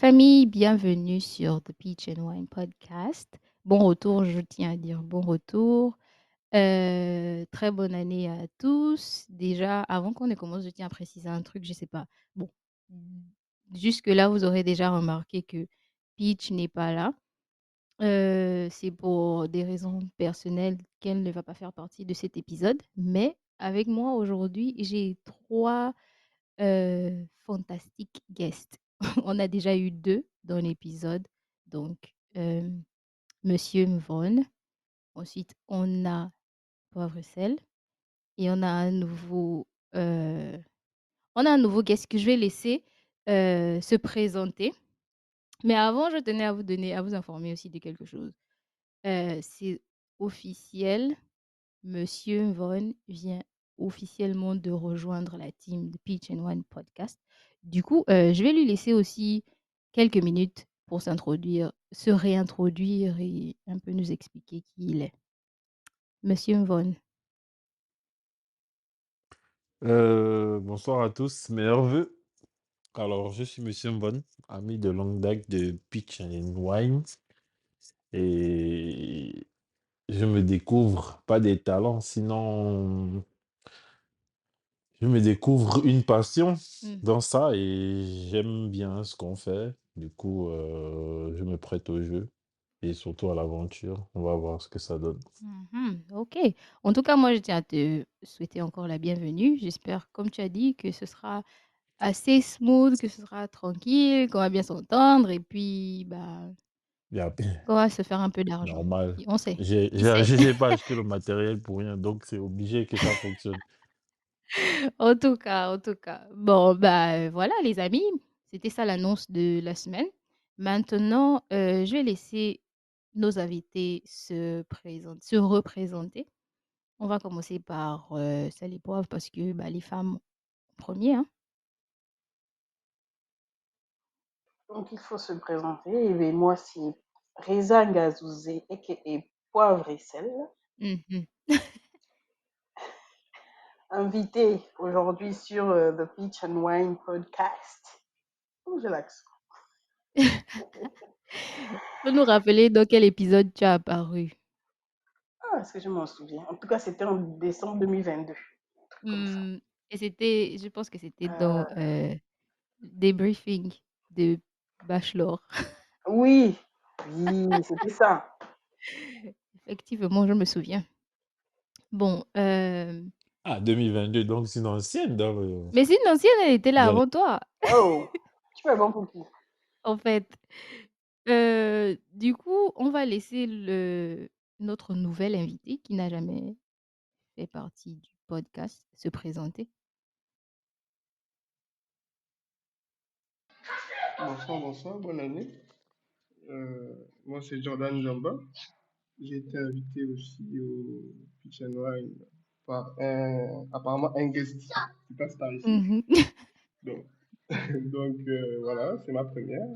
famille, bienvenue sur The Peach and Wine Podcast. Bon retour, je tiens à dire bon retour. Très bonne année à tous. Déjà, avant qu'on ne commence, je tiens à préciser un truc, je sais pas. Bon, jusque-là, vous aurez déjà remarqué que Peach n'est pas là. C'est pour des raisons personnelles qu'elle ne va pas faire partie de cet épisode. Mais avec moi aujourd'hui, j'ai trois fantastic guest. On a déjà eu 2 dans l'épisode, donc monsieur Mvon. Ensuite, on a Poivre et Sel et heu, on a un nouveau guest que je vais laisser, se présenter. Mais avant, je tenais à vous informer aussi de quelque chose. C'est officiel. Monsieur Vaughan vient officiellement de rejoindre la team de Peach and One Podcast. Du coup, je vais lui laisser aussi quelques minutes pour s'introduire, se réintroduire et un peu nous expliquer qui il est. Monsieur Vaughan. Bonsoir à tous, meilleurs vœux. Alors, je suis Monsieur Mbon, ami de longue date de Peach and Wine, et je me découvre pas des talents, sinon je me découvre une passion Mmh. dans ça et j'aime bien ce qu'on fait. Du coup, je me prête au jeu et surtout à l'aventure. On va voir ce que ça donne. Mmh. OK. En tout cas, moi, je tiens à te souhaiter encore la bienvenue. J'espère, comme tu as dit, que ce sera assez smooth, que ce sera tranquille, qu'on va bien s'entendre et puis, bah, Il y a qu'on va se faire un peu d'argent. normal. Qui on sait? J'ai Qui j'ai sait? j'ai pas acheté le matériel pour rien, donc c'est obligé que ça fonctionne. En tout cas. Bon, bah, voilà les amis, c'était ça l'annonce de la semaine. Maintenant, je vais laisser nos invités se représenter. On va commencer par, Sel et Poivre parce que, bah, les femmes en 1er, hein. Donc, il faut se présenter. Et bien, moi, c'est Reza Ngazouzé, a.k.a. Poivre et Sel, Mmh. invité aujourd'hui sur The Peach and Wine Podcast. Oh, j'ai l'accent. Peux nous rappeler dans quel épisode tu as apparu? Ah, est-ce que je m'en souviens? En tout cas, c'était en décembre 2022. Un truc comme ça. Mmh, et c'était je pense que c'était dans, Euh, Débriefing de Bachelor. oui, oui, c'était ça. Effectivement, je me souviens. Bon, Ah, 2022, donc c'est une ancienne dans le mais c'est une ancienne, elle était là dans le avant toi, Oh, tu es bon pour qui? en fait. Du coup, on va laisser notre nouvel invité qui n'a jamais fait partie du podcast se présenter. Bonsoir, bonsoir, bonne année. Moi, c'est Jordan Jamba. J'ai été invité aussi au Pitch and Wine par apparemment un guest qui passe par ici. Mmh. Donc, voilà, c'est ma première.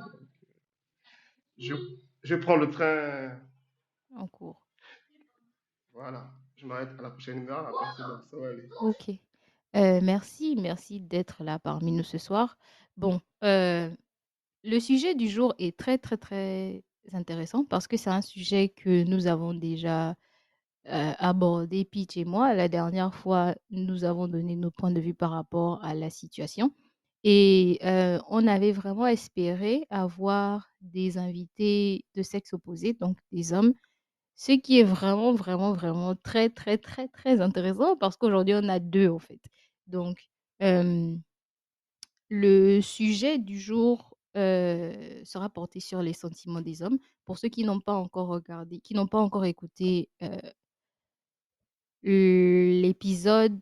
Je, je prends le train. En cours. Voilà, je m'arrête à la prochaine gare. À partir de là, ça va aller. OK. Merci d'être là parmi nous ce soir. Bon, le sujet du jour est très, très, très intéressant parce que c'est un sujet que nous avons déjà abordé, Peach et moi. La dernière fois, nous avons donné nos points de vue par rapport à la situation et on avait vraiment espéré avoir des invités de sexe opposé, donc des hommes, ce qui est vraiment, vraiment, vraiment très, très, très, très intéressant parce qu'aujourd'hui, on a 2 en fait. Donc, hem, le sujet du jour, sera porté sur les sentiments des hommes. Pour ceux qui n'ont pas encore regardé, qui n'ont pas encore écouté, l'épisode,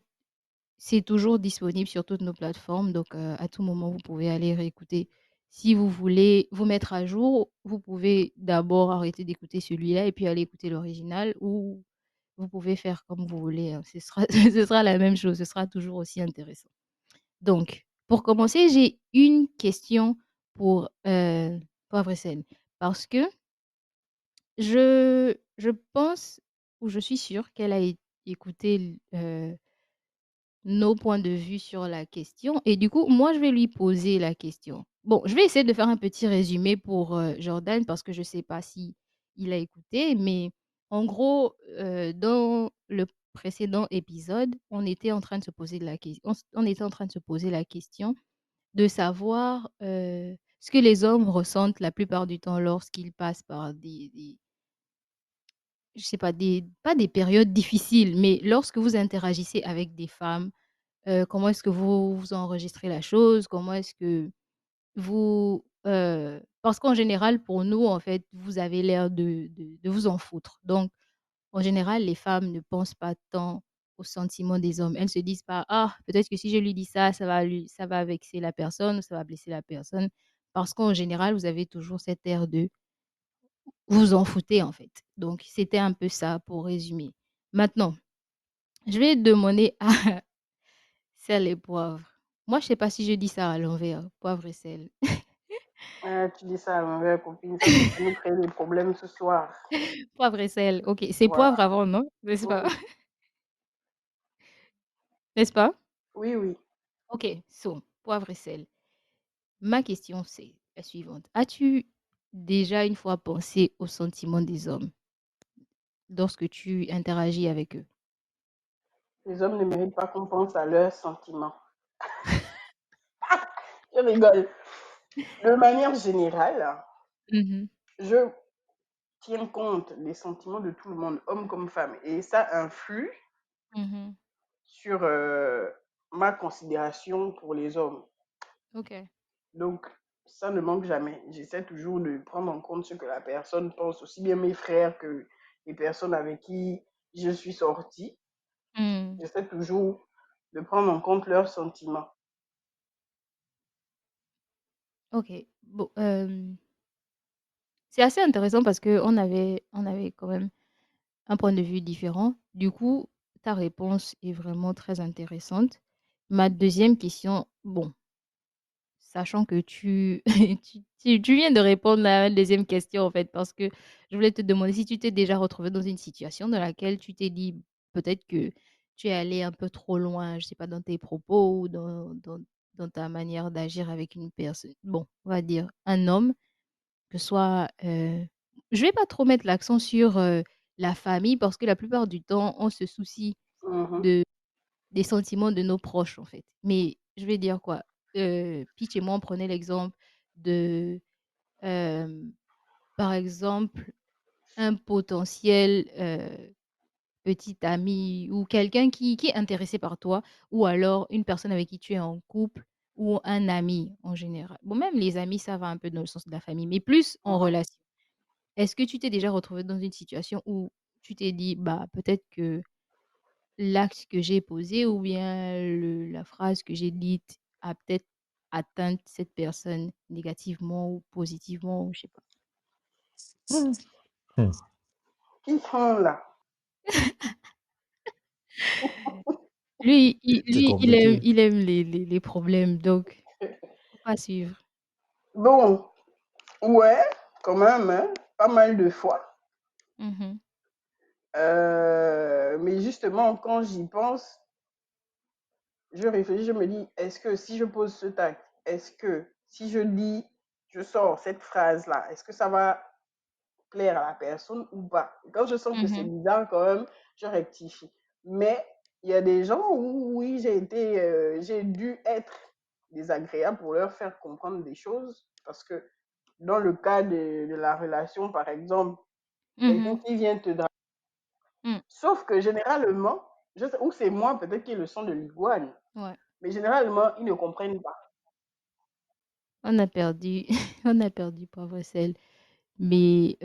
c'est toujours disponible sur toutes nos plateformes, donc à tout moment, vous pouvez aller réécouter. Si vous voulez vous mettre à jour, vous pouvez d'abord arrêter d'écouter celui-là et puis aller écouter l'original ou vous pouvez faire comme vous voulez, hein. Ce sera ce sera la même chose, ce sera toujours aussi intéressant. Donc, pour commencer, j'ai une question pour, Poivre et Sel parce que je pense ou je suis sûre qu'elle a écouté nos points de vue sur la question et du coup, moi, je vais lui poser la question. Bon, je vais essayer de faire un petit résumé pour, Jordan parce que je ne sais pas si il a écouté, mais en gros, dans le précédent épisode, on était en train de se poser la ques on était en train de se poser la question de savoir, ce que les hommes ressentent la plupart du temps lorsqu'ils passent par des je sais pas, des pas des périodes difficiles, mais lorsque vous interagissez avec des femmes, comment est-ce que vous enregistrez la chose? Comment est-ce que vous, parce qu'en général, pour nous, en fait, vous avez l'air de vous en foutre. Donc, en général, les femmes ne pensent pas tant aux sentiments des hommes. Elles se disent pas: «Ah, peut-être que si je lui dis ça, ça va vexer la personne ou ça va blesser la personne». Parce qu'en général, vous avez toujours cet air de vous en foutez, en fait. Donc c'était un peu ça pour résumer. Maintenant, je vais demander à sel et poivre. Moi, je sais pas si je dis ça à l'envers, poivre et sel. Tu dis ça à l'envers, copine, ça va nous créer des problèmes ce soir. Poivre et sel, OK. C'est Voilà. poivre avant, non? N'est-ce pas? Oui, N'est-ce pas? oui, oui. OK, so, poivre et sel. Ma question, c'est la suivante. As-tu déjà une fois pensé aux sentiments des hommes lorsque tu interagis avec eux? Les hommes ne méritent pas qu'on pense à leurs sentiments. Je rigole. De manière générale, Mmh. je tiens compte des sentiments de tout le monde, homme comme femme. Et ça influe Mmh. sur ma considération pour les hommes. OK. Donc, ça ne manque jamais. J'essaie toujours de prendre en compte ce que la personne pense, aussi bien mes frères que les personnes avec qui je suis sortie. Mmh. J'essaie toujours de prendre en compte leurs sentiments. OK. Bon, c'est assez intéressant parce qu'on avait quand même un point de vue différent. Du coup, ta réponse est vraiment très intéressante. Ma deuxième question, bon, sachant que tu tu viens de répondre à la deuxième question, en fait, parce que je voulais te demander si tu t'es déjà retrouvé dans une situation dans laquelle tu t'es dit peut-être que tu es allé un peu trop loin, je sais pas, dans tes propos ou dans ta manière d'agir avec une personne bon, on va dire un homme, que ce soit, je vais pas trop mettre l'accent sur, la famille parce que la plupart du temps, on se soucie Mhm, de des sentiments de nos proches, en fait. Mais je vais dire quoi? Peach et moi, on prenait l'exemple de, hem, par exemple, un potentiel, petit ami ou quelqu'un qui est intéressé par toi ou alors une personne avec qui tu es en couple ou un ami en général. Bon, même les amis, ça va un peu dans le sens de la famille, mais plus en mhm. relation. Est-ce que tu t'es déjà retrouvé dans une situation où tu t'es dit: «Bah, peut-être que l'acte que j'ai posé ou bien la phrase que j'ai dite a peut-être atteint cette personne négativement ou positivement ou je sais pas. Hmm. Qui sont là? Lui, il C'est lui, compliqué. il aime les problèmes, donc faut pas suivre. Bon, ouais, quand même, hein, pas mal de fois. Mmh. Mais justement, quand j'y pense, je réfléchis, je me dis, est-ce que si je pose ce tac, est-ce que si je dis, je sors cette phrase-là, est-ce que ça va plaire à la personne ou pas? Quand je sens que c'est Mmh. bizarre quand même, je rectifie. Mais il y a des gens où oui, j'ai dû être désagréable pour leur faire comprendre des choses parce que dans le cas de la relation, par exemple, quelqu'un Mmh. qui vient te draguer, Mmh. sauf que généralement, ou c'est moi peut-être qui est le son de l'iguane, Ouais. mais généralement, ils ne comprennent pas. On a perdu on a perdu pauvre Sel, mais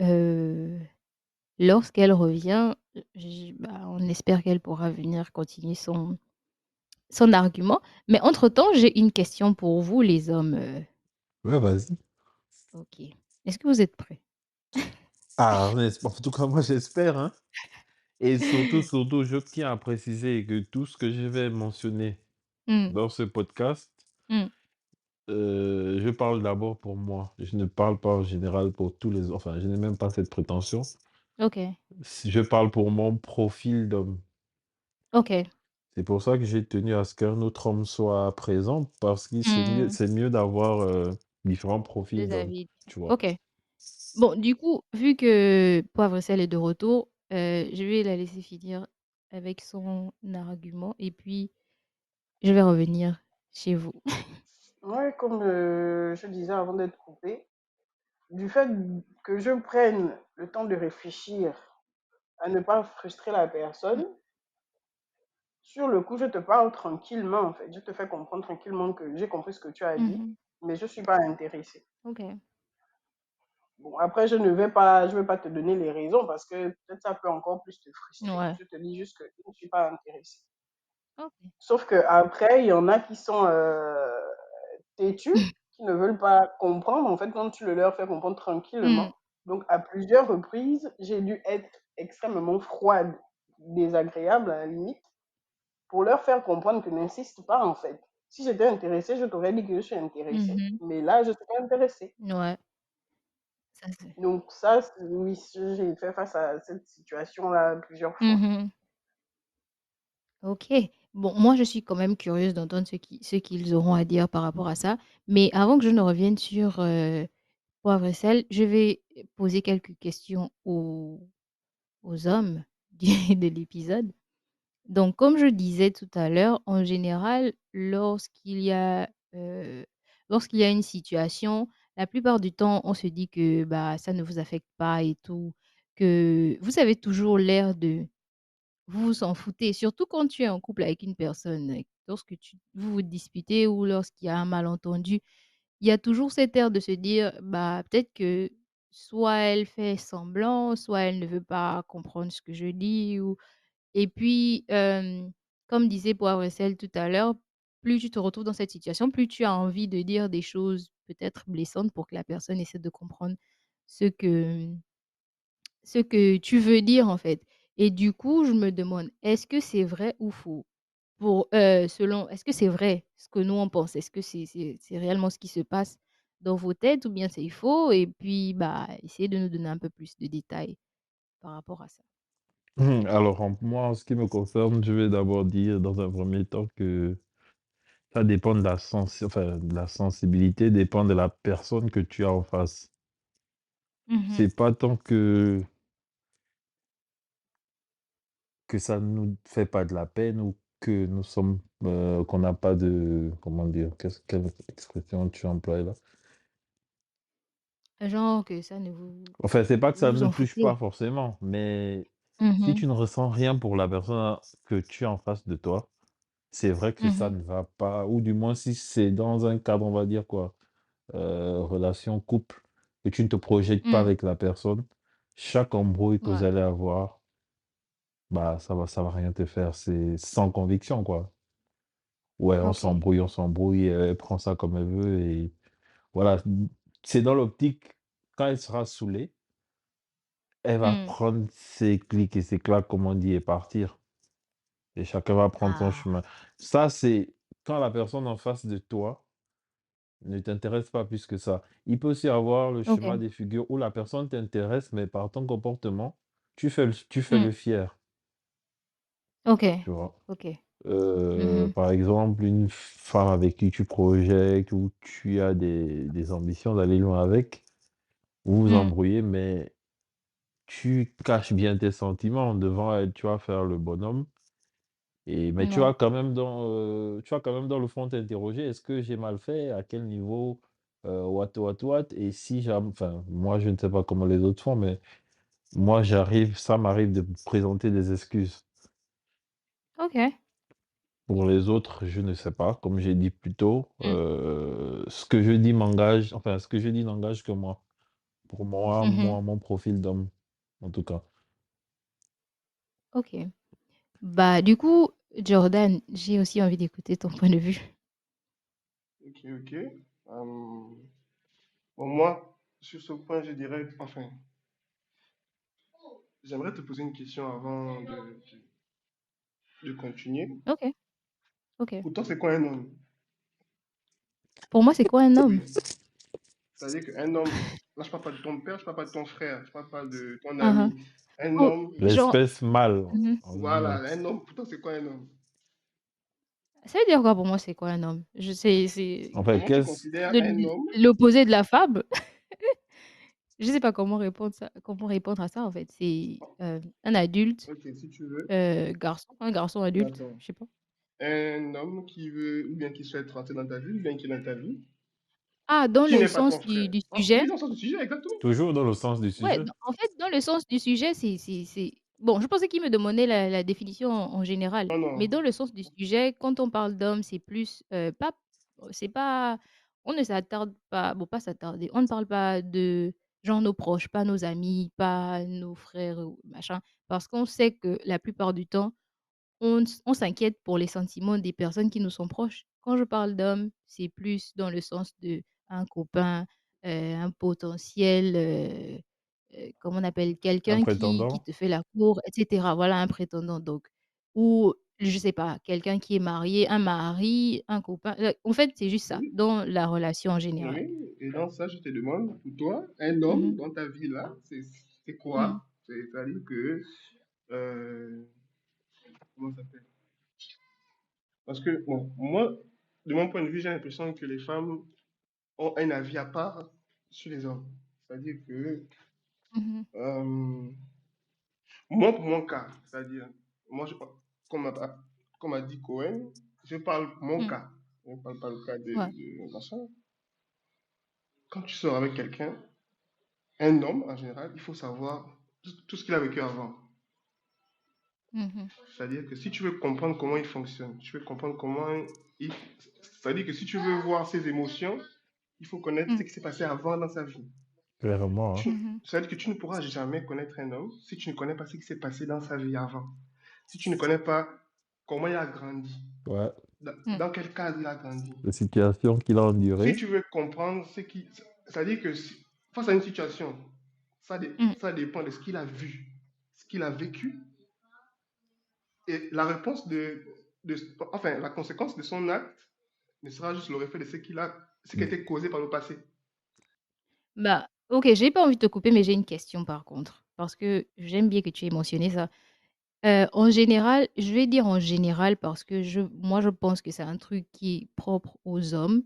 lorsqu'elle revient, j bah, on espère qu'elle pourra venir continuer son argument. Mais entre-temps, j'ai une question pour vous les hommes, Ouais, vas-y. OK. Est-ce que vous êtes prêts? Ah, en tout cas, moi, j'espère, hein. Et surtout, je tiens à préciser que tout ce que je vais mentionner Mmh. dans ce podcast, Mmh. je parle d'abord pour moi. Je ne parle pas en général pour tous les enfin, je n'ai même pas cette prétention. OK. Si je parle pour mon profil d'homme. OK. C'est pour ça que j'ai tenu à ce qu'un autre homme soit présent parce que Mmh, c'est mieux d'avoir, différents profils 2 d'hommes, avis. tu vois? OK. Bon, du coup, vu que Poivre et Sel est de retour, je vais la laisser finir avec son argument et puis je vais revenir chez vous. Ouais, comme je disais avant d'être coupée, du fait que je prenne le temps de réfléchir à ne pas frustrer la personne, sur le coup, je te parle tranquillement, en fait. Je te fais comprendre tranquillement que j'ai compris ce que tu as Mmh dit, mh. mais je suis pas intéressée. OK. Bon, après, je vais pas te donner les raisons parce que peut-être ça peut encore plus te frustrer. Ouais. Je te dis juste que je ne suis pas intéressée. OK. Sauf que après, il y en a qui sont têtus, qui ne veulent pas comprendre, en fait, quand tu le leur fais comprendre Mmh. tranquillement. Donc, à plusieurs reprises, j'ai dû être extrêmement froide, désagréable à la limite, pour leur faire comprendre que n'insiste pas, en fait. Si j'étais intéressée, je t'aurais dit que je suis intéressée. Mmh. Mais là, je ne suis pas intéressée. Ouais, ça c'est Donc, ça, oui, j'ai fait face à cette situation-là plusieurs fois. mmh. OK. Bon, moi, je suis quand même curieuse d'entendre ce qu'ils auront à dire par rapport à ça. Mais avant que je ne revienne sur, Poivre et Sel, je vais poser quelques questions aux hommes de l'épisode. Donc, comme je disais tout à l'heure, en général, heu, lorsqu'il y a une situation, la plupart du temps, on se dit que, bah, ça ne vous affecte pas et tout, que vous avez toujours l'air de vous en foutez, surtout quand tu es en couple avec une personne, lorsque vous vous disputez ou lorsqu'il y a un malentendu, il y a toujours cet air de se dire, bah, peut-être que soit elle fait semblant, soit elle ne veut pas comprendre ce que je dis ou et puis, comme disait Poivre et Sel tout à l'heure, plus tu te retrouves dans cette situation, plus tu as envie de dire des choses peut-être blessantes pour que la personne essaie de comprendre ce que ce que tu veux dire, en fait. Et du coup, je me demande, est-ce que c'est vrai ou faux? Est-ce que c'est vrai ce que nous on pense? Est-ce que c'est réellement ce qui se passe dans vos têtes ou bien c'est faux? Et puis, bah, essayez de nous donner un peu plus de détails par rapport à ça. Alors moi, en ce qui me concerne, je vais d'abord dire dans un premier temps que ça dépend de de la sensibilité dépend de la personne que tu as en face. Mmh. C'est pas tant que ça ne nous fait pas de la peine ou que nous sommes, qu'on n'a pas de comment dire? Quelle expression tu emploies là? Genre que ça ne vous Enfin, c'est pas que ça vous ne en touche pas foutez. forcément, mais si Mmh. tu ne ressens rien pour la personne que tu as en face de toi, c'est vrai que ça Mmh. ne va pas ou du moins si c'est dans un cadre, on va dire quoi, relation couple et tu ne te projettes pas Mmh. avec la personne, chaque embrouille que vous Ouais, allez avoir, bah, ça va rien te faire. C'est sans conviction, quoi. Ouais, OK. on s'embrouille, elle prend ça comme elle veut et voilà. C'est dans l'optique, quand elle sera saoulée, elle va Mmh. prendre ses clics et ses claques, comme on dit, et partir et chacun va prendre son Ah, chemin. Ça, c'est quand la personne en face de toi ne t'intéresse pas plus que ça. Il peut aussi avoir le schéma OK. des figures où la personne t'intéresse, mais par ton comportement, tu fais Mmh. le fier, OK. tu vois? OK. Mmh. Par exemple, une femme avec qui tu projettes ou tu as des ambitions d'aller loin avec, vous vous Mmh. embrouillez, mais tu caches bien tes sentiments. Devant elle, tu vas faire le bonhomme et mais Ouais. tu vas quand même dans le fond t'interroger: «Est-ce que j'ai mal fait? À quel niveau? What, what, what?» Et si j'am enfin, moi, je ne sais pas comment les autres font, mais moi, ça m'arrive de présenter des excuses. OK. Pour les autres, je ne sais pas. Comme j'ai dit plus tôt, Mmh. ce que je dis n'engage que moi. Pour moi, Mmh. mon profil d'homme, en tout cas. OK. Bah, du coup, Jordan, j'ai aussi envie d'écouter ton point de vue. Ok, ok. Bon, moi, sur ce point, je dirais, enfin, j'aimerais te poser une question avant de continuer. OK. OK. Pour toi, c'est quoi un homme? Pour moi, c'est quoi un homme? Oui. C'est-à-dire qu'un homme, là, je parle pas de ton père, je parle pas de ton frère, je parle pas de ton Hein, hein. ami. Un Oh, homme, genre L'espèce mâle, mmh en voilà, lui-même. un homme, pour toi, c'est quoi un homme? Ça veut dire quoi pour moi, c'est quoi un homme? Je c'est En fait, Comment tu qu'est-ce considères de un homme? l'opposé de la femme? Je sais pas comment répondre à ça, en fait. C'est, un adulte, Ok, si tu veux. garçon, un garçon adulte, D'accord. je sais pas. Un homme qui veut, ou bien qui souhaite rentrer dans ta vie, ou bien qui est dans ta vie, Ah, dans qui le n'est pas ton sens frère. du Oui, sujet? dans le sens du sujet, exactement. toujours dans le sens du Ouais, sujet? en fait, dans le sens du sujet, c'est bon, je pensais qu'il me demandait la définition en général, Non, non. mais dans le sens du sujet, quand on parle d'homme, c'est plus, pas c'est pas on ne s'attarde pas bon, pas s'attarder, on ne parle pas de genre nos proches, pas nos amis, pas nos frères ou machin, parce qu'on sait que la plupart du temps, on s'inquiète pour les sentiments des personnes qui nous sont proches. Quand je parle d'homme, c'est plus dans le sens de un copain, un potentiel, comment on appelle? Un Quelqu'un qui prétendant? te fait la cour et cetera. Voilà, un prétendant donc ou je sais pas, quelqu'un qui est marié, un mari, un copain, en fait, c'est juste ça, Oui, dans la relation en général. oui. Et dans ça, je te demande, pour toi, un homme Mmh. dans ta vie là, c'est Mmh. quoi? C'est-à-dire que, euh, comment ça s'appelle? Parce que, bon, moi, de mon point de vue, j'ai l'impression que les femmes ont un avis à part sur les hommes. C'est-à-dire que, Mmh. euh, moi, pour mon cas, c'est-à-dire, moi, comme a, comme a dit Cohen, je parle pour mon Mmh. cas. Je ne parle pas le cas Ouais. de machin. Quand tu sors avec quelqu'un, un homme en général, il faut savoir tout ce qu'il a vécu avant. Mmh. C'est-à-dire que si tu veux comprendre comment il fonctionne, tu veux comprendre comment il... C'est-à-dire que si tu veux voir ses émotions, il faut connaître ce Mmh. qui s'est passé avant dans sa vie. Clairement, hein. Mmh. C'est-à-dire que tu ne pourras jamais connaître un homme si tu ne connais pas ce qui s'est passé dans sa vie avant. Si tu ne connais pas comment il a grandi, Ouais. Mmh. dans quel cadre il a grandi. Les situations qu'il a Si endurées. tu veux comprendre ce qui... C'est-à-dire que face à une situation, Mmh. ça dépend de ce qu'il a vu, ce qu'il a vécu, et la réponse enfin, la conséquence de son acte ne sera juste le reflet de ce qui a été causé par le passé. Bah, OK, j'ai pas envie de te couper, mais j'ai une question par contre, parce que j'aime bien que tu aies mentionné ça. En général, je vais dire en général parce que moi, je pense que c'est un truc qui est propre aux hommes.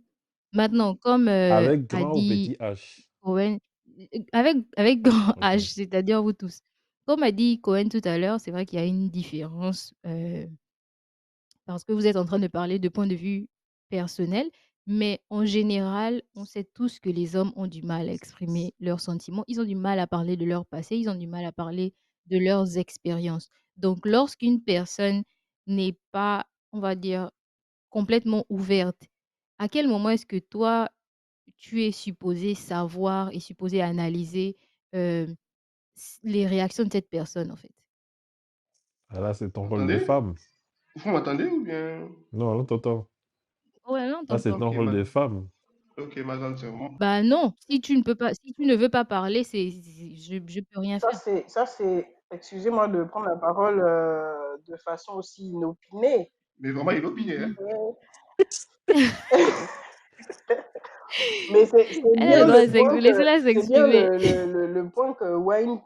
Maintenant, comme, Avec a grand ou dit petit H? Cohen, avec grand OK. H, c'est-à-dire vous tous. Comme a dit Cohen tout à l'heure, c'est vrai qu'il y a une différence, parce que vous êtes en train de parler de point de vue personnel, mais en général, on sait tous que les hommes ont du mal à exprimer leurs sentiments. Ils ont du mal à parler de leur passé, ils ont du mal à parler de leurs expériences. Donc, lorsqu'une personne n'est pas, on va dire, complètement ouverte, à quel moment est-ce que toi, tu es supposé savoir et supposé analyser euh, les réactions de cette personne, en fait? Ah là, c'est ton Vous rôle de m'entendez? femme. Vous m'entendez ou bien... Non, là, t'entends. Ouais, non, Là, c'est t'entends. ton Ok, rôle de femme. ok, madame, c'est bon. Bah, non, si tu ne peux pas si tu ne veux pas parler, je peux rien faire. Ça, c'est, excusez-moi de prendre la parole de façon aussi inopinée. Mais vraiment, il opinait, hein? Mmh. Mais, mais Elle a le droit de s'ex laissez-la c'est bien s'exprimer. le point que Wayne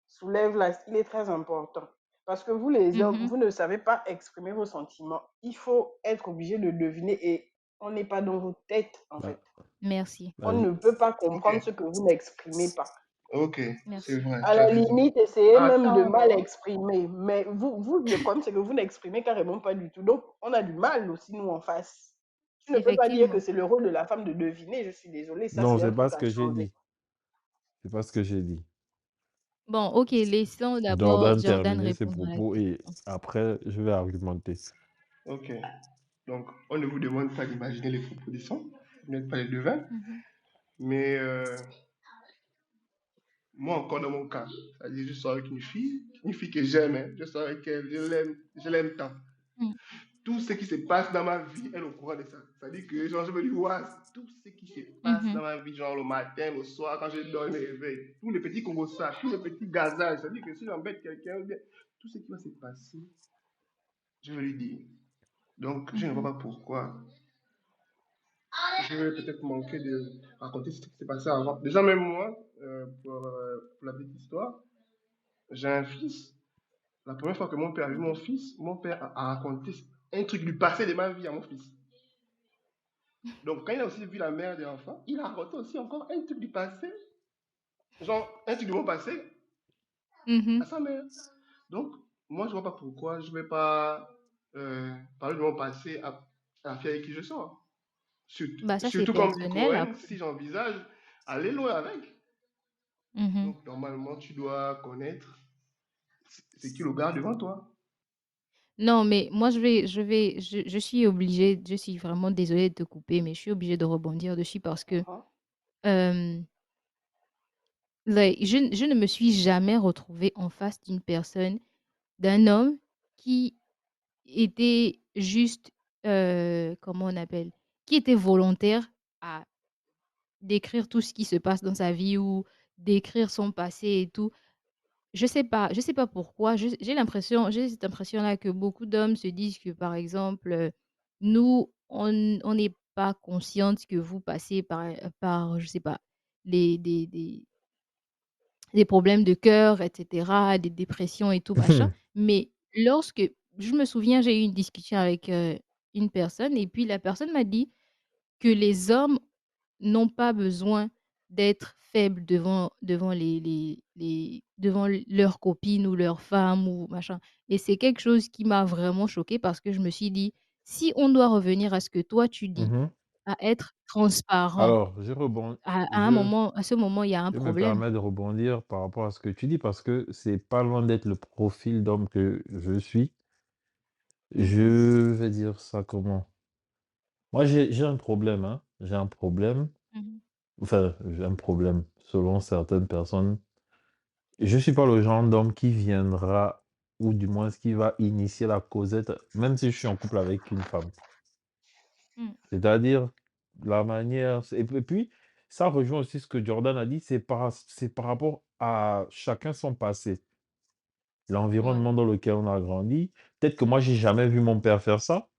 soulève là, il est très important. Parce que vous, les hommes, Mmh. vous ne savez pas exprimer vos sentiments. Il faut être obligé de deviner et on n'est pas dans vos têtes, en La, fait. Merci, la On vie. ne peut pas Ok, comprendre ce que vous n'exprimez pas. ok, c'est merci. vrai, À tu as la raison. limite, essayez même de mal Attends, exprimer. Mais le problème, c'est que vous n'exprimez carrément pas du tout. Donc, on a du mal aussi, nous, en face. Tu ne peux pas dire que Effectivement. c'est le rôle de la femme de deviner. Je suis désolée, ça, Non, c'est un c'est pas truc ce à que j'ai changer. dit. C'est pas ce que j'ai dit. Bon, OK, laissons d'abord Jordan Jordan terminer ses répondre à la propos et question. après, je vais argumenter. ok. Donc, on ne vous demande pas d'imaginer les propositions, vous n'êtes pas les devins, Mmh. mais moi, encore dans mon cas, c'est-à-dire, je sors avec une fille que j'aime, hein, je sors avec elle, je l'aime tant. Mmh. Tout ce qui se passe dans ma vie, elle est au courant de ça. C'est-à-dire que genre, je me dis, ouais, tout ce qui se passe Mmh. dans ma vie, genre le matin, le soir, quand je dors, je me réveille, tous les petits conversations, tous les petits gazages, c'est-à-dire que si j'embête quelqu'un, tout ce qui va se passer, je vais lui dire. Donc, je ne vois Mmh. pas pourquoi je vais peut-être manquer de raconter ce qui s'est passé avant. Déjà, même moi, pour la petite histoire, j'ai un fils. La première fois que mon père a vu mon fils, mon père a raconté un truc du passé de ma vie à mon fils. Donc, quand il a aussi vu la mère des enfants, il a raconté aussi encore un truc du passé, genre un truc de mon passé à Mhm. sa mère. Donc, moi, je vois pas pourquoi je vais pas parler de mon passé à la fille avec qui je sors. Surtout, Bah, ça, c'est surtout comme dit personnel Cohen, après. si j'envisage aller loin avec. Mhm. Donc, normalement, tu dois connaître ce qui le garde devant toi. Non, mais moi, je suis obligée, je suis vraiment désolée de te couper, mais je suis obligée de rebondir dessus parce que Mhm. euh, je ne me suis jamais retrouvée en face d'une personne, d'un homme qui était juste, comment on appelle, qui était volontaire à décrire tout ce qui se passe dans sa vie ou décrire son passé et tout. Je sais pas pourquoi, j'ai cette impression-là que beaucoup d'hommes se disent que, par exemple, nous, on n'est pas consciente que vous passez par, je sais pas, les des problèmes de cœur et cetera, des dépressions et tout machin. Mais lorsque je me souviens, j'ai eu une discussion avec, une personne et puis la personne m'a dit que les hommes n'ont pas besoin d'être faibles devant leurs copines ou leurs femmes ou machin et c'est quelque chose qui m'a vraiment choquée parce que je me suis dit: «Si on doit revenir à ce que toi tu dis, Mhm. à être transparent, Alors, à ce moment, il y a un je me problème». permets de rebondir par rapport à ce que tu dis parce que c'est pas loin d'être le profil d'homme que je suis. Mmh. Je vais dire ça comment? Moi, j'ai un problème, hein. J'ai un problème, Mmh. enfin, j'ai un problème selon certaines personnes. Je suis pas le genre d'homme qui viendra ou du moins qui va initier la causette, même si je suis en couple avec une femme. Mmh. C'est-à-dire la manière et puis ça rejoint aussi ce que Jordan a dit, c'est par rapport à chacun son passé, Ouais. l'environnement dans lequel on a grandi. Peut-être que moi, j'ai jamais vu mon père faire ça,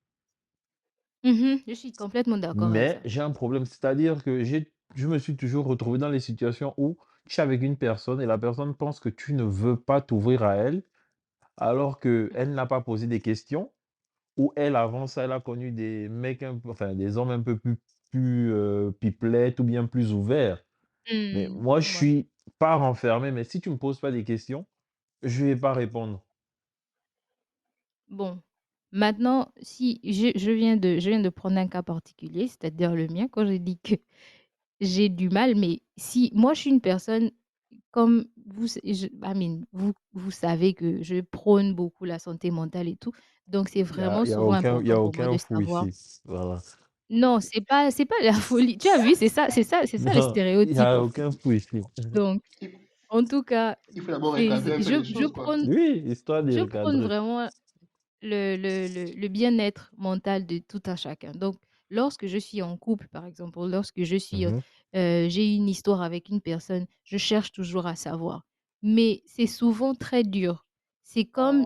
Mmh. Je suis complètement d'accord avec mais ça. j'ai un problème. C'est-à-dire que je me suis toujours retrouvé dans les situations où tu es avec une personne et la personne pense que tu ne veux pas t'ouvrir à elle, alors Mmh. qu'elle n'a pas posé des questions. Où elle, avant ça, elle a connu des mecs un peu enfin, des hommes un peu plus pipelettes ou bien plus ouverts. Mais Mmh. moi, je Ouais. suis pas renfermé, mais si tu me poses pas des questions, je vais pas répondre. Bon, maintenant, si je viens de prendre un cas particulier, c'est-à-dire le mien, quand j'ai dit que j'ai du mal, mais si moi, je suis une personne comme vous s je I mean, vous savez que je prône beaucoup la santé mentale et tout, donc c'est vraiment souvent Il y a important pour moi aucun de fou savoir ici. Voilà. non, c'est pas la folie. Tu as vu? C'est ça le Non, il y stéréotype, a en fait. aucun fou ici. Donc Il, en tout cas, il faut d'abord recadrer un peu les choses, quoi. Oui, histoire de je prône recadrer. vraiment le bien-être mental de tout un chacun. Donc, lorsque je suis en couple, par exemple, ou lorsque Mmh. j'ai une histoire avec une personne, je cherche toujours à savoir. Mais c'est souvent très dur. Mhm.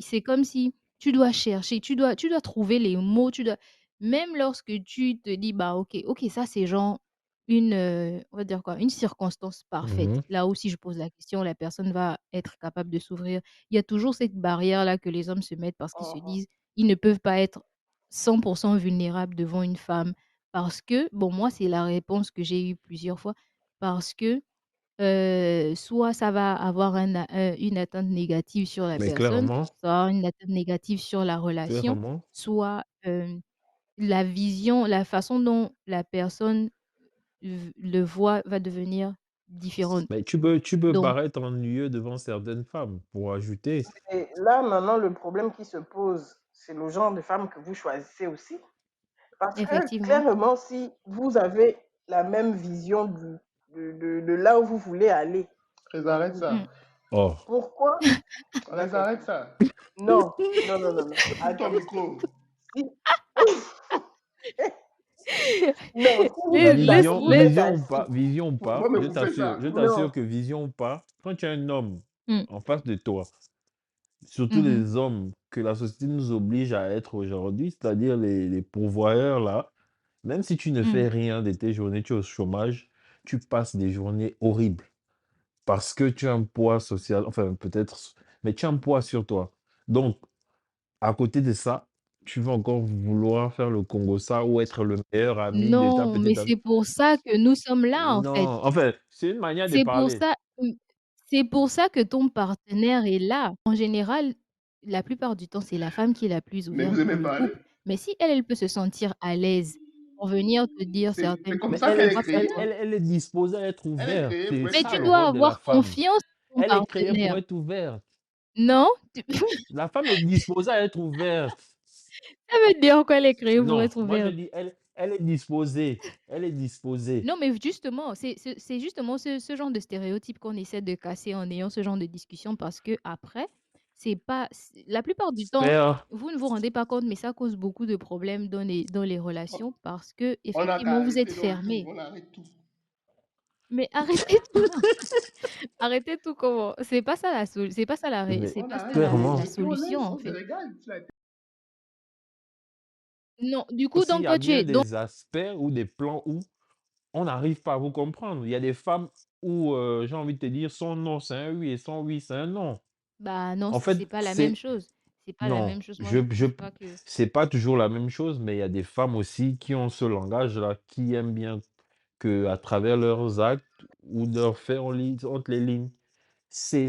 C'est comme si tu dois chercher, tu dois trouver les mots, même lorsque tu te dis, bah, ok, ça c'est genre on va dire quoi, une circonstance parfaite. Mmh. Là aussi, je pose la question, la personne va être capable de s'ouvrir. Il y a toujours cette barrière-là que les hommes se mettent parce qu'ils se Mhm. disent: «Ils ne peuvent pas être 100% vulnérables devant une femme». Parce que bon, moi, c'est la réponse que j'ai eue plusieurs fois, parce que, soit ça va avoir une atteinte négative sur la Mais personne, clairement, ça va avoir une atteinte négative sur la relation, clairement. soit, la façon dont la personne le voit va devenir différente. Mais tu peux Donc paraître ennuyeux devant certaines femmes, pour ajouter. Et là, maintenant, le problème qui se pose, c'est le genre de femme que vous choisissez aussi. Parce que effectivement. clairement, si vous avez la même vision de là où vous voulez aller, Ils arrêtent Mmh. ça. Oh, pourquoi Ils arrêtent D'accord. ça. Non, non, non, non, non. Écoute ton Attends. micro. Si... Non, si vous êtes assis, vision ou Faut pas, pas me couper je ça. t'assure non. que vision ou pas, quand tu as un homme Mmh. en face de toi, surtout Mmh. les hommes que la société nous oblige à être aujourd'hui, c'est-à-dire les pourvoyeurs là, même si tu ne Mmh. fais rien de tes journées, tu es au chômage, tu passes des journées horribles parce que tu as un poids social, enfin peut-être, mais tu as un poids sur toi. Donc, à côté de ça, tu vas encore vouloir faire le Congo-ça ou être le meilleur ami de ta Non, mais petite amie. c'est pour ça que nous sommes là, en fait. Non, enfin, c'est une manière de C'est pour parler. ça mmh, c'est pour ça que ton partenaire est là. En général, la plupart du temps, c'est la femme qui est la plus Mais ouverte vous dans aimez le parler? couple. Mais si elle, elle peut se sentir à l'aise pour venir te dire C'est certaines comme choses, Mais ça qu'elle est pourquoi elle, pas elle, créée. toi? elle, elle est disposée à être Elle est ouverte. créée C'est pour être Mais ça tu le dois rôle de la avoir femme. confiance en ton Elle est créée pour partenaire. être ouverte. Non? Tu La femme est disposée à être ouverte. ça veut dire quoi, elle est créée pour Non, être moi je ouverte? dis, elle est disposée. Elle est disposée. Non, mais justement, c'est justement ce genre de stéréotype qu'on essaie de casser en ayant ce genre de discussion parce que après, c'est pas la plupart du temps, Faire, vous ne vous rendez pas compte, mais ça cause beaucoup de problèmes dans les On relations parce que on n'a qu'à effectivement vous êtes arrêter donc tout. fermés. On arrête tout. Mais arrêtez tout, arrêtez tout comment? mais C'est On pas ça arrête tout la clairement, et puis on solution, laisse, en on se fait. regarde. Non, du coup, aussi, il donc y a toi tu bien es donc des aspects ou des plans où on n'arrive pas à vous comprendre. Il y a des femmes où, j'ai envie de te dire, son non, c'est un oui et son oui, c'est un non. bah, non, En c'est fait, pas la même c'est chose. C'est pas la non, même chose. Moi, je trouve pas que c'est pas toujours la même chose, mais il y a des femmes aussi qui ont ce langage-là, qui aiment bien que à travers leurs actes ou leurs faits, on lit entre les lignes. C'est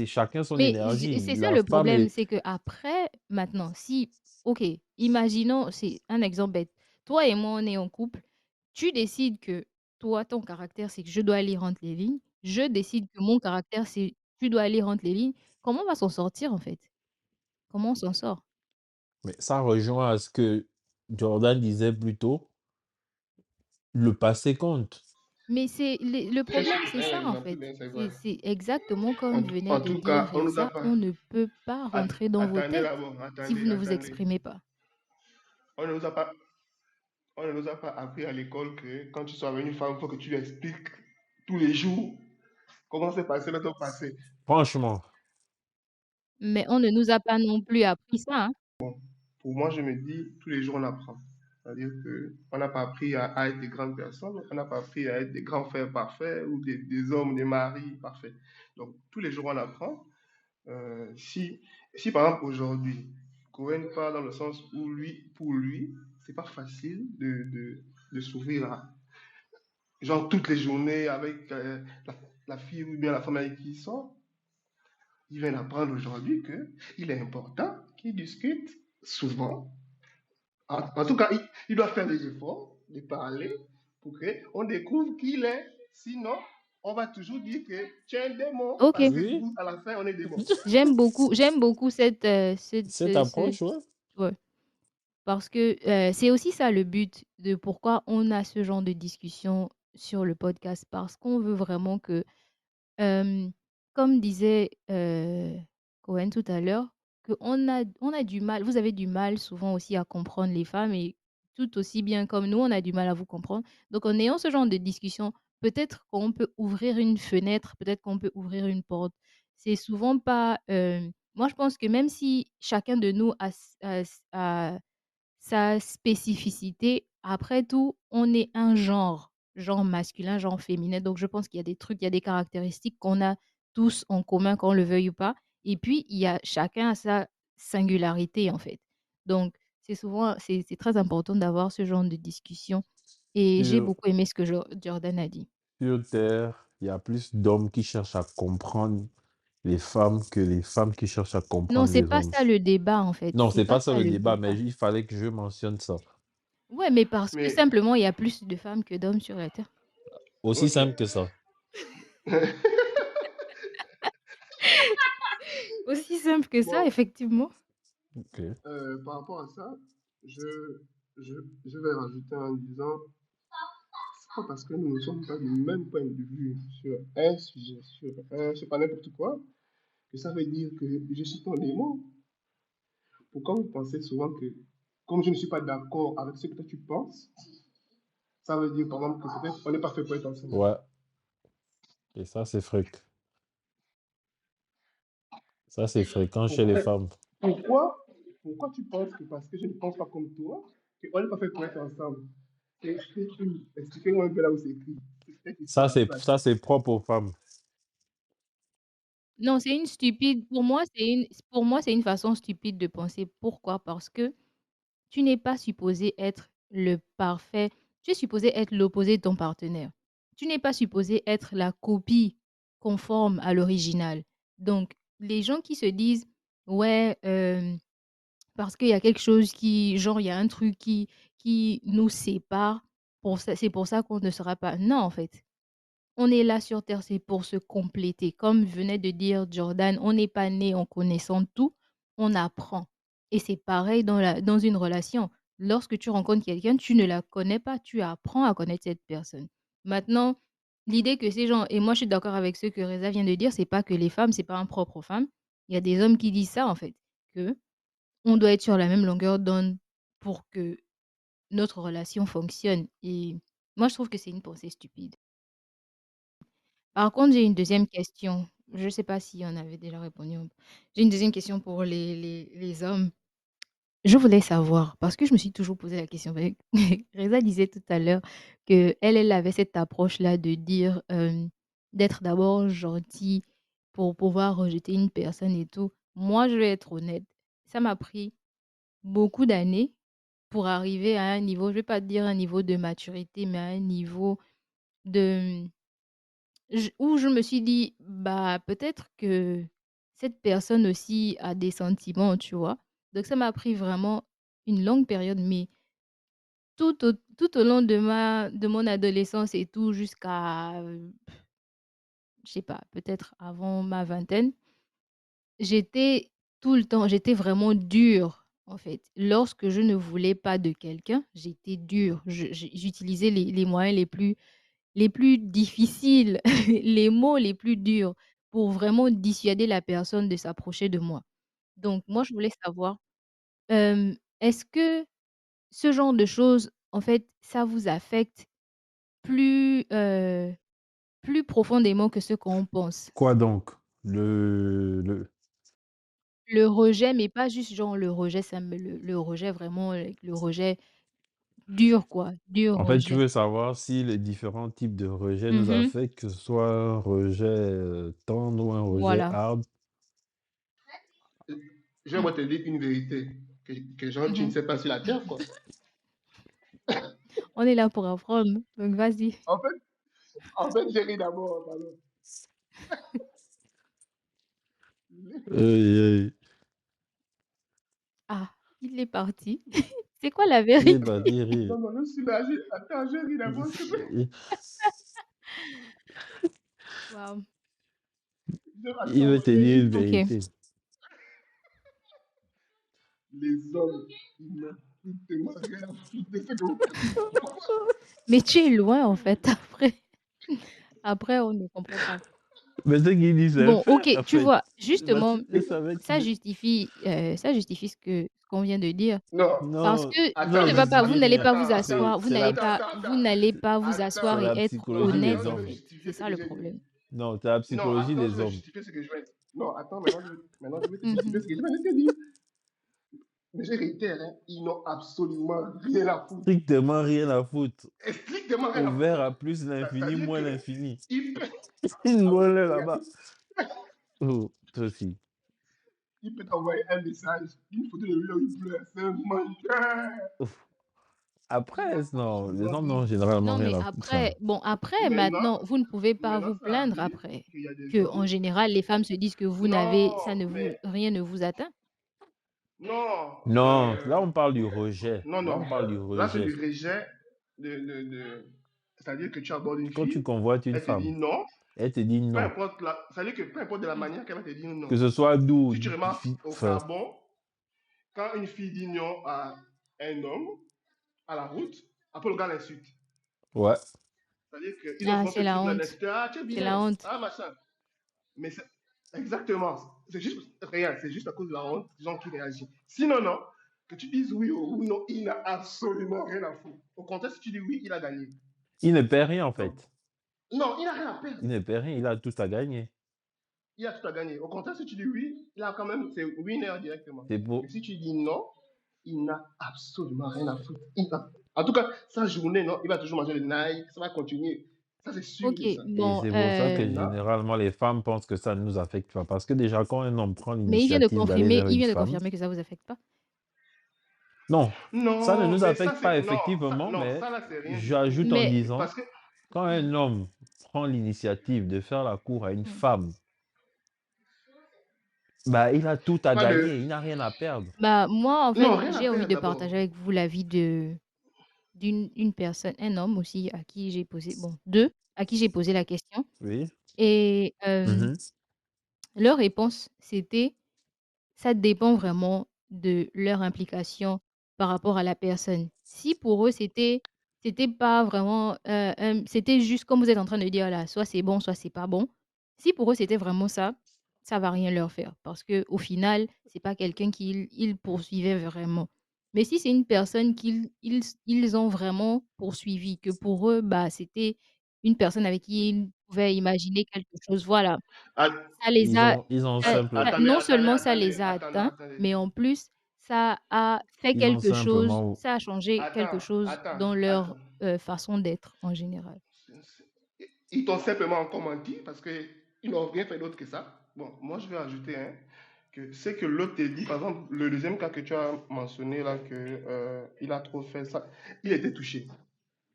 chacun son mais énergie. c'est ça La le femme problème, est c'est que après, maintenant, si, OK, imaginons, c'est un exemple bête. Toi et moi, on est en couple. Tu décides que toi, ton caractère, c'est que je dois lire entre les lignes. Je décide que mon caractère, c'est tu dois lire entre les lignes. Comment on va s'en sortir, en fait? Comment on s'en sort? mais ça rejoint à ce que Jordan disait plus tôt, le passé compte. Mais c'est le Un problème, c'est ça, en exemple fait. bien, c'est vrai. C'est exactement comme venait En de tout dire cas, on nous a Reza, pas. on ne peut pas rentrer dans vos Attendez têtes d'abord, si vous attendez, ne vous attendez. exprimez pas. On ne nous a pas, on ne nous a pas appris à l'école que quand tu sois venue femme, il faut que tu lui expliques tous les jours comment s'est passé notre passé. Franchement, Mais on ne nous a pas non plus appris ça, hein. Pour moi, je me dis, tous les jours, on apprend. C'est-à-dire qu'on n'a pas appris à être des grandes personnes, on n'a pas appris à être des grands frères parfaits ou des hommes, des maris parfaits. Donc, tous les jours, on apprend. Si par exemple, aujourd'hui, Cohen part dans le sens où lui, pour lui, c'est pas facile de s'ouvrir à, genre, toutes les journées avec la fille ou bien la femme avec qui il sort, il vient d'apprendre aujourd'hui qu'il est important qu'il discute souvent. En tout cas, il doit faire des efforts, de parler, pour qu'on découvre qui il est. Sinon, on va toujours dire que tu es un démon, parce OK, que du oui, coup, à la fin, on est démon. j'aime beaucoup cette, cette approche, ouais. ouais, parce que, c'est aussi ça le but de pourquoi on a ce genre de discussion sur le podcast, parce qu'on veut vraiment que Hem, comme disait, Cohen tout à l'heure, qu'on a du mal vous avez du mal souvent aussi à comprendre les femmes et tout aussi bien comme nous, on a du mal à vous comprendre. Donc en ayant ce genre de discussion, peut-être qu'on peut ouvrir une fenêtre, peut-être qu'on peut ouvrir une porte. C'est souvent pas, moi je pense que même si chacun de nous a sa spécificité, après tout, on est un genre masculin, genre féminin, donc je pense qu'il y a des trucs, il y a des caractéristiques qu'on a tous en commun, qu'on le veuille ou pas et puis il y a chacun a sa singularité, en fait. Donc c'est très important d'avoir ce genre de discussion et j'ai Sur, beaucoup aimé ce que Jordan a dit. sur Terre, il y a plus d'hommes qui cherchent à comprendre les femmes que les femmes qui cherchent à Non, comprendre c'est les pas hommes. ça le débat, en fait, Non, c'est c'est pas pas ça ça le le débat, mais débat. il fallait que je mentionne ça. Ouais, mais parce que Mais, simplement, il y a plus de femmes que d'hommes sur la terre. Aussi ok. simple que ça. Aussi simple que ça, Bon, effectivement. OK. par rapport à ça, je, je vais rajouter en disant, c'est pas parce que nous ne sommes pas du même point de vue sur un sujet, je sais pas n'importe quoi, que ça veut dire que je suis ton démon. Pourquoi vous pensez souvent que, comme je ne suis pas d'accord avec ce que toi tu penses, ça veut dire par exemple que peut-être on n'est pas fait pour être ensemble. Ouais, et ça, c'est ça, c'est fréquent chez les Pourquoi, femmes. pourquoi, pourquoi tu penses que parce que je ne pense pas comme toi, qu'on n'est pas fait pour être ensemble? Expliquez-moi un peu là où c'est écrit. C'est peut-être ici à la place. Ça, c'est propre aux femmes. Non, c'est une stupide pour moi, c'est une façon stupide de penser. Pourquoi? Parce que tu n'es pas supposé être le parfait, tu es supposé être l'opposé de ton partenaire. Tu n'es pas supposé être la copie conforme à l'original. Donc, les gens qui se disent: «Ouais, parce qu'il y a quelque chose qui genre, il y a un truc qui nous sépare, pour ça c'est pour ça qu'on ne sera pas» non, en fait. On est là sur terre, c'est pour se compléter. Comme venait de dire Jordan, on n'est pas né en connaissant tout, on apprend. Et c'est pareil dans une relation. Lorsque tu rencontres quelqu'un, tu ne la connais pas, tu apprends à connaître cette personne. Maintenant, l'idée que ces gens, et moi je suis d'accord avec ce que Reza vient de dire, c'est pas que les femmes, c'est pas impropre aux femmes. Il y a des hommes qui disent ça en fait, que on doit être sur la même longueur d'onde pour que notre relation fonctionne. Et moi je trouve que c'est une pensée stupide. Par contre, j'ai une deuxième question. Je ne sais pas si on avait déjà répondu. J'ai une deuxième question pour les hommes. Je voulais savoir, parce que je me suis toujours posé la question. Reza disait tout à l'heure que elle avait cette approche-là de dire, d'être d'abord gentil pour pouvoir rejeter une personne et tout. Moi, je vais être honnête. Ça m'a pris beaucoup d'années pour arriver à un niveau, je vais pas dire un niveau de maturité, mais à un niveau de où je me suis dit: «Bah, peut-être que cette personne aussi a des sentiments», tu vois? Donc ça m'a pris vraiment une longue période, mais tout au long de mon adolescence et tout jusqu'à, je sais pas, peut-être avant ma vingtaine, j'étais j'étais vraiment dure, en fait. Lorsque je ne voulais pas de quelqu'un, j'étais dure. J'utilisais les moyens les plus difficiles, les mots les plus durs pour vraiment dissuader la personne de s'approcher de moi. Donc moi, je voulais savoir, est-ce que ce genre de choses, en fait, ça vous affecte plus, plus profondément que ce qu'on pense? Quoi donc? Le Le rejet, mais pas juste genre le rejet, ça me le rejet vraiment, le rejet dur quoi, dur En fait, tu rejet. veux savoir si les différents types de rejet nous Mmh. affectent, que ce soit un rejet, tendre ou un rejet Voilà. hard? Je vais Mmh. moi te dire une vérité que genre, tu ne Mmh. sais pas sur la terre, quoi. On est là pour apprendre, donc vas-y. En fait, j'ai ri d'abord, pardon. Aïe, aïe. Ah, il est parti. C'est quoi la Il est vérité? parti rire. Non, non, je suis là, attends, j'ai ri d'abord, s'il te plaît. Il Waouh. il Attends, veut te j'ai dire une ri. OK. vérité. Les hommes, ils n'ont strictement rien à foutre de ce que vous faites. Mais tu es loin en fait après on ne comprend pas. Mais ce qu'il dit, c'est Bon, fait, OK, en tu fait. vois, Parce justement, que ça va être ça justifie ce qu'on vient de dire. Non, Parce non, que ça tu ne vas pas vous justifie n'allez rien. pas vous asseoir, vous n'allez pas vous C'est asseoir et la être psychologie honnête des en je vais hommes. fait. C'est justifier ce ça que le j'ai dit. problème. Non, c'est la Non, psychologie attends, je des vais hommes. justifier ce que je vais. Non, attends, maintenant je vais te justifier Mmh. ce que je viens de te dire. Mais je réitère, hein, ils n'ont absolument rien à foutre. Strictement rien à foutre. Et strictement rien Au à foutre. vert à plus Ça l'infini, veut dire moins que l'infini. ils peuvent, Une ah oui, monnaie regarde, là-bas. Oh, toi aussi. il peut t'envoyer un message, une photo de lui où il pleure. C'est un menteur. Ouf. Ils n'ont Après, non, les absolument hommes rien. n'ont généralement Non, rien mais à foutre. Enfin, après, bon, après, Maintenant, maintenant, vous ne pouvez pas maintenant, vous ça plaindre arrive après. qu'il y a des Que en hommes. général, les femmes se disent que vous n'avez, ça Non, ne vous, mais rien ne vous atteint. non, non, là on parle du rejet. non, Là non. on parle du Là, c'est rejet. du rejet c'est-à-dire que tu abordes une Quand tu fille, convoites une elle te dit femme, non, elle te dit peu non. importe la, c'est-à-dire que peu importe de la Mmh. manière qu'elle va te dire Que non. ce soit d'où, Si tu remarques au enfin, Gabon, quand une fille dit non à un homme à la route, après le gars l'insulte. ouais. C'est-à-dire qu'ils ont Ah, souvent c'est ce la truc-là honte. d'insulter, ah, tu es C'est la vilain, honte. ah, machin. Mais c'est exactement, c'est juste, regarde, c'est juste à cause de la honte des gens qui réagissent. Sinon, non, que tu dises oui ou non, il n'a absolument rien à foutre. Au contraire, si tu dis oui, il a gagné. Il ne perd rien en Donc, fait. non, il n'a rien à perdre. Il ne perd rien, il a tout à gagner. Il a tout à gagner. Au contraire, si tu dis oui, il a quand même, c'est winner directement. C'est Mais beau. si tu dis non, il n'a absolument rien à foutre. En tout cas, sa journée, non, il va toujours manger le Nike, ça va continuer. Ça, c'est sûr OK, de ça. Et bon, c'est pour ça que Maintenant, généralement les femmes pensent que ça ne nous affecte pas. Parce que déjà, quand un homme prend mais l'initiative d'aller vers il une vient de femme, confirmer que ça vous affecte pas. Non, ça ne Non, nous mais ça affecte pas c'est non, ça, effectivement, non, mais ça là c'est rien du tout. j'ajoute en Mais disant, Parce que quand un homme prend l'initiative de faire la cour à une mmh, femme, bah, il a tout à pas de gagner, il n'a rien à perdre. bah, moi, en fait, non, rien à j'ai envie perdre de partager d'abord. avec vous l'avis d'une personne, un homme aussi à qui j'ai posé bon, 2 à qui j'ai posé la question Oui. et Mhm. leur réponse, c'était: «Ça dépend vraiment de leur implication par rapport à la personne». Si pour eux, c'était pas vraiment, c'était juste comme vous êtes en train de dire là, soit c'est bon, soit c'est pas bon. Si pour eux, c'était vraiment ça, ça va rien leur faire parce que au final, c'est pas quelqu'un qu'ils poursuivaient vraiment. Mais si c'est une personne qu'ils ont vraiment poursuivi, que pour eux, bah, c'était une personne avec qui ils pouvaient imaginer quelque chose, voilà. Att- Ça les a Ils ont ça simple, ça Attendez, non attendez, seulement ça attendez, les a attendez, atteints, attendez. mais en plus, ça a fait ils ont quelque chose, simplement, ça a changé quelque Attends, chose attends, dans leur, attends. façon d'être en général. Ils t'ont simplement encore menti parce qu'ils n'ont rien fait d'autre que ça. Bon, moi je vais ajouter que c'est que l'autre te dit, par exemple, le deuxième cas que tu as mentionné là, que il a trop fait ça, il était touché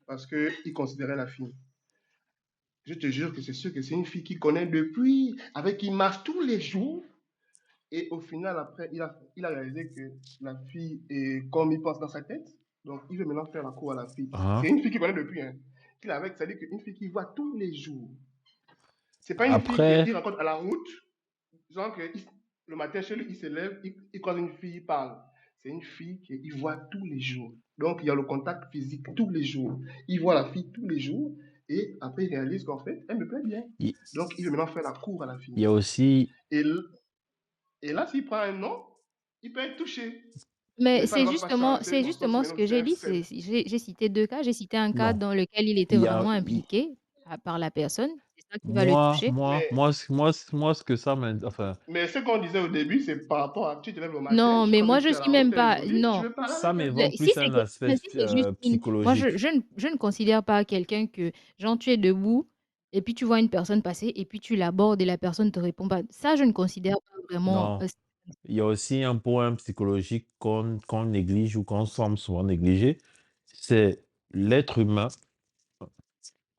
parce qu'il considérait la fille. Je te jure que c'est sûr que c'est une fille qu'il connaît depuis, avec qui il marche tous les jours. Et au final, après, il a réalisé que la fille est comme il pense dans sa tête. Donc, il veut maintenant faire la cour à la fille. hein. C'est une fille qu'il connaît depuis. Hein. Qu'il est avec, c'est-à-dire qu'une fille qu'il voit tous les jours. C'est pas une fille Après, qu'il rencontre à la route. Genre que le matin chez lui, il se lève, il croise une fille, il parle. C'est une fille qu'il voit tous les jours. Donc, il y a le contact physique tous les jours. Il voit la fille tous les jours. Et après, il réalise qu'en fait, elle me plaît bien. il Donc, il veut maintenant faire la cour à la il fille. y a aussi, Et, et là, s'il prend un nom, il peut être touché. Mais Mais ça ne va pas changer c'est dans le sens où justement ce maintenant que j'ai dit, c'est- j'ai cité 2 cas. J'ai cité un cas non, dans lequel il était il y a, vraiment il- impliqué, par la personne, c'est ça qui va le toucher. Mais, moi, ce que ça m'int enfin, mais ce qu'on disait au début, c'est par rapport à tu te lèves le matin, Non, tu mais croises moi une je fille à suis la route, même elle est pas jolie, tu non. veux parler ça avec elle. m'évoque plus un aspect Si c'est juste une moi psychologique. je ne considère pas quelqu'un que genre tu es debout et puis tu vois une personne passer et puis tu l'abordes et la personne te répond pas. Ça, je ne considère pas vraiment, Non, il y a aussi un point psychologique qu'on néglige ou qu'on semble souvent négliger, c'est l'être humain.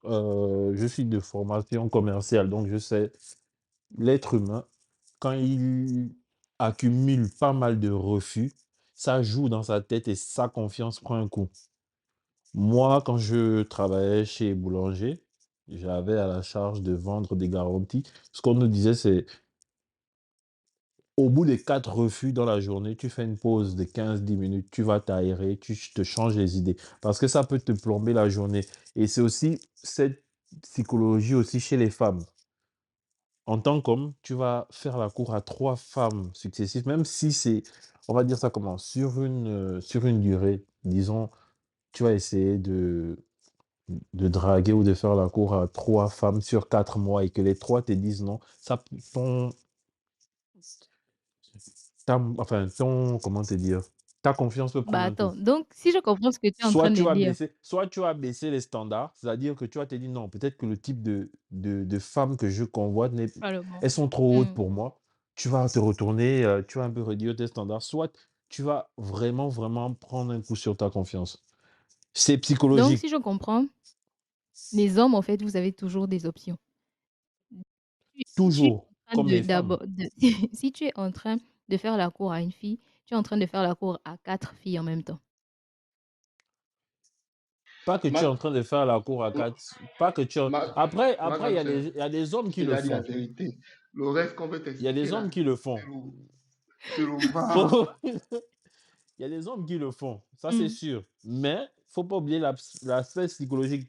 Je suis de formation commerciale, donc je sais, l'être humain, quand il accumule pas mal de refus, ça joue dans sa tête et sa confiance prend un coup. Moi, quand je travaillais chez Boulanger, j'avais à la charge de vendre des garanties. Ce qu'on nous disait, c'est au bout des 4 refus dans la journée, tu fais une pause de 15-10 minutes, tu vas t'aérer, tu te changes les idées. Parce que ça peut te plomber la journée. Et c'est aussi cette psychologie aussi chez les femmes. En tant qu'homme, tu vas faire la cour à 3 femmes successives, même si c'est, on va dire ça comment, sur une durée, disons, tu vas essayer de draguer ou de faire la cour à 3 femmes sur 4 mois et que les 3 te disent non, ça, ton, comment te dire, ta confiance peut bah, prendre un coup. attends, donc si je comprends ce que tu es en train de dire, Soit tu vas baisser les standards, c'est-à-dire que tu vas te dire non, peut-être que le type de femmes que je convoite, pas le bon. elles sont trop hautes Mmh. pour moi. Tu vas te retourner, tu vas un peu réduire tes standards, soit tu vas vraiment, vraiment prendre un coup sur ta confiance. C'est Donc psychologique, si je comprends, les hommes, en fait, vous avez toujours des options. Si tu es toujours, en train comme de les femmes. d'abo de si tu es en train de faire la cour à une fille, tu es en train de faire la cour à 4 filles en même temps. Pas que tu es en Ma, train de faire la cour à ma, 4. Pas que tu es ma, ma après, grande sœur, il y a des hommes qui je le t'ai dit la font. vérité. Le reste qu'on veut Il y a t'expliquer des là, hommes qui le c'est font. le Faut bas. Il y a des hommes qui le font, ça c'est Mmh. sûr. Mais faut pas oublier l'aspect psychologique,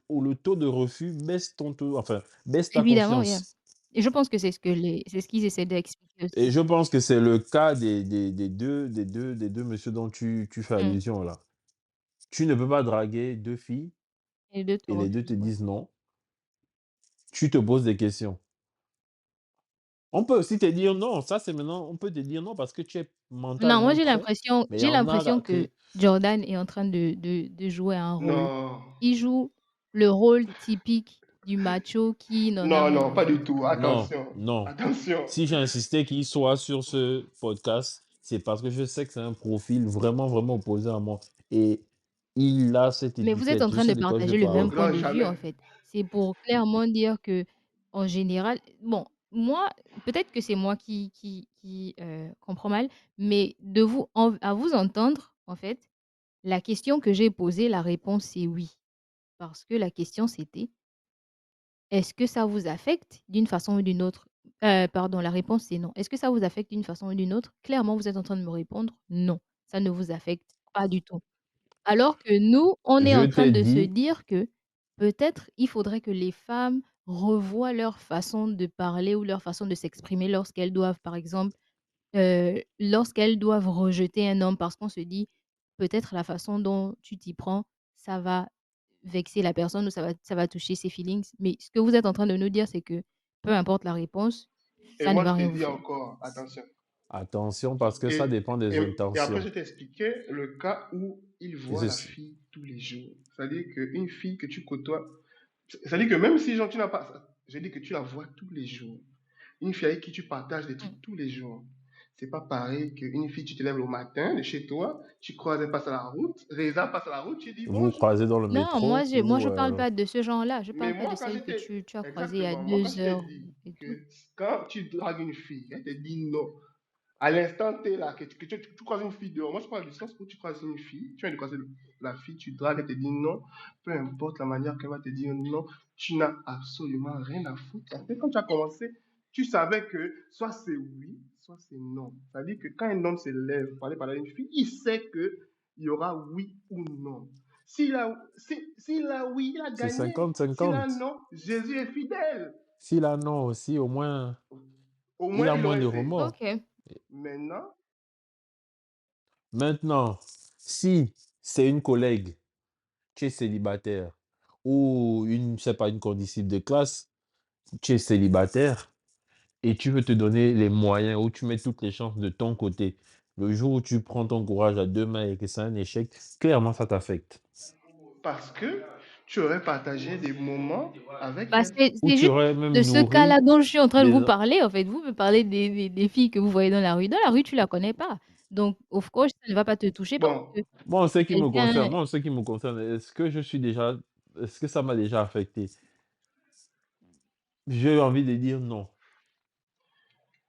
où le taux de refus baisse ton taux, enfin, baisse ta Évidemment, yeah. confiance. Et je pense que c'est ce qu'ils essaient d'expliquer Et aussi. je pense que c'est le cas des deux messieurs dont tu fais Mmh. allusion là. Tu ne peux pas draguer 2 filles Les 2 te et les 2 te refusent, ouais. disent non. Tu te poses des questions. On peut aussi te dire non, ça c'est maintenant, on peut te dire non parce que tu es Non, moi mentalement prêt, mais il y j'ai en a l'impression que que Jordan est en train de jouer un rôle. Non, Il joue le rôle typique du macho qui n'en a non, rien non, à pas faire. du tout. non, Attention, non. attention. Si j'ai insisté qu'il soit sur ce podcast, c'est parce que je sais que c'est un profil vraiment, vraiment opposé à moi et il a cette Mais vous êtes étiquette, en je train de sais de quoi je partager le même parle. point Non, de vue, jamais. en fait. C'est pour clairement dire que, en général bon, moi, peut-être que c'est moi qui comprends mal, mais de vous en à vous entendre, en fait, la question que j'ai posée, la réponse c'est oui. Parce que la question c'était: «Est-ce que ça vous affecte d'une façon ou d'une autre?» Pardon, la réponse c'est non. «Est-ce que ça vous affecte d'une façon ou d'une autre?» Clairement, vous êtes en train de me répondre: «Non, ça ne vous affecte pas du tout». Alors que nous, on est Je en train t'ai de se dit, dire que peut-être il faudrait que les femmes revoient leur façon de parler ou leur façon de s'exprimer lorsqu'elles doivent, par exemple, lorsqu'elles doivent rejeter un homme parce qu'on se dit: «Peut-être la façon dont tu t'y prends, ça va vexer la personne ou ça va toucher ses feelings». Mais ce que vous êtes en train de nous dire, c'est que peu importe la réponse, Et ça ne moi, va je rien t'ai vous dit faire. encore, attention. attention parce que ça Et, dépend des et après, intentions je t'ai expliqué le cas où il et voit la ceci. fille tous les jours. C'est-à-dire qu'une fille que tu côtoies, c'est-à-dire que même si genre, tu n'as pas, je dis que tu la vois tous les jours. Une fille avec qui tu partages des Mmh. trucs tous les jours. C'est pas pareil qu'une fille, tu te lèves le matin de chez toi, tu croises, elle passe à la route, Reza passe à la route, tu dis Vous bonjour. croisez dans le Non, moi métro je moi ou je parle pas de ce genre-là, je Mais parle pas de moi, quand celle que j'étais, tu as croisée à exactement, moi, quand 2 je t'ai heures dit et tout. que quand tu dragues une fille, elle te dit non, à l'instant T, là, que tu croises une fille dehors, moi je parle du sens où tu croises une fille, tu viens de croiser la fille, tu dragues, elle te dit non, peu importe la manière qu'elle va te dire non, tu n'as absolument rien à foutre. Parce que quand tu as commencé, tu savais que soit c'est oui, soit c'est non. C'est-à-dire que quand un homme se lève pour aller parler à une fille, il sait qu'il y aura oui ou non. S'il a oui, il a c'est gagné. S'il a 50-50. non, Jésus est fidèle. S'il a non aussi, au moins, Au il moins, a il moins aurait de essayé. remords. OK. Maintenant, Maintenant, si c'est une collègue, tu es célibataire, ou une, je sais pas, une condisciple de classe, tu es célibataire et tu veux te donner les moyens, ou tu mets toutes les chances de ton côté. Le jour où tu prends ton courage à deux mains et que c'est un échec, clairement, ça t'affecte. parce que tu aurais partagé des moments avec Bah, elle. Ou c'est tu juste aurais même de ce nourri cas-là dont je suis en train de des... vous parler, en fait. Vous me parlez des filles que vous voyez dans la rue. Dans la rue, tu la connais pas. Donc of course, ça ne va pas te toucher parce Bon, que Moi, en ce qui me quelqu'un concerne, moi, en ce qui me concerne, est-ce que ça m'a déjà affecté? J'ai envie de dire non.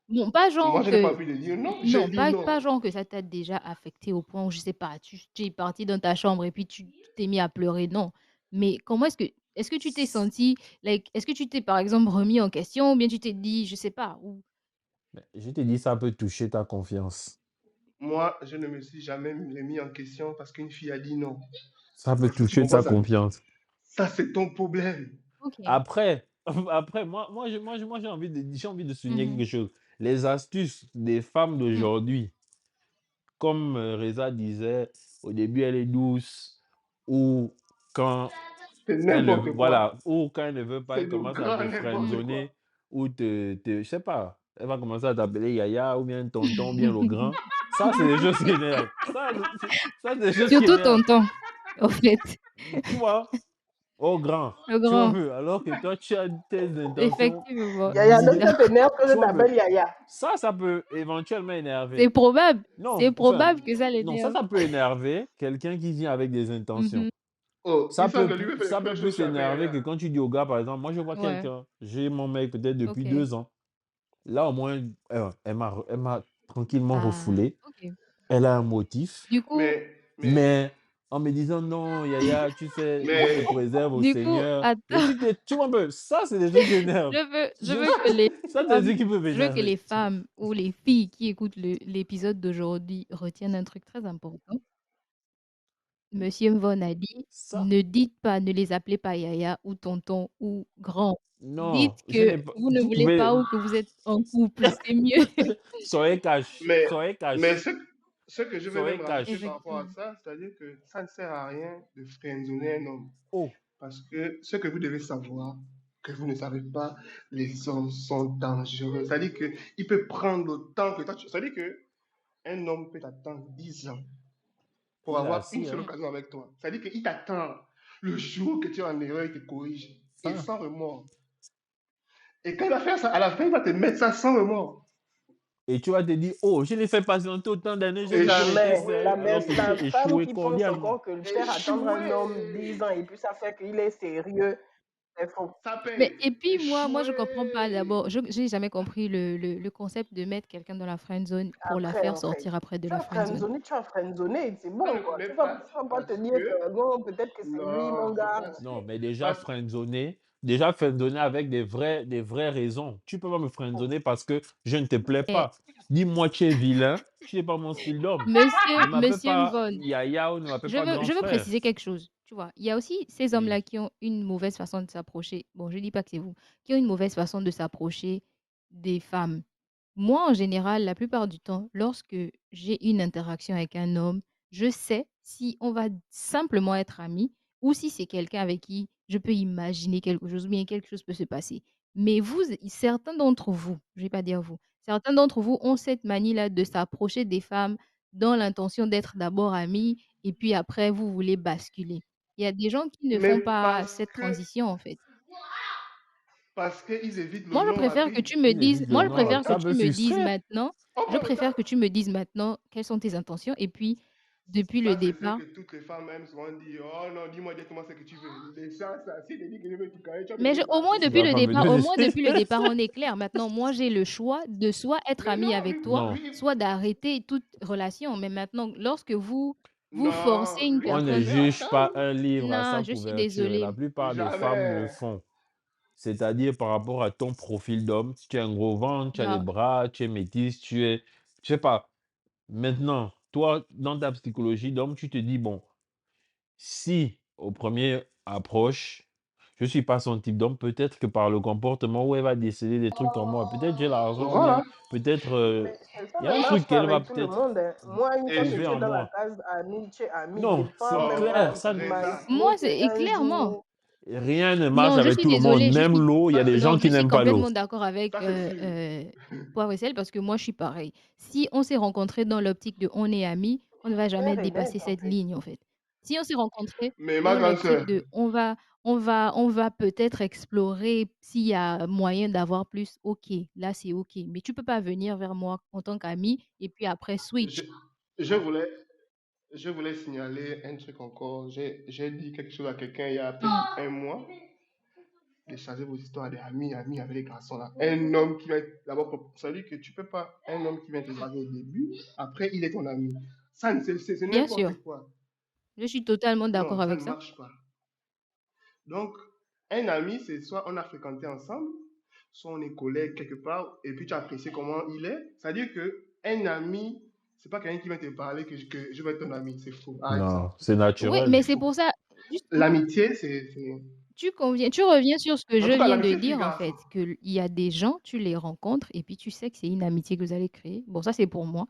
bon, pas moi, genre je n'ai pas que envie de dire non, j'ai non, dit pas non. genre que ça t'a déjà affecté au point où, je sais pas, tu es parti dans ta chambre et puis tu t'es mis à pleurer, non. Mais comment est-ce que tu t'es senti like, est-ce que tu t'es, par exemple, remis en question ou bien tu t'es dit, je sais pas, ou Mais je t'ai dit, ça peut toucher ta confiance. Moi, je ne me suis jamais remis en question parce qu'une fille a dit non. Ça peut Est-ce que tu toucher comprends ta ça? confiance. Ça, c'est ton problème. OK. Après, après, j'ai envie de souligner Mmh. quelque chose. Les astuces des femmes Mmh. d'aujourd'hui, comme Reza disait, au début, elle est douce, ou quand C'est elle ne, n'importe quoi. voilà, ou quand elle ne veut pas, C'est elle du commence à grand te n'importe Mmh. friendzoner, quoi. ou je sais pas, elle va commencer à t'appeler Yaya, ou bien tonton, ou bien le grand. Ça, c'est des choses qui énervent. Ça, c'est des choses qui Surtout énervent. tonton, en fait. Tu vois? Oh grand, Le tu vois un grand, peu, alors que toi, tu as tes intentions effectivement, Yaya, je suis donc ça leaders. d'accord. t'énerve que Tu je vois un peu, t'appelle Yaya. ça peut éventuellement C'est énerver. probable, c'est Non, enfin, probable que ça non, l'énerve. ça peut énerver quelqu'un qui vient avec des Mmh. intentions. Oh, il sent que lui veut faire Ça la peut chose plus sur énerver que Yaya. quand tu dis au gars, par exemple, moi je vois Ouais, quelqu'un, j'ai mon mec peut-être depuis OK. 2 ans. Là, au moins, elle m'a tranquillement Ah, refoulé. OK. Elle a un motif. Du coup Mais, Mais en me disant non, Yaya, tu sais, je te mais, préserve au du coup, Seigneur. Les attends, trucs, tu vois un peu, ça, c'est des trucs qui énervent. je veux que les Ça, c'est des femmes trucs qui peuvent je veux que les énerver. femmes ou les filles qui écoutent l'épisode d'aujourd'hui retiennent un truc très important. Monsieur Von a dit: Ça, «Ne dites pas, ne les appelez pas yaya ou tonton ou grand. non, Dites je que n'ai pas. vous ne Vous voulez pouvez. pas ou que vous êtes en couple, c'est mieux». Soyez cash. mais, Soyez mais cash. ce que je vais même Soyez rajouter cash. par rapport à Effectivement. ça, c'est-à-dire que ça ne sert à rien de friendzoner un homme. Oh, Parce que ce que vous devez savoir, que vous ne savez pas, les hommes sont dangereux. C'est-à-dire qu'il peut prendre le temps que toi, c'est-à-dire qu'un homme peut t'attendre 10 ans pour il est avoir une assis, seule hein. Mmh. occasion avec toi. C'est-à-dire qu'il t'attend le jour que tu es en erreur, il te corrige. Et Ça. sans remords. Et quand il va faire ça, à la fin, il va te mettre ça sans remords. Et tu vas te dire, oh, je l'ai fait patienter autant d'années, j'ai toujours été Jamais. Échoué. sain, alors que La j'ai femme échoué qui pense cordialement. encore que faire attendre un homme 10 Échoué. ans et puis ça fait qu'il est sérieux, c'est faux. Ça Mais paye. et puis moi je comprends pas Échoué. d'abord, je j'ai jamais compris le concept de mettre quelqu'un dans la friend zone pour la Après, faire en fait, sortir après de la friend zone. tu as friendzoné, c'est Non, bon, quoi. mais Tu vas pas te dire que... que non, peut-être que c'est lui, mon Non, c'est gars. parce que... Non, mais Parce, déjà friendzoner avec des vraies raisons. Tu peux pas me Faux. friendzoner parce que je ne te plais Eh, pas. Dis-moi, tu es vilain, tu n'es pas mon style d'homme. Ne m'appelle monsieur pas Mvon, Yaya ou ne m'appelle pas grand je veux frère. préciser quelque chose, tu vois? Il y a aussi ces Oui. hommes-là qui ont une mauvaise façon de s'approcher, bon je dis pas que c'est vous, qui ont une mauvaise façon de s'approcher des femmes. Moi, en général, la plupart du temps, lorsque j'ai une interaction avec un homme, je sais si on va simplement être amis ou si c'est quelqu'un avec qui je peux imaginer quelque chose ou bien quelque chose peut se passer. Mais vous, certains d'entre vous, je vais pas dire vous, certains d'entre vous ont cette manie-là de s'approcher des femmes dans l'intention d'être d'abord amis et puis après vous voulez basculer. Il y a des gens qui ne mais font pas cette transition en fait. parce qu'ils évitent le Moi, je non préfère que rapide. tu me Il dises évite le moi, je non, préfère que ça tu peut me dises frustrer. maintenant On je prend le préfère temps. que tu me dises maintenant quelles sont tes intentions et puis depuis le Ça, c'est ce départ que toutes les femmes aiment souvent dire. Oh non, dis-moi directement ce que tu veux. Les gens, ça, si tu dis que je veux te carrer, tu vas me mais je donner au moins l'argent. Tu depuis vas le pas me départ donner. on est clair. Maintenant, moi, j'ai le choix de soit être Mais amie non, avec toi, Non, lui, soit d'arrêter toute relation. Mais maintenant, lorsque vous forcez non, une lui, on il ne personne préfère juge pas attendre. un livre à non, sa je suis couverture et la désolée. plupart des femmes le Jamais. font. C'est-à-dire par rapport à ton profil d'homme, si tu as un gros ventre, tu as les Non, bras, tu es métisse, je sais pas. Maintenant, toi, dans ta psychologie d'homme, tu te dis, bon, si au premier approche, je suis pas son type d'homme, peut-être que par le comportement où elle va déceler des trucs en moi, peut-être j'ai l'argent ou bien Voilà. peut-être Mais ça il y a ne un marche truc pas qu'elle va avec tout le peut-être monde, hein. Moi, une fois Et que trouver tu es en dans la moi. case ami, tu es ami. Non, Défends c'est même pas clair, oh, ça, Reza. moi, imaginer c'est qu'un clairement. jour, rien ne marche Non, je avec suis tout le monde. désolée, je Même suis l'eau, il y a Ça, des c'est gens non, je qui suis n'aiment pas l'eau. complètement d'accord avec, ça, c'est sûr. Poivre et sel parce que moi, je suis pareil. Si on s'est rencontrés dans l'optique de on est amis, on ne va jamais clair et dépasser net, en cette fait. ligne, en fait. Si on s'est rencontrés Mais ma dans grande l'optique sœur, de on va peut-être explorer s'il y a moyen d'avoir plus, OK, là, c'est OK. Mais tu peux pas venir vers moi en tant qu'ami et puis après je, switch. je voulais, je voulais signaler un truc encore. J'ai dit quelque chose à quelqu'un il y a peut-être Mmh, un mois. De changer vos histoires d'amis, amis avec les garçons là. Un homme qui va être d'abord, ça veut dire que tu peux pas, un homme qui vient te draguer au début, après il est ton ami. Ça, c'est bien sûr, n'importe quoi. je suis totalement Non, d'accord ça avec ne ça. marche pas. Donc, un ami, c'est soit on a fréquenté ensemble, soit on est collègues quelque part, et puis tu apprécies comment il est. C'est-à-dire que un ami, c'est pas quelqu'un qui va te parler que je vais être ton ami, c'est faux. Arrête ça. Non, c'est Oui, naturel. mais Il c'est faut. pour ça, justement. L'amitié, Tu reviens sur ce que En je tout cas, viens de l'amitié dire, en fille-garçon. fait, qu'il y a des gens, tu les rencontres et puis tu sais que c'est une amitié que vous allez créer. Bon, ça, c'est pour moi.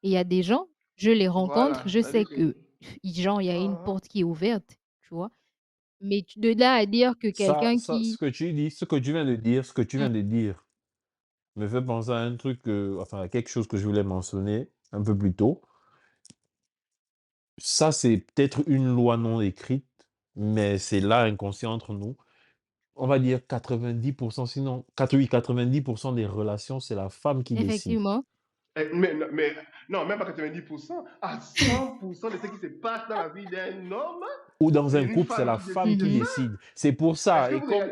Et il y a des gens, je les rencontre, Voilà. je sais C'est-à-dire que. que, genre, il y a une Mhm. porte qui est ouverte, tu vois. Mais de là à dire que Ça, quelqu'un ça, ce qui... que tu dis, ce que tu viens de dire, ce que tu Mmh, viens de dire me fait penser à un truc, enfin, à quelque chose que je voulais mentionner un peu plus tôt. Ça, c'est peut-être une loi non écrite, mais c'est là inconscient entre nous. On va dire 90%, sinon, oui, 90% des relations, c'est la femme qui décide. effectivement. Mais non, même pas 90%, à 100% de ce qui se passe dans la vie d'un homme, Ou dans c'est un une couple, c'est femme la qui décide femme qui de Mmh. ça. décide. C'est pour ça. Et comme,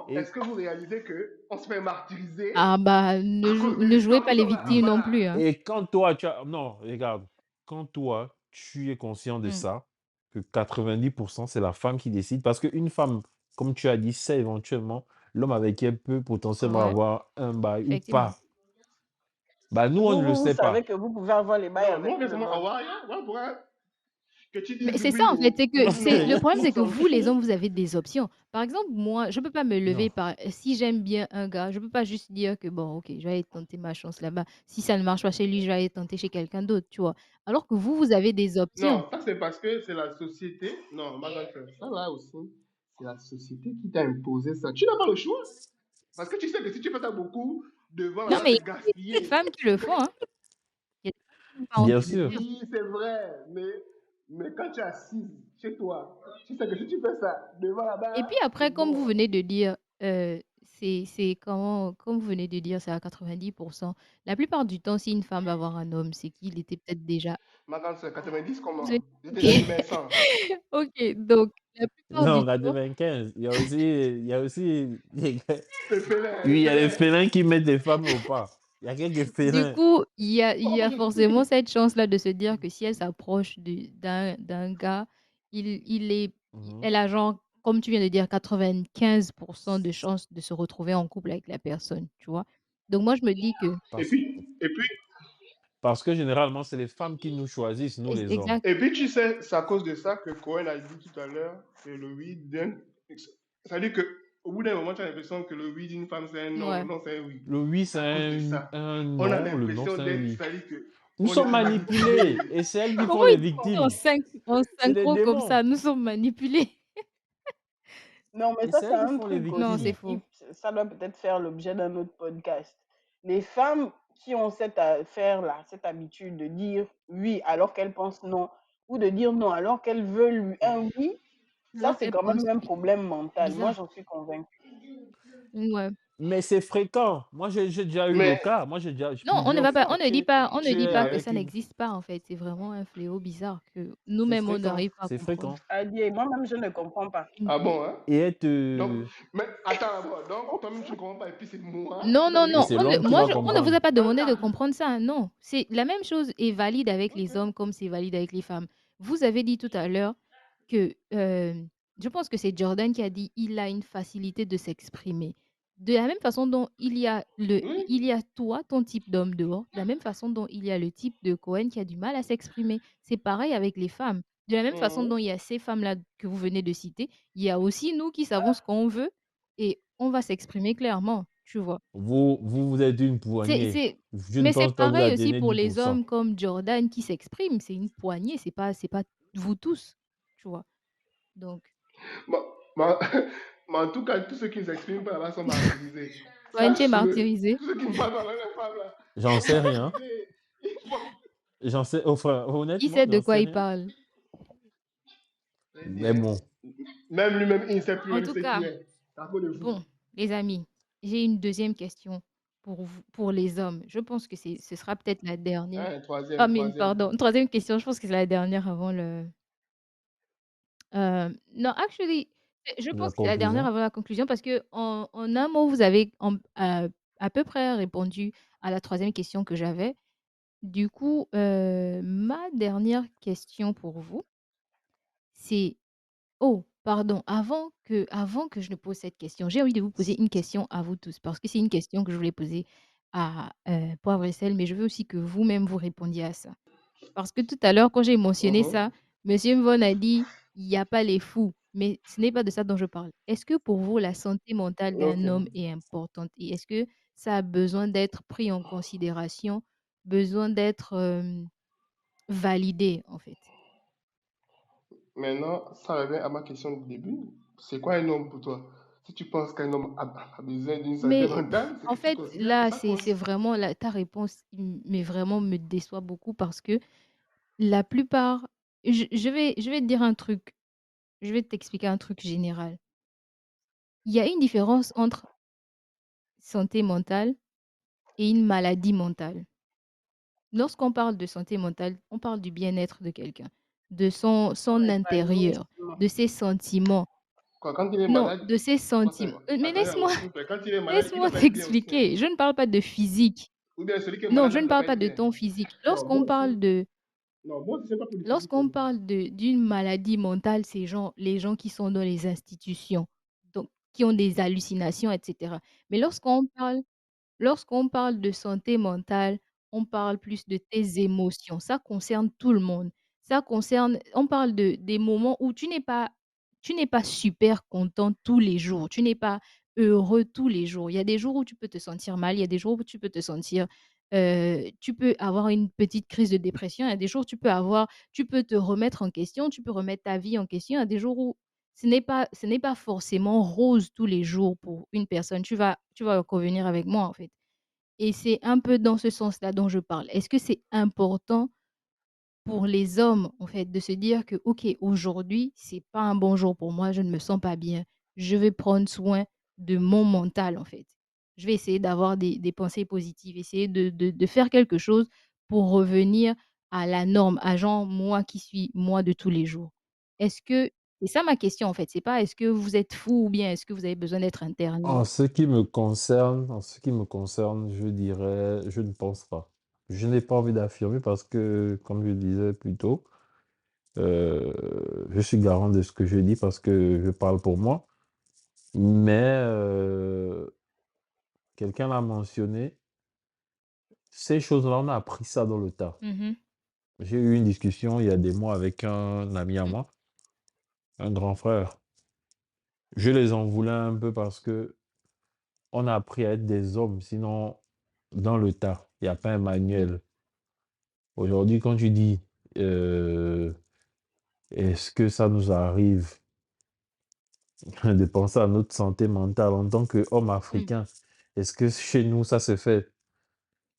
Est-ce que vous réalisez que on se fait martyriser Ah bah, à cause ne d'une jouez femme pas qui les sont là? victimes non Voilà. plus, hein. et quand toi, non, regarde, quand toi, tu es conscient de Mmh, ça, que 90%, c'est la femme qui décide, parce qu'une femme, comme tu as dit, sait éventuellement l'homme avec qui elle peut potentiellement ouais, avoir un bail ou effectivement. pas. Bah, nous, on ne le Vous sait savez pas. que vous pouvez avoir les bails Non, nous avec on tout vient le seulement monde. avoir rien. Voilà pourquoi que tu Mais dises c'est ça oui en fait, c'est que Non, c'est le mais problème, c'est que semble. vous les hommes, vous avez des options. Par exemple, moi, je peux pas me lever non. par si j'aime bien un gars, je peux pas juste dire que bon, OK, je vais aller tenter ma chance là-bas. Si ça ne marche pas chez lui, je vais aller tenter chez quelqu'un d'autre, tu vois? Alors que vous, vous avez des options. Non, ça c'est parce que c'est la société. Non, ma grande sœur, ça là aussi, c'est la société qui t'a imposé ça. Tu n'as pas le choix. Parce que tu sais que si tu fais ça beaucoup, devant Non, là-bas, mais c'est il y a des gaspillé. femmes qui le font, hein. Il y a des femmes qui n'ont pas honte Bien de le sûr. dire. Oui, c'est vrai, mais quand tu es assise chez toi, tu sais que si tu fais ça devant Et là-bas, puis après, c'est comme vous bon. venez de dire, heu, c'est comment comme vous venez de dire, c'est à 90. La plupart du temps, si une femme va voir un homme, c'est qu'il était peut-être déjà Ma grande sœur, 90 vous êtes comment? J'étais OK. déjà humain 100. OK, donc la plupart Non, du temps 95. Il y a aussi Les félins, les oui, il y a les félins. félins qui mettent les femmes au pas. Il y a quelques du félins. coup, il y a forcément cette chance-là de se dire que si elle s'approche d'un gars, il est Mhm. elle a genre, comme tu viens de dire, 95 de chances de se retrouver en couple avec la personne, tu vois? Donc moi, je me dis que Et Parce, puis, et puis, parce que généralement, c'est les femmes qui nous choisissent, nous les hommes. exact, et puis, tu sais, c'est à cause de ça que Cohen a dit tout à l'heure que le oui d'un. C'est-à-dire que au bout d'un moment, tu as l'impression que le oui d'une femme, c'est un non, le ouais. non, c'est un oui. Le oui, c'est C'est à cause de ça. un On a non, le non, l'impression c'est un d'être, oui. c'est-à-dire que Nous on est sommes manipulés manipulé. et c'est elles qui font Comment les il peut dire victimes. en C'est des synchro comme démons ça? Nous sommes manipulés. Non, mais et ça, c'est c'est elles qui un font les truc Non, c'est victimes. aussi. faux. Ça doit peut-être faire l'objet d'un autre podcast. Les femmes qui ont cette affaire-là, cette habitude de dire oui alors qu'elles pensent non, ou de dire non alors qu'elles veulent un oui, ça, Alors c'est qu'elle quand même pense un oui. problème mental. Moi, Bizarre. j'en suis convaincue. Ouais. Mais c'est fréquent. Moi, j'ai déjà eu le Mais, cas. Moi, j'ai déjà Non, on ne plusieurs va pas fois on ne dit pas on ne dit couché pas que avec ça une. n'existe pas, en fait. C'est vraiment un fléau bizarre que C'est nous-mêmes, on fréquent. n'arrive pas à C'est comprendre. fréquent. Adieu, moi-même, je ne comprends pas. Mmh. ah bon, hein? Et elle Donc, te. mais attends d'abord. Donc, toi-même, tu ne comprends pas, et puis c'est moi Non, qui dois non, Et non, venir c'est on ne l'homme qui moi, va je on ne vous comprendre. a pas demandé de Attends. comprendre ça, non. C'est la même chose est valide avec les Ok. hommes comme c'est valide avec les femmes. Vous avez dit tout à l'heure que, je pense que c'est Jordan qui a dit: «Il a une facilité de s'exprimer». De la même façon dont Oui. il y a toi, ton type d'homme dehors, de la même façon dont il y a le type de Cohen qui a du mal à s'exprimer. C'est pareil avec les femmes. De la même façon dont Mhm. il y a ces femmes-là que vous venez de citer, il y a aussi nous qui savons ce qu'on veut et on va s'exprimer clairement, tu vois? Vous êtes une C'est poignée. c'est Je ne mais c'est pense pas vous pareil aussi atteindre pour les 10%. hommes comme Jordan qui s'expriment, c'est une poignée, c'est pas vous tous, tu vois? Donc Ma- ma- mais en tout cas, tous ceux qui ne s'expriment pas là-bas sont martyrisés. Cohen, tu es Sache-le. martyrisé. Tous ceux qui ne parlent pas avec les femmes là, ils J'en sont sais rien. martyrisés. J'en sais. Enfin, Qui honnêtement, sait de j'en quoi sais il rien. parle? Je dis, Mais hein, bon, même lui-même, il ne sait plus En même tout ce qu'il cas, est. C'est à cause de vous. bon, les amis, j'ai une deuxième question pour les hommes. Je pense que ce sera peut-être la dernière. Hein, Ah troisième, mais troisième. pardon, troisième question, je pense que c'est la dernière avant le no, actually, je la pense que c'est la dernière conclusion. avant la conclusion parce qu'en un mot, vous avez à peu près répondu à la troisième question que j'avais. Du coup, ma dernière question pour vous, c'est oh, pardon, avant que je ne pose cette question, j'ai envie de vous poser une question à vous tous parce que c'est une question que je voulais poser à, Poivre et Sel, mais je veux aussi que vous-même vous répondiez à ça. Parce que tout à l'heure, quand j'ai mentionné Mhm. ça, monsieur Mvon a dit: «Il y a pas les fous», mais ce n'est pas de ça dont je parle. Est-ce que pour vous, la santé mentale Ok. d'un homme est importante et est-ce que ça a besoin d'être pris en considération, besoin d'être, validé, en fait? Maintenant, ça revient à ma question du début. C'est quoi un homme pour toi? Si tu penses qu'un homme a besoin d'une santé Mais mentale, c'est en que tu fait, considères que là, ça c'est compte. vraiment là, ta réponse, mais vraiment me déçoit beaucoup parce que la plupart je vais te dire un truc, je vais t'expliquer un truc général. Il y a une différence entre santé mentale et une maladie mentale. Lorsqu'on parle de santé mentale, on parle du bien-être de quelqu'un, de son Épanoui, intérieur, de ses sentiments. Quoi, quand il est Non, malade, de ses quoi ça sentiments. va? Mais Attendez laisse-moi d'abord, s'il vous plaît. Quand il est malade, il laisse-moi doit pas être bien aussi, hein. t'expliquer. Je ne parle pas de physique. Ou bien celui qui est Non, malade je là, ne ne doit parle pas pas être de bien. ton physique. Non, non, moi, je ne sais pas pour le physique. Lorsqu'on parle d'une maladie mentale, c'est genre les gens qui sont dans les institutions, donc qui ont des hallucinations, et cetera. Mais lorsqu'on parle de santé mentale, on parle plus de tes émotions. Ça concerne tout le monde. On parle des moments où tu n'es pas super content tous les jours. Tu n'es pas heureux tous les jours. Il y a des jours où tu peux te sentir mal, il y a des jours où tu peux te sentir, tu peux avoir une petite crise de dépression. Il y a des jours où tu peux te remettre en question, tu peux remettre ta vie en question. Il y a des jours où ce n'est pas forcément rose tous les jours pour une personne. Tu vas convenir avec moi, en fait. Et c'est un peu dans ce sens-là dont je parle. Est-ce que c'est important pour les hommes, en fait, de se dire que: «OK, aujourd'hui, c'est pas un bon jour pour moi, je ne me sens pas bien. Je vais prendre soin de mon mental, en fait. Je vais essayer d'avoir des pensées positives, essayer de faire quelque chose pour revenir à la norme, à genre moi qui suis moi de tous les jours. Est-ce que c'est ça ma question, en fait, c'est pas est-ce que vous êtes fou ou bien est-ce que vous avez besoin d'être interné? En ce qui me concerne, je dirais, je ne pense pas. Je n'ai pas envie d'affirmer parce que, comme je disais plus tôt, heu, je suis garant de ce que je dis parce que je parle pour moi. Mais, quelqu'un l'a mentionné, ces choses-là, on a appris ça dans le tas. Mmh. J'ai eu une discussion il y a des mois avec un ami à Mmh. moi, un grand frère. Je les en voulais un peu parce que on a appris à être des hommes, sinon dans le tas, il y a pas un Mmh. manuel. Aujourd'hui, quand tu dis, heu: «Est-ce que ça nous arrive de penser à notre santé mentale en tant qu'hommes Mmh. africains? Est-ce que chez nous ça se fait?»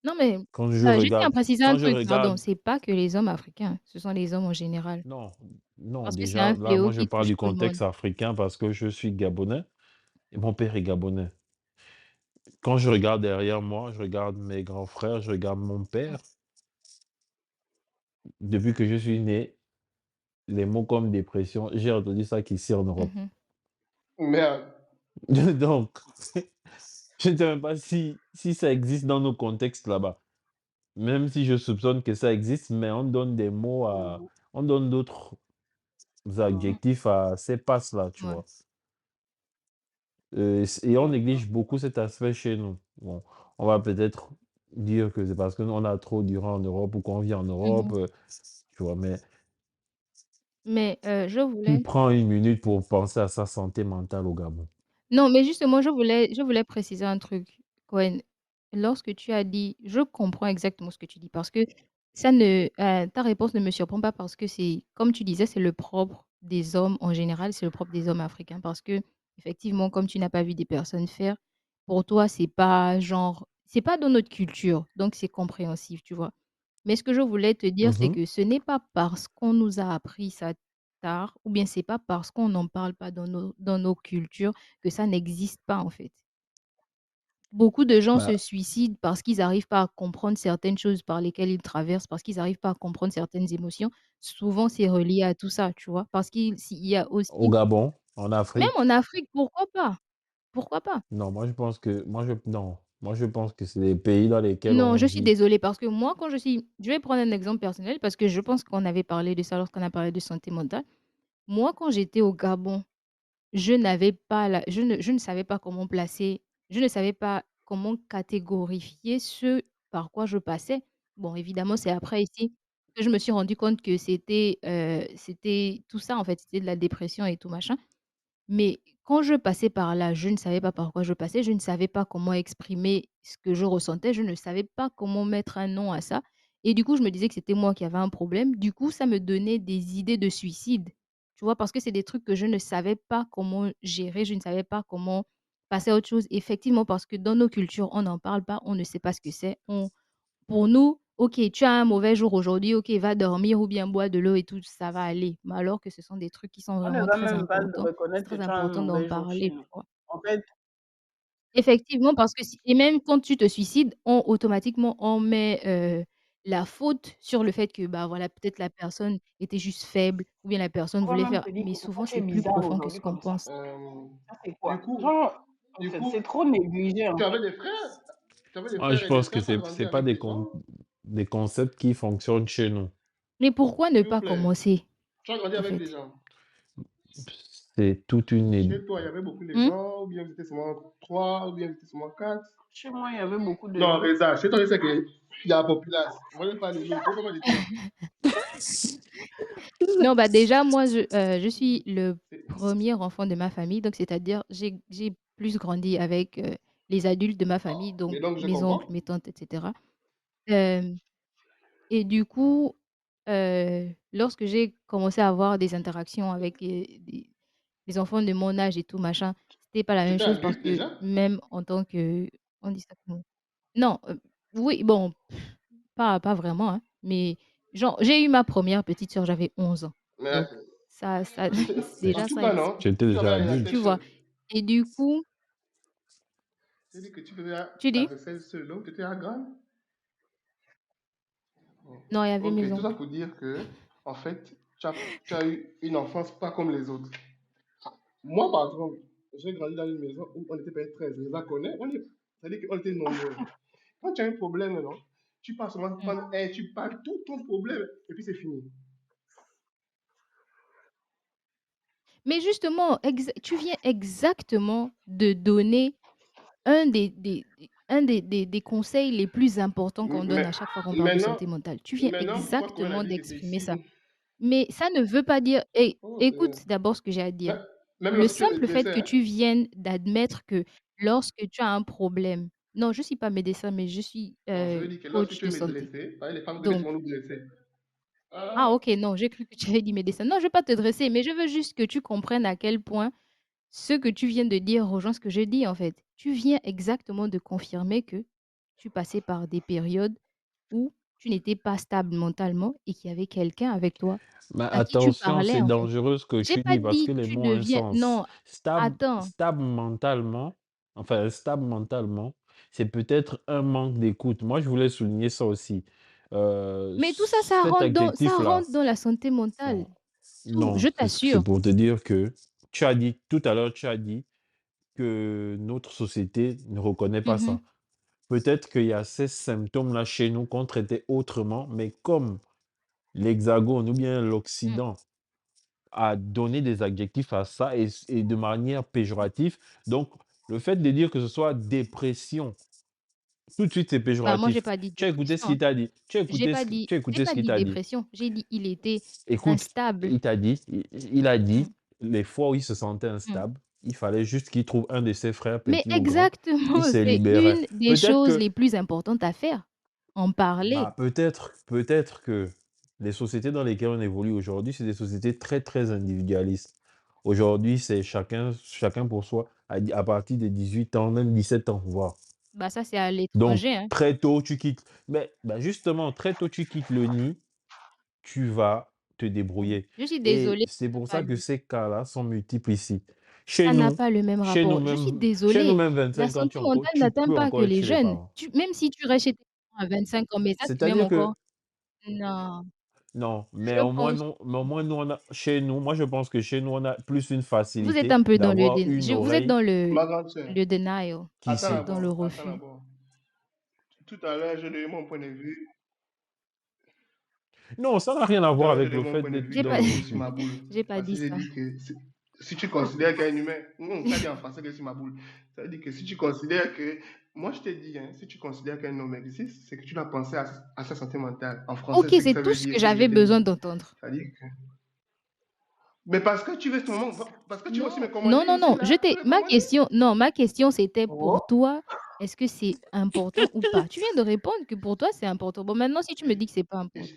Non, mais je tiens à préciser un Quand je truc, pardon, regarde c'est pas que les hommes africains, ce sont les hommes en général. non, non, Parce que c'est déjà un là, fléau moi je qui parle touche du tout le monde. contexte africain parce que je suis gabonais et mon père est gabonais. Quand je regarde derrière moi, je regarde mes grands frères, je regarde mon Mmh. père, depuis que je suis né, les mots comme dépression, j'ai entendu ça qu'ici en Europe. Mmh. Merde. Donc, je ne sais même pas si ça existe dans nos contextes là-bas. Même si je soupçonne que ça existe, mais on donne des mots à Mhm. on donne d'autres Mmh. adjectifs à ces passes-là, tu Ouais. vois? Et on Mhm. néglige beaucoup cet aspect chez nous. Bon, on va peut-être dire que c'est parce qu'on a trop duré en Europe ou qu'on vit en Europe, Mmh. tu vois? Mais Mais je qui voulais prend une minute pour penser à sa santé mentale au Gabon? non, mais justement, je voulais préciser un truc, Cohen. Lorsque tu as dit je comprends exactement ce que tu dis parce que ça ne ta réponse ne me surprend pas parce que c'est comme tu disais, c'est le propre des hommes en général, c'est le propre des hommes africains parce que effectivement, comme tu n'as pas vu des personnes faire, pour toi, c'est pas genre c'est pas dans notre culture, donc c'est compréhensif, tu vois? Mais ce que je voulais te dire, c'est Mmh. que ce n'est pas parce qu'on nous a appris ça tard ou bien c'est pas parce qu'on n'en parle pas dans nos cultures que ça n'existe pas, en fait. Beaucoup de gens se Bah, suicident parce qu'ils n'arrivent pas à comprendre certaines choses par lesquelles ils traversent, parce qu'ils n'arrivent pas à comprendre certaines émotions. Souvent, c'est relié à tout ça, tu vois? Parce s'il y a au aussi Gabon, en même Afrique, en Afrique, pourquoi pas? Pourquoi pas? non, moi je pense que c'est des pays dans lesquels Non, on je suis vit. désolée parce que moi, je vais prendre un exemple personnel parce que je pense qu'on avait parlé de ça lorsqu'on a parlé de santé mentale. Moi, quand j'étais au Gabon, je ne savais pas comment placer, je ne savais pas comment catégorifier ce par quoi je passais. Bon, évidemment, c'est après ici que je me suis rendu compte que c'était tout ça, en fait, c'était de la dépression et tout machin. Mais quand je passais par là, je ne savais pas par quoi je passais, je ne savais pas comment exprimer ce que je ressentais, je ne savais pas comment mettre un nom à ça et du coup, je me disais que c'était moi qui avais un problème. Du coup, ça me donnait des idées de suicide, tu vois? Parce que c'est des trucs que je ne savais pas comment gérer, je ne savais pas comment passer à autre chose. Effectivement, parce que dans nos cultures, on n'en parle pas, on ne sait pas ce que c'est. Pour nous, OK, tu as un mauvais jour aujourd'hui, OK, va dormir ou bien bois de l'eau et tout, ça va aller. Mais alors que ce sont des trucs qui sont On ne vraiment va très même pas importants. C'est reconnaître que très tu as un important d'en mauvais jour chez parler, tu nous. vois? En fait, Effectivement, parce que si et même quand tu te suicides, automatiquement, on met, la faute sur le fait que, bah, voilà, peut-être la personne était juste faible ou bien la personne on va voulait même faire te dire mais que pourquoi souvent, tu es c'est plus bizarre profond que ce aujourd'hui qu'on comme ça. pense. Ça, c'est Du quoi? coup, Genre, du c'est coup, trop négligé, en tu avais fait. des frères? Tu avais des Moi, frères je et des pense que sœurs, tu as grandi c'est pas avec des gens? des concepts qui fonctionnent chez nous. Mais pourquoi ne S'il vous pas plaît. commencer, Tu as grandi en avec des fait? gens. C'est toute une é Chez toi, il y avait beaucoup de Mmh? gens, ou bien vous étiez seulement trois, ou bien vous étiez seulement quatre. Chez moi, il y avait beaucoup de Non, gens. Reza, chez toi, je sais qu'il y a la populace. On ne parle pas de nous, on ne peut pas parler de toi. Non, bah, déjà, moi, je suis le C'est- premier enfant de ma famille, donc c'est-à-dire j'ai plus grandi avec, les adultes de ma famille, Mais donc donc, je mes oncles, comprends. mes tantes et cetera. Hem et du coup, lorsque j'ai commencé à avoir des interactions avec, des enfants de mon âge et tout machin, c'était pas la Tu même étais chose parce adulte que déjà? même en tant que on dit ça comment? Non, oui, bon, pas vraiment, hein, mais genre, j'ai eu ma première petite sœur, j'avais 11 ans. Mais Donc ça c'est déjà tout ça bas, explique, non? J'étais Tu avais déjà la adulte. tu vois? tête. Et du coup C'est-à-dire que tu faisais la Tu la dis? vaisselle seule, donc tu étais à grande. Oh. Non, il y avait Ok, tout maison. ça pour dire que, en fait, tu as eu une enfance pas comme les autres. Moi, par exemple, j'ai grandi dans une maison où on était peut-être 13. Je la connais, c'est-à-dire qu'on était nombreux. Quand tu as un problème, non, tu passes seulement Mm. prendre un, tu parles tout ton problème et puis c'est fini. Mais justement, tu viens exactement de donner un des conseils les plus importants qu'on donne Mais à chaque fois qu'on parle de maintenant, santé mentale. Tu viens maintenant, pourquoi Cohen a exactement dit que c'est d'exprimer ici? ça. Mais ça ne veut pas dire Oh, écoute d'abord ce que j'ai à dire. même, même Le lorsque tu es simple fait médecin, que hein? tu viennes d'admettre que lorsque tu as un problème non, je ne suis pas médecin, mais je suis, Non, je veux dire que lorsque coach tu es de santé. dressé, les femmes disent Donc laisse-moi nous dresser. ah Ah, OK, non, j'ai cru que tu avais dit médecin. Non, je ne vais pas te dresser, mais je veux juste que tu comprennes à quel point ce que tu viens de dire rejoint ce que je dis, en fait. Tu viens exactement de confirmer que tu passais par des périodes où tu n'étais pas stable mentalement et qu'il y avait quelqu'un avec toi Mais à qui tu attention, parlais, c'est en fait. dangereux ce que J'ai tu pas dis parce que dit les tu mots ont un deviens sens. non, attends, Stable mentalement, enfin stable mentalement, c'est peut-être un manque d'écoute. Moi, je voulais souligner ça aussi. mais tout ça, Cet ça adjectif-là, rentre dans la santé mentale. non, Tout, non, je c'est t'assure. pour te dire que tu as dit tout à l'heure, tu as dit que notre société ne reconnaît pas Mmh. ça. Peut-être qu'il y a ces symptômes-là chez nous qu'on traitait autrement, mais comme l'Hexagone ou bien Mmh. l'Occident à donner des adjectifs à ça et de manière péjorative. Donc, le fait de dire que ce soit dépression, tout de suite, c'est Bah, moi, j'ai péjoratif. pas dit Tu as écouté dépression, ce hein. qu'il t'a dit. Tu as J'ai écouté ce pas qu'il dit t'a dit. dépression. J'ai dit il était Écoute, instable. il a dit Mmh, les fois où il se sentait mmh. instable, il fallait juste qu'il trouve un de ses frères, Mais petit ou grand, il exactement, se c'est libérait. une des Peut-être choses que les plus importantes à faire, en parler. Bah, peut-être que les sociétés dans lesquelles on évolue aujourd'hui, c'est des sociétés très, très individualistes. Aujourd'hui, c'est chacun pour soi à partir de 18 ans, même 17 ans, voire. Bah, ça, c'est à Donc, l'étranger, hein. très tôt, tu quittes. Mais bah, justement, très tôt, tu quittes le nid, tu vas te Mmh. débrouiller. Je suis Et désolée, c'est ça n'a pour pas ça que le ces cas-là sont multiples ici. ça n'a pas le même rapport. Je suis Chez nous désolée, même la 25 ans, santé mentale n'atteint tu peux pas que encore être les chez les jeunes. parents. Même si tu restes chez tes parents à 25 ans, mais ça, c'est même C'est-à-dire que encore non, Non, je pense mais au moins nous on a chez nous, moi je pense que chez nous on a plus une vous êtes facilité un peu dans le d'avoir dén une vous êtes oreille dans ma grande sœur, le denial, qui sait. dans le attends refus. d'abord. Tout à l'heure, j'ai donné mon point de vue. Non, ça n'a rien à Tout à voir l'heure, j'ai avec donné le mon fait point de d'être vue J'ai dans pas le sur refus. ma boule. j'ai pas Parce que dit j'ai ça. dit que si tu considères qu'un humain. Non, ça dit en français que c'est ma boule. Ça veut dire que si tu considères que. Moi, je te dis, hein, si tu considères qu'un homme existe, c'est que tu l'as pensé à sa santé mentale. En français, OK, c'est ce que c'est ça tout veut ce dire, que ce que je j'avais te dis. besoin d'entendre. Ça dit que. Mais parce que tu veux seulement. Parce que tu veux aussi me Non, non, commander non, ici, non, je là. Tu t'ai veux me commander? ma question c'était Oh, pour toi, est-ce que c'est important ou pas? Tu viens de répondre que pour toi c'est important. Bon maintenant si tu me dis que c'est pas Et, important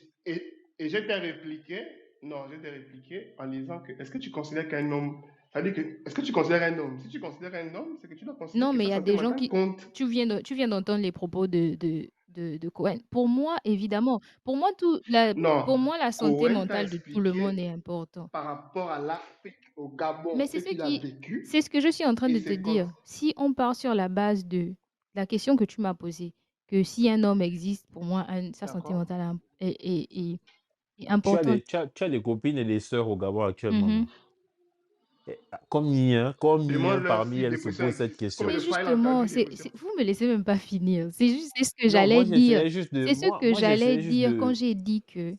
et je t'ai répliqué, non, je t'ai répliqué en disant que est-ce que tu considères qu'un homme, c'est-à-dire que est-ce que tu considères un homme? Si tu considères un homme, c'est que tu dois considérer non, que mais il sa y a santé des gens mentale qui compte. tu viens d'entendre les propos de Cohen. Pour moi, évidemment, pour moi tout la pour Non, moi la santé Cohen t'a mentale de tout le monde expliqué est important. par rapport à l'Afrique, au Mais Gabon, ce qu'il a c'est vécu ce que je suis en train et de te ses dire. Si on part sur la base de la question que tu m'as posée, que si un homme existe, pour moi, sa santé D'accord? mentale est importante. Tu as des copines et des sœurs au Gabon actuellement, Mmh. non? Combien Demande-leur parmi si elles se dépression posent cette existe. Combien question? Mais de fois il a justement, entendu dépression? vous me laissez même pas finir. C'est ce que Non, j'allais moi dire. j'essayais juste de C'est ce que moi j'allais j'essayais juste dire quand de j'ai dit que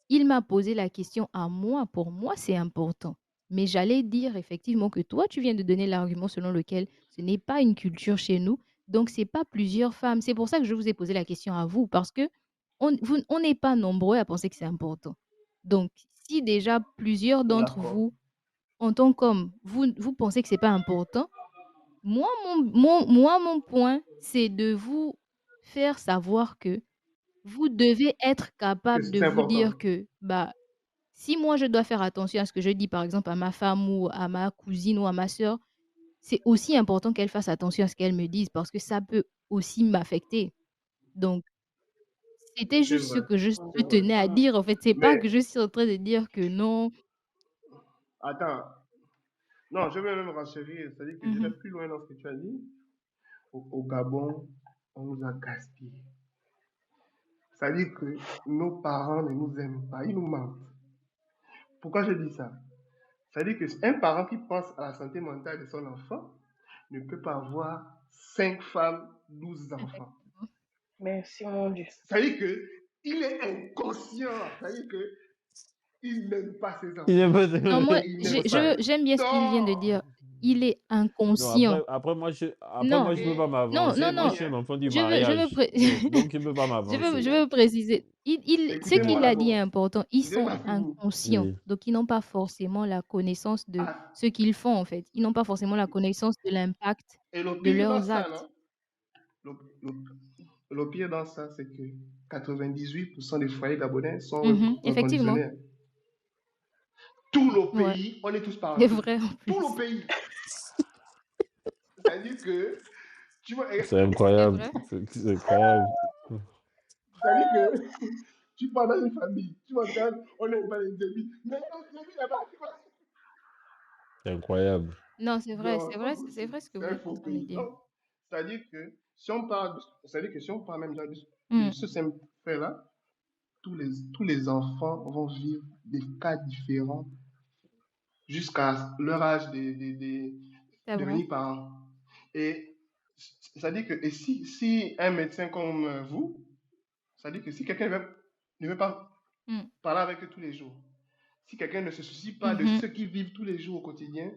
il m'a posé la question à moi. Pour moi, c'est important. Mais j'allais dire effectivement que toi, tu viens de donner l'argument selon lequel ce n'est pas une culture chez nous. Donc, c'est pas plusieurs femmes. C'est pour ça que je vous ai posé la question à vous, parce que on n'est pas nombreux à penser que c'est important. Donc, si déjà plusieurs d'entre D'accord. vous, en tant qu'hommes, vous pensez que c'est pas important, mon point, c'est de vous faire savoir que vous devez être Que capable de c'est vous important. dire que, bah, si moi je dois faire attention à ce que je dis, par exemple, à ma femme ou à ma cousine ou à ma sœur, c'est aussi important qu'elle fasse attention à ce qu'elle me dise parce que ça peut aussi m'affecter. Donc, c'était C'est juste ce vrai. que C'est je vrai. tenais à dire. En fait, c'est pas que Mais, je suis en train de dire que non. attends. Non, je vais même renchérir. C'est-à-dire que je vais Mmh. plus loin dans ce que tu as dit. Au Gabon, on nous a gaspillés. Ça veut dire que nos parents ne nous aiment pas, ils nous mentent. Pourquoi je dis ça? Ça veut dire qu'un parent qui pense à la santé mentale de son enfant ne peut pas avoir 5 femmes, 12 enfants. Effectivement. Merci, mon Dieu. Ça veut dire qu'il est inconscient. Ça veut dire qu'il n'aime pas ses Il est enfants. pas- Non, moi, Il n'aime pas. j'aime bien ce qu'il vient de Non! dire. Il est Non, inconscient. après, Non, moi, je peux pas Et non, m'avancer. non, Moi, je non. suis un écoutez, enfant du Je veux, mariage. Donc, je peux pas je m'avancer. veux préciser. Ce écoutez-moi qu'il a dit est d'abord. important. Ils Je n'ai sont pas fini. inconscients. Oui. Donc, ils n'ont pas forcément la connaissance de Ah, ce qu'ils font, en fait. Ils n'ont pas forcément la connaissance de l'impact et le de pire dans leurs ça, actes. non? Le, le pire dans ça, c'est que 98% des foyers gabonais sont Effectivement. reconditionnés. Tout le Ouais. pays, on est tous C'est partis. vrai en Tout le plus. pays. C'est-à-dire que, tu vois, C'est C'est incroyable. vrai. C'est incroyable. c'est-à-dire que tu pars dans une famille, tu m'entends, on n'aime pas les débits. Mais non, les débits là-bas, tu vois. C'est incroyable. Non, c'est vrai, Non, c'est pas c'est possible. vrai ce que C'est vous un êtes en faux train de pays. dire. Donc, c'est-à-dire que si on parle, c'est-à-dire que si on parle même de Mmh, ce simple fait-là, tous les enfants vont vivre des cas différents jusqu'à leur âge de c'est vrai. devenir parents. Et c'est-à-dire que et si un médecin comme vous, c'est-à-dire que si quelqu'un ne veut pas Mmh. parler avec eux tous les jours, si quelqu'un ne se soucie pas de Mmh. ce qu'ils vivent tous les jours au quotidien,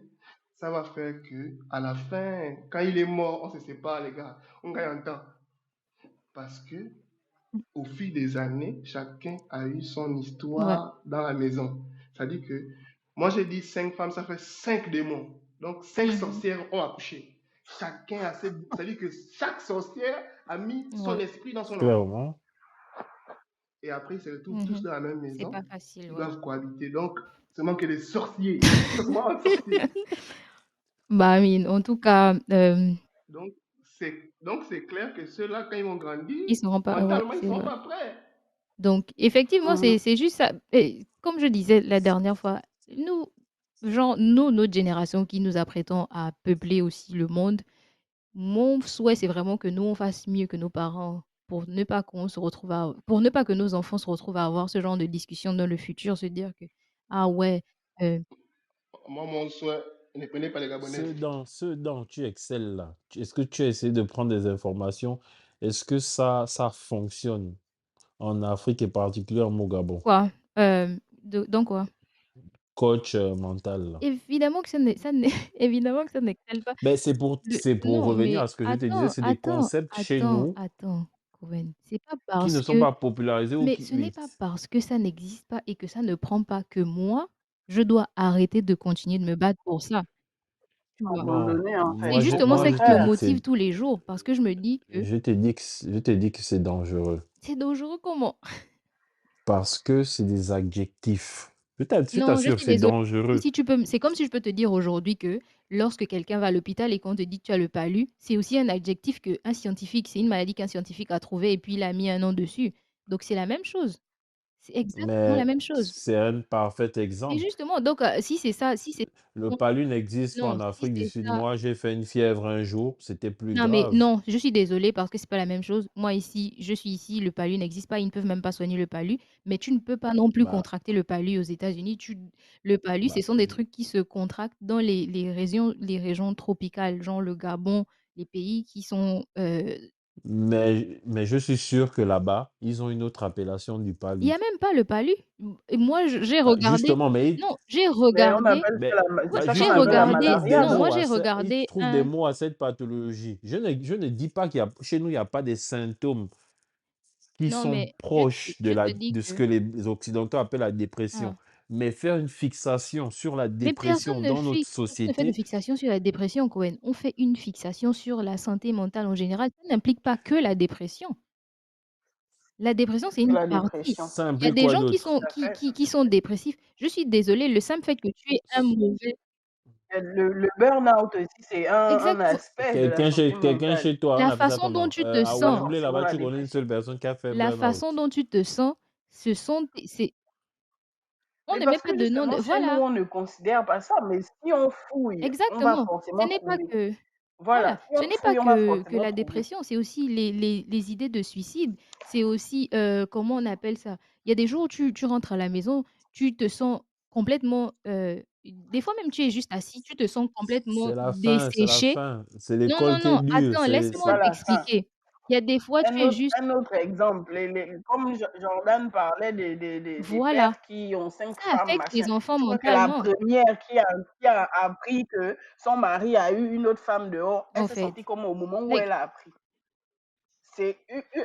ça va faire que à la fin, quand il est mort, on se sépare, les gars, on gagne en temps. Parce que au fil des années, chacun a eu son Ouais. histoire dans la maison. C'est-à-dire que moi j'ai dit 5 femmes, ça fait 5 démons. Donc 5 sorcières ont accouché. Chacun a ses. C'est-à-dire que chaque sorcière a mis son Ouais. esprit dans son enfant. Clairement. Et après, ils se retrouvent tous Mmh. dans la même C'est pas maison. facile, Ils ouais. doivent cohabiter. Donc, c'est manque des sorciers. Seulement un sorcier. Bah, oui, en tout cas, Donc, c'est clair que ceux-là, quand ils vont grandir, ils seront pas ouais, mentalement, ils ne c'est seront vrai. pas prêts. Donc effectivement, Mhm. c'est juste ça et comme je disais la dernière fois, nous, genre, nous, notre génération qui nous apprêtons à peupler aussi le monde, mon souhait, c'est vraiment que nous, on fasse mieux que nos parents pour ne pas que nos enfants se retrouvent à avoir ce genre de discussion dans le futur, se dire que: «Ah ouais, heu» Moi, mon souhait, ne prenez pas les Gabonais. Ce dont tu excelles là, est-ce que tu as essayé de prendre des informations? Est-ce que ça fonctionne en Afrique et particulièrement au Gabon? quoi? De dans quoi? Coach mental là. Évidemment que ça n'est évidemment que ça n'excelle pas. Ben, c'est pour Non, revenir mais à ce que je te disais, c'est des concepts chez nous attends, Coven. C'est pas qui parce ne sont que pas popularisés ou mais qui ce n'est oui. pas parce que ça n'existe pas et que ça ne prend pas que moi, je dois arrêter de continuer de me battre pour ça, tu vois? Non, Abandonné, en fait. C'est Au justement ça moi je qui te me contraire. dis que c'est motive tous les jours parce que je me dis que je te dis que c'est dangereux c'est dangereux comment? parce que c'est des adjectifs. Je Non, je t'assure, suis c'est désolée. dangereux. C'est comme si je peux te dire aujourd'hui que lorsque quelqu'un va à l'hôpital et qu'on te dit que tu as le palu, c'est aussi un adjectif qu'un scientifique c'est une maladie qu'un scientifique a trouvée et puis il a mis un nom dessus. Donc c'est la même chose. C'est exactement la Mais même chose. c'est un parfait Et exemple. justement, donc si c'est ça, si c'est Le palu n'existe pas non, en si Afrique du c'est Sud. ça Moi, j'ai fait une fièvre un jour, c'était plus non, mais grave. non, je suis désolée parce que c'est pas la même chose. Moi ici, je suis ici, le palu n'existe pas, ils ne peuvent même pas soigner le palu, mais tu ne peux pas non plus Bah contracter le palu aux États-Unis. Le palu, ce bah, sont des trucs qui se contractent dans les régions tropicales, genre le Gabon, les pays qui sont, mais je suis sûr que là-bas, ils ont une autre appellation du il y palu. a même pas le palu. Et moi, j'ai Bah, regardé justement, mais non, j'ai Mais on regardé appelle ça mais ouais, c'est ça ju qu'on j'ai appelle la ils regardé trouvent des malaria, non, non? moi mots j'ai à ce ils regardé trouvent des un mots à cette pathologie. Je ne dis pas qu'il y a chez nous, il y a pas des symptômes qui non, sont mais proches de je la te dis de ce que que les occidentaux appellent la dépression. ah. Mais faire une fixation sur la Mais dépression dans notre personne ne fait de société, fixation sur la dépression, Cohen. On fait une fixation sur la santé mentale en général. Ça n'implique pas que la dépression. La dépression, c'est C'est une la partie. dépression. ça Il y a implique des quoi gens d'autre? Tout à fait. qui sont dépressifs. Je suis désolée, le simple fait que tu aies un mauvais Le burn-out aussi, c'est un exactement. aspect de la Quelqu'un santé chez quelqu'un mentale. chez toi, on La appelle ça façon dont comment? tu te À Pas sens Wembley, forcément là-bas, la tu connais une seule dépression. personne qui a fait la façon burn-out. dont tu te sens, ce sont tes c'est on Mais ne met parce pas que de nom justement, de chez nous, voilà, on ne considère pas ça, mais si on fouille, on va exactement. Ce forcément n'est pas trouver. que Voilà, Voilà, ce n'est pas fouillons, on va que forcément la trouver. dépression, c'est aussi les idées de suicide. C'est aussi, comment on appelle ça? Il y a des jours où tu rentres à la maison, tu te sens complètement, des fois même tu es juste assis, tu te sens complètement C'est la fin, c'est la desséché. fin. C'est Non, l'école non, qui est non, dure. attends, C'est laisse-moi pas la fin. t'expliquer. Il y a des fois, tu es juste Un autre exemple, comme Jordan parlait des voilà, pères qui ont 5 ça femmes, affecte machin. les enfants Je crois que la mentalement, première qui a appris que son mari a eu une autre femme dehors, elle en s'est fait. sentie comme au moment où Like elle a appris. C'est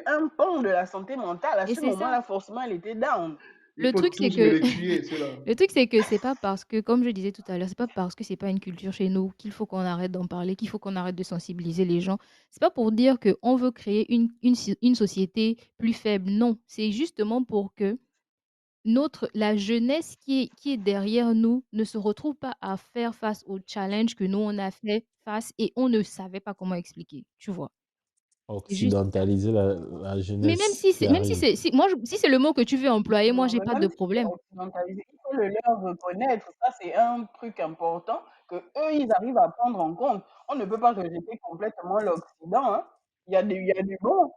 un pan de la santé mentale. À et ce c'est ça. moment-là, forcément, elle était down. Il Le faut truc, c'est tous me que les tuer, ceux-là. le truc, c'est que c'est pas parce que, comme je disais tout à l'heure, c'est pas parce que c'est pas une culture chez nous qu'il faut qu'on arrête d'en parler, qu'il faut qu'on arrête de sensibiliser les gens. C'est pas pour dire qu'on veut créer une société plus faible. Non, c'est justement pour que la jeunesse qui est derrière nous ne se retrouve pas à faire face aux challenges que nous, on a fait face et on ne savait pas comment expliquer. Tu vois? C'est juste ça. Occidentaliser la Mais même jeunesse si qui c'est, même si arrive. c'est, si, moi, si c'est le mot que tu veux employer, moi, Non, j'ai mais pas de même si c'est problème. occidentalisé, il faut le leur reconnaître. Ça, c'est un truc important que eux, ils arrivent à prendre en compte. On ne peut pas rejeter complètement l'Occident, hein. Il y a du bon.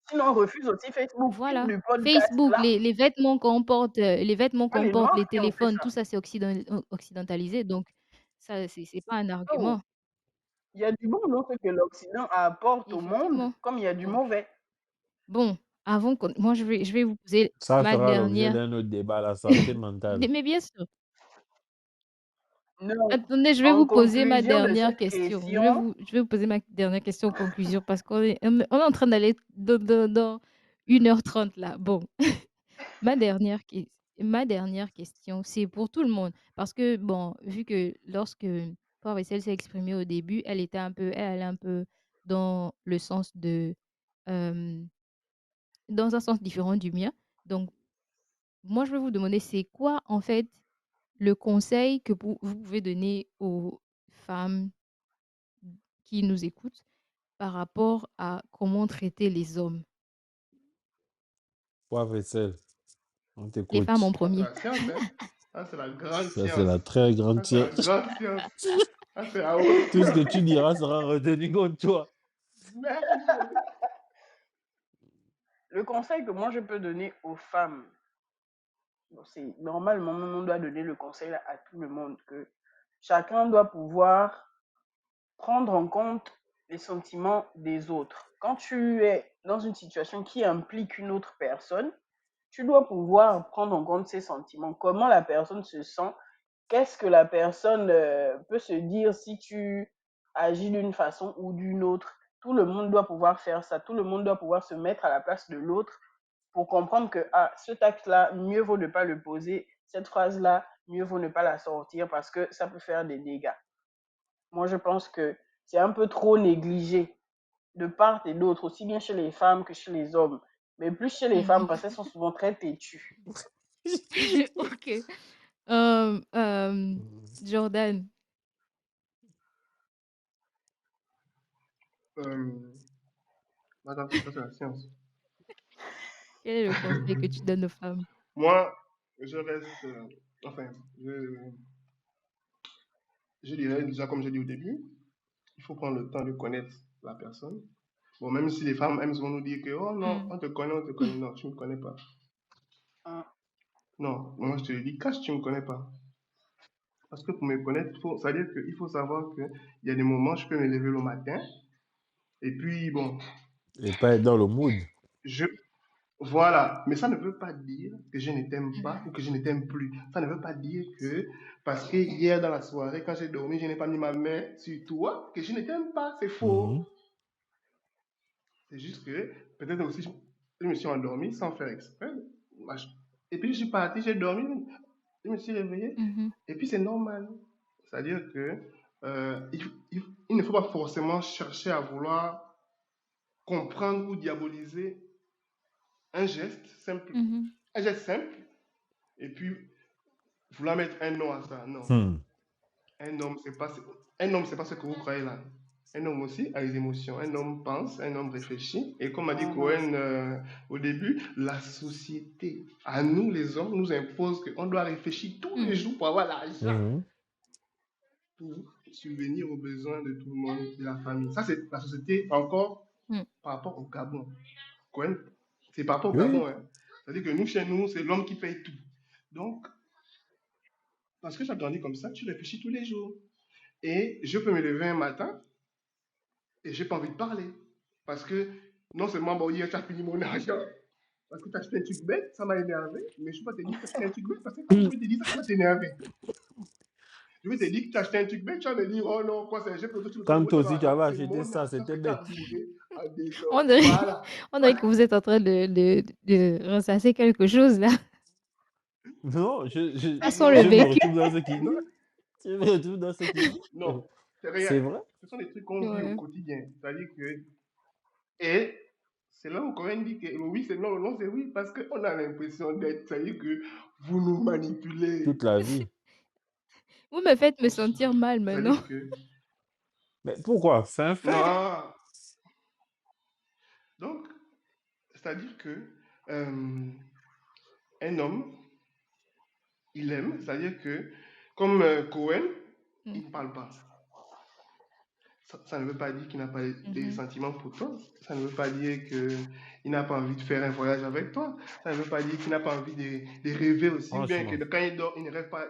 Sinon, on refuse aussi Facebook, type Voilà. du podcast Facebook, là. les vêtements qu'on porte, Ah, les les Noirs qui ont fait téléphones, tout ça. ça, c'est occidentalisé, donc ça, c'est pas un Oh, argument. il y a du bon dans ce que l'Occident apporte au monde, Effectivement. comme il y a du Donc mauvais. bon, avant qu'on moi, je vais vous poser Ça ma fera l'objet dernière d'un autre débat, la santé mentale. mais bien sûr. Non, Attendez, je vais en vous poser ma conclusion de dernière cette question. question, Je vais vous poser ma dernière question en conclusion parce on est en train d'aller dans 1h30 là. Bon. Ma dernière ques ma dernière question, c'est pour tout le monde parce que bon, vu que lorsque Poire Vessel s'est exprimée au début, elle allait un peu dans le sens de, hem, dans un sens différent du mien. Donc moi, je vais vous demander, c'est quoi en fait le conseil que vous pouvez donner aux femmes qui nous écoutent par rapport à comment traiter les hommes? Poivre et sel, on Les femmes en t'écoute. Ça, c'est premier. la science, hein. Ça, c'est la grande Ça, c'est science. la très grande Ça, c'est la science. grande science. Ça, c'est la haute Tout ce que science. tu diras sera retenu contre toi. Merci. le conseil que moi je peux donner aux femmes, bon, c'est normalement, on doit donner le conseil à tout le monde que chacun doit pouvoir prendre en compte les sentiments des autres. Quand tu es dans une situation qui implique une autre personne, tu dois pouvoir prendre en compte ses sentiments, comment la personne se sent, qu'est-ce que la personne peut se dire si tu agis d'une façon ou d'une autre. Tout le monde doit pouvoir faire ça, tout le monde doit pouvoir se mettre à la place de l'autre pour comprendre que ah, ce acte-là, mieux vaut ne pas le poser, cette phrase-là, mieux vaut ne pas la sortir parce que ça peut faire des dégâts. Moi, je pense que c'est un peu trop négligé de part et d'autre, aussi bien chez les femmes que chez les hommes. Mais plus chez les femmes Mmh. parce qu'elles sont souvent très têtues. OK. Jordan, Euh, Madame, ça, c'est la science. quel est le conseil que tu donnes aux femmes? Moi, je reste. Enfin, je dirais déjà, comme j'ai dit au début, il faut prendre le temps de connaître la personne. Bon, même si les femmes elles vont nous dire que, oh non, Mmh. on te connaît, on te connaît. Non, tu ne me connais pas. Hein. Non, moi je te le dis, cache, tu ne me connais pas. Parce que pour me connaître, ça veut dire qu'il faut savoir qu'il y a des moments, je peux me lever le matin, et puis bon, Et pas être dans le mood. je. Voilà, mais ça ne veut pas dire que je ne t'aime pas Mmh. ou que je ne t'aime plus. Ça ne veut pas dire que parce que hier dans la soirée, quand j'ai dormi, je n'ai pas mis ma main sur toi, que je ne t'aime pas. C'est Mhm. faux. C'est juste que peut-être aussi je me suis endormi sans faire exprès. Et puis je suis parti, j'ai dormi, je me suis réveillé. Mmh. Et puis c'est normal. C'est-à-dire que il ne faut pas forcément chercher à vouloir comprendre ou diaboliser un geste simple. Mmh. Un geste simple, et puis vouloir mettre un nom à ça. Non. Hmm. Un homme, un homme, c'est pas ce que vous croyez là. Un homme aussi a des émotions. Un homme pense, un homme réfléchit. Et comme a dit Mhm. Cohen au début, la société, à nous les hommes, nous impose qu'on doit réfléchir tous les Mmh. jours pour avoir l'argent. Mhm. subvenir aux besoins de tout le monde, de la famille. Ça, c'est la société encore Mm. par rapport au Gabon. Cohen, c'est par rapport au Oui, Gabon. Hein. C'est-à-dire que nous, chez nous, c'est l'homme qui paye tout. Donc, parce que j'ai grandi comme ça, tu réfléchis tous les jours. Et je peux me lever un matin et j'ai pas envie de parler. Parce que non seulement, bon, hier, tu as fini mon argent, parce que tu as acheté un truc bête, ça m'a énervé, mais je ne peux pas te dire que tu as acheté un truc bête, parce que quand je vais te dire ça, tu vas t'énerver. Je vais te dire que tu as acheté un truc bête, tu vas me dire, oh non, quoi, c'est j'ai pris tu ne quand toi tu vas aussi tu avais raconter acheté mon ça, argent c'était que tu as bête. bourré à des On gens. dirait, Voilà. on dirait que vous êtes en train de ressasser quelque chose là. Non, Passons Non, le je me vécu. retrouve dans ce qu'il non, dit. Je me retrouve dans ce qu'il dit. non, c'est C'est rien. vrai. Ce sont des trucs qu'on vit au Ouais. quotidien. C'est-à-dire que. Et c'est là où Cohen dit que oui, c'est non, non, c'est oui, parce qu'on a l'impression d'être, c'est-à-dire que vous nous manipulez. Toute la vie. Vous me faites me sentir mal maintenant. C'est-à-dire que. Mais pourquoi? C'est un fait. Non. Donc, c'est-à-dire que un homme, il aime, c'est-à-dire que, comme Cohen, il ne Mhm, parle pas. Ça ne veut pas dire qu'il n'a pas des mhm. sentiments pour toi. Ça ne veut pas dire qu'il n'a pas envie de faire un voyage avec toi. Ça ne veut pas dire qu'il n'a pas envie de rêver aussi, ou bien que Franchement. quand il dort, il ne rêve pas.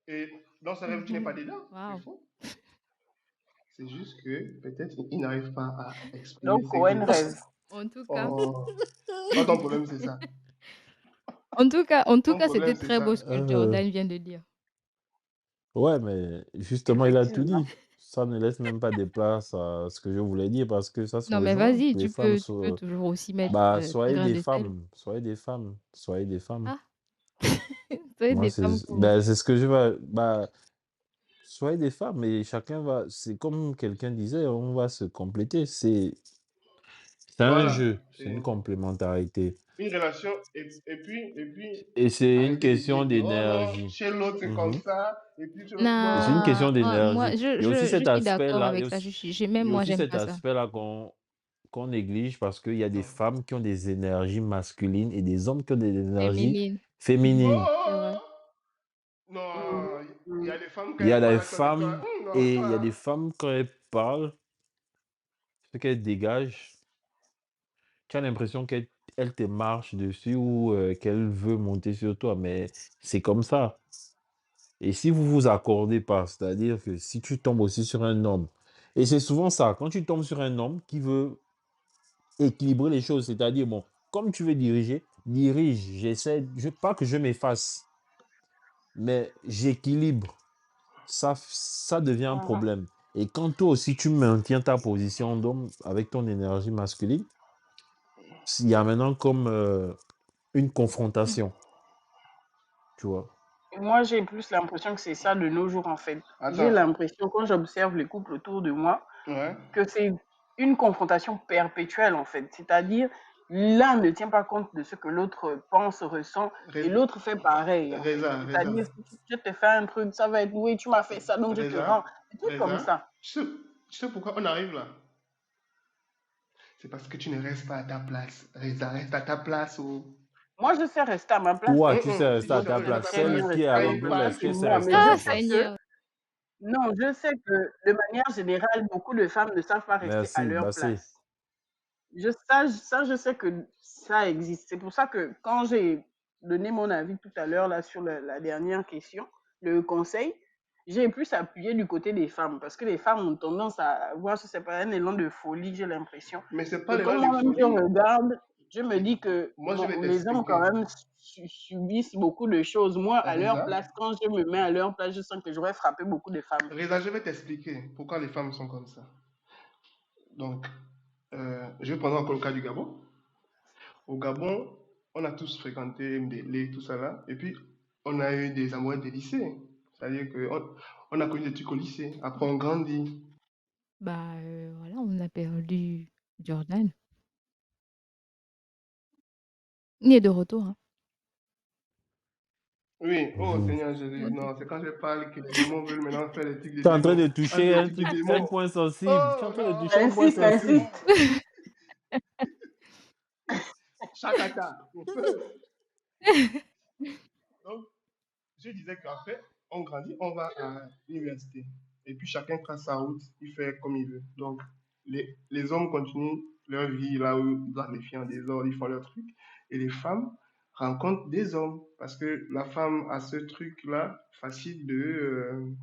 Et dans son rêve, tu n'es pas dedans. C'est Wow. faux. C'est juste que peut-être il n'arrive pas à exprimer Donc, ce qu'il Cohen ressent. rêve. En tout cas, Oh, toi, ton problème, c'est ça. en tout Ton cas, problème, c'était c'est très ça. beau ce que Jordan vient de dire. Ouais, mais justement, il a tout Effectivement. dit. Ça ne laisse même pas de place à ce que je voulais dire parce que ça se Non, mais rejoint. vas-y, Les femmes tu peux sont. toujours aussi mettre Bah, un soyez grain des de sel. femmes. Soyez des femmes. Soyez des femmes. Ah, soyez Moi, des femmes pour. c'est ce que je vais. Bah, soyez des femmes et chacun va. C'est comme quelqu'un disait, on va se compléter. C'est un Voilà. jeu. C'est une C'est complémentarité. une relation. Et puis, Et c'est une arrêtez de question dire que, oh non, d'énergie. chez l'autre, c'est comme Mhm. ça. Et puis, chez l'autre, Et c'est une non. Non, question d'énergie. moi, Il y a aussi je cet suis d'accord aspect-là. avec ça. Même Il y a moi, aussi j'aime cet pas ça. aspect-là qu'on néglige parce qu'il y a des Non. femmes qui ont des énergies masculines et des hommes qui ont des énergies Féminine. féminines. C'est vrai. Oh! Mhm, Non, il y mhm. a des femmes quand Il y a elles des parlent, toi, toi, femmes non, et il y a des toi. femmes quand elles parlent, ce qu'elles dégagent, tu as l'impression qu'elle te marche dessus ou qu'elle veut monter sur toi, mais c'est comme ça. Et si vous vous accordez pas, c'est-à-dire que si tu tombes aussi sur un homme, et c'est souvent ça, quand tu tombes sur un homme qui veut équilibrer les choses, c'est-à-dire, bon, comme tu veux diriger, dirige, pas que je m'efface, mais j'équilibre. Ça devient un Mhm. problème. Et quand toi aussi tu maintiens ta position d'homme avec ton énergie masculine, il y a maintenant comme une confrontation, tu vois. Et moi, j'ai plus l'impression que c'est ça de nos jours, en fait. J'ai Attends. l'impression, quand j'observe les couples autour de moi, Ouais. que c'est une confrontation perpétuelle, en fait. C'est-à-dire, l'un ne tient pas compte de ce que l'autre pense, ressent, et Ré- l'autre fait pareil, en fait. Reza. C'est-à-dire, si je te fais un truc, ça va être, oui, tu m'as fait ça, donc je te rends. Reza. Des trucs comme Reza. ça. Tu sais pourquoi on arrive là? C'est parce que tu ne restes pas à ta place. Reza, reste à ta place. Oh. Moi, je sais rester à ma place, Toi, hein. tu sais Si rester tu à L'autre ta sais rester peut à place. ta très place, bien Celle qui est rester à à quand leur il l'autre, place, est-ce parle, et que c'est moi, mais rester à je Ah, sa sais place? que, Seigneur. non, je sais que de manière générale, beaucoup de femmes ne savent pas rester à Merci, leur Bassé. place. Je sais que ça existe. C'est pour ça que quand j'ai donné mon avis tout à l'heure là sur la dernière question, le conseil, j'ai plus appuyé du côté des femmes parce que les femmes ont tendance à avoir, je sais pas, un élan de folie, j'ai l'impression. mais c'est pas Et quand l'élan de moi-même je folie. regarde, je me dis que Moi, je bon, vais les hommes quand t'expliquer. même subissent beaucoup de choses. Moi, à leur Reza, place, quand je me mets à leur place, je sens que j'aurais frappé beaucoup de femmes. Reza, je vais t'expliquer pourquoi les femmes sont comme ça. Donc, je vais prendre encore le cas du Gabon. Au Gabon, on a tous fréquenté MDL, tout ça là, et puis on a eu des amoureux des lycées. C'est-à-dire qu'on a connu des trucs au lycée. Après, on grandit. Bah, voilà, on a perdu Jordan. Il est de retour, hein. Oui, oh Mhm. Seigneur Jésus, non, c'est quand je parle que les démons veulent maintenant faire des trucs de Tu es en train démons. de Ah, c'est toucher des un trucs de truc, un démons. point sensible. Tu es en Oh train de non, toucher un point Incite, sensible. incite. chakata, au feu. Donc, je disais qu'après, on grandit, on va à l'université. Et puis chacun trace sa route, il fait comme il veut. Donc les hommes continuent leur vie là où ils doivent les filles en désordre, ils font leur truc. Et les femmes rencontrent des hommes. Parce que la femme a ce truc-là facile de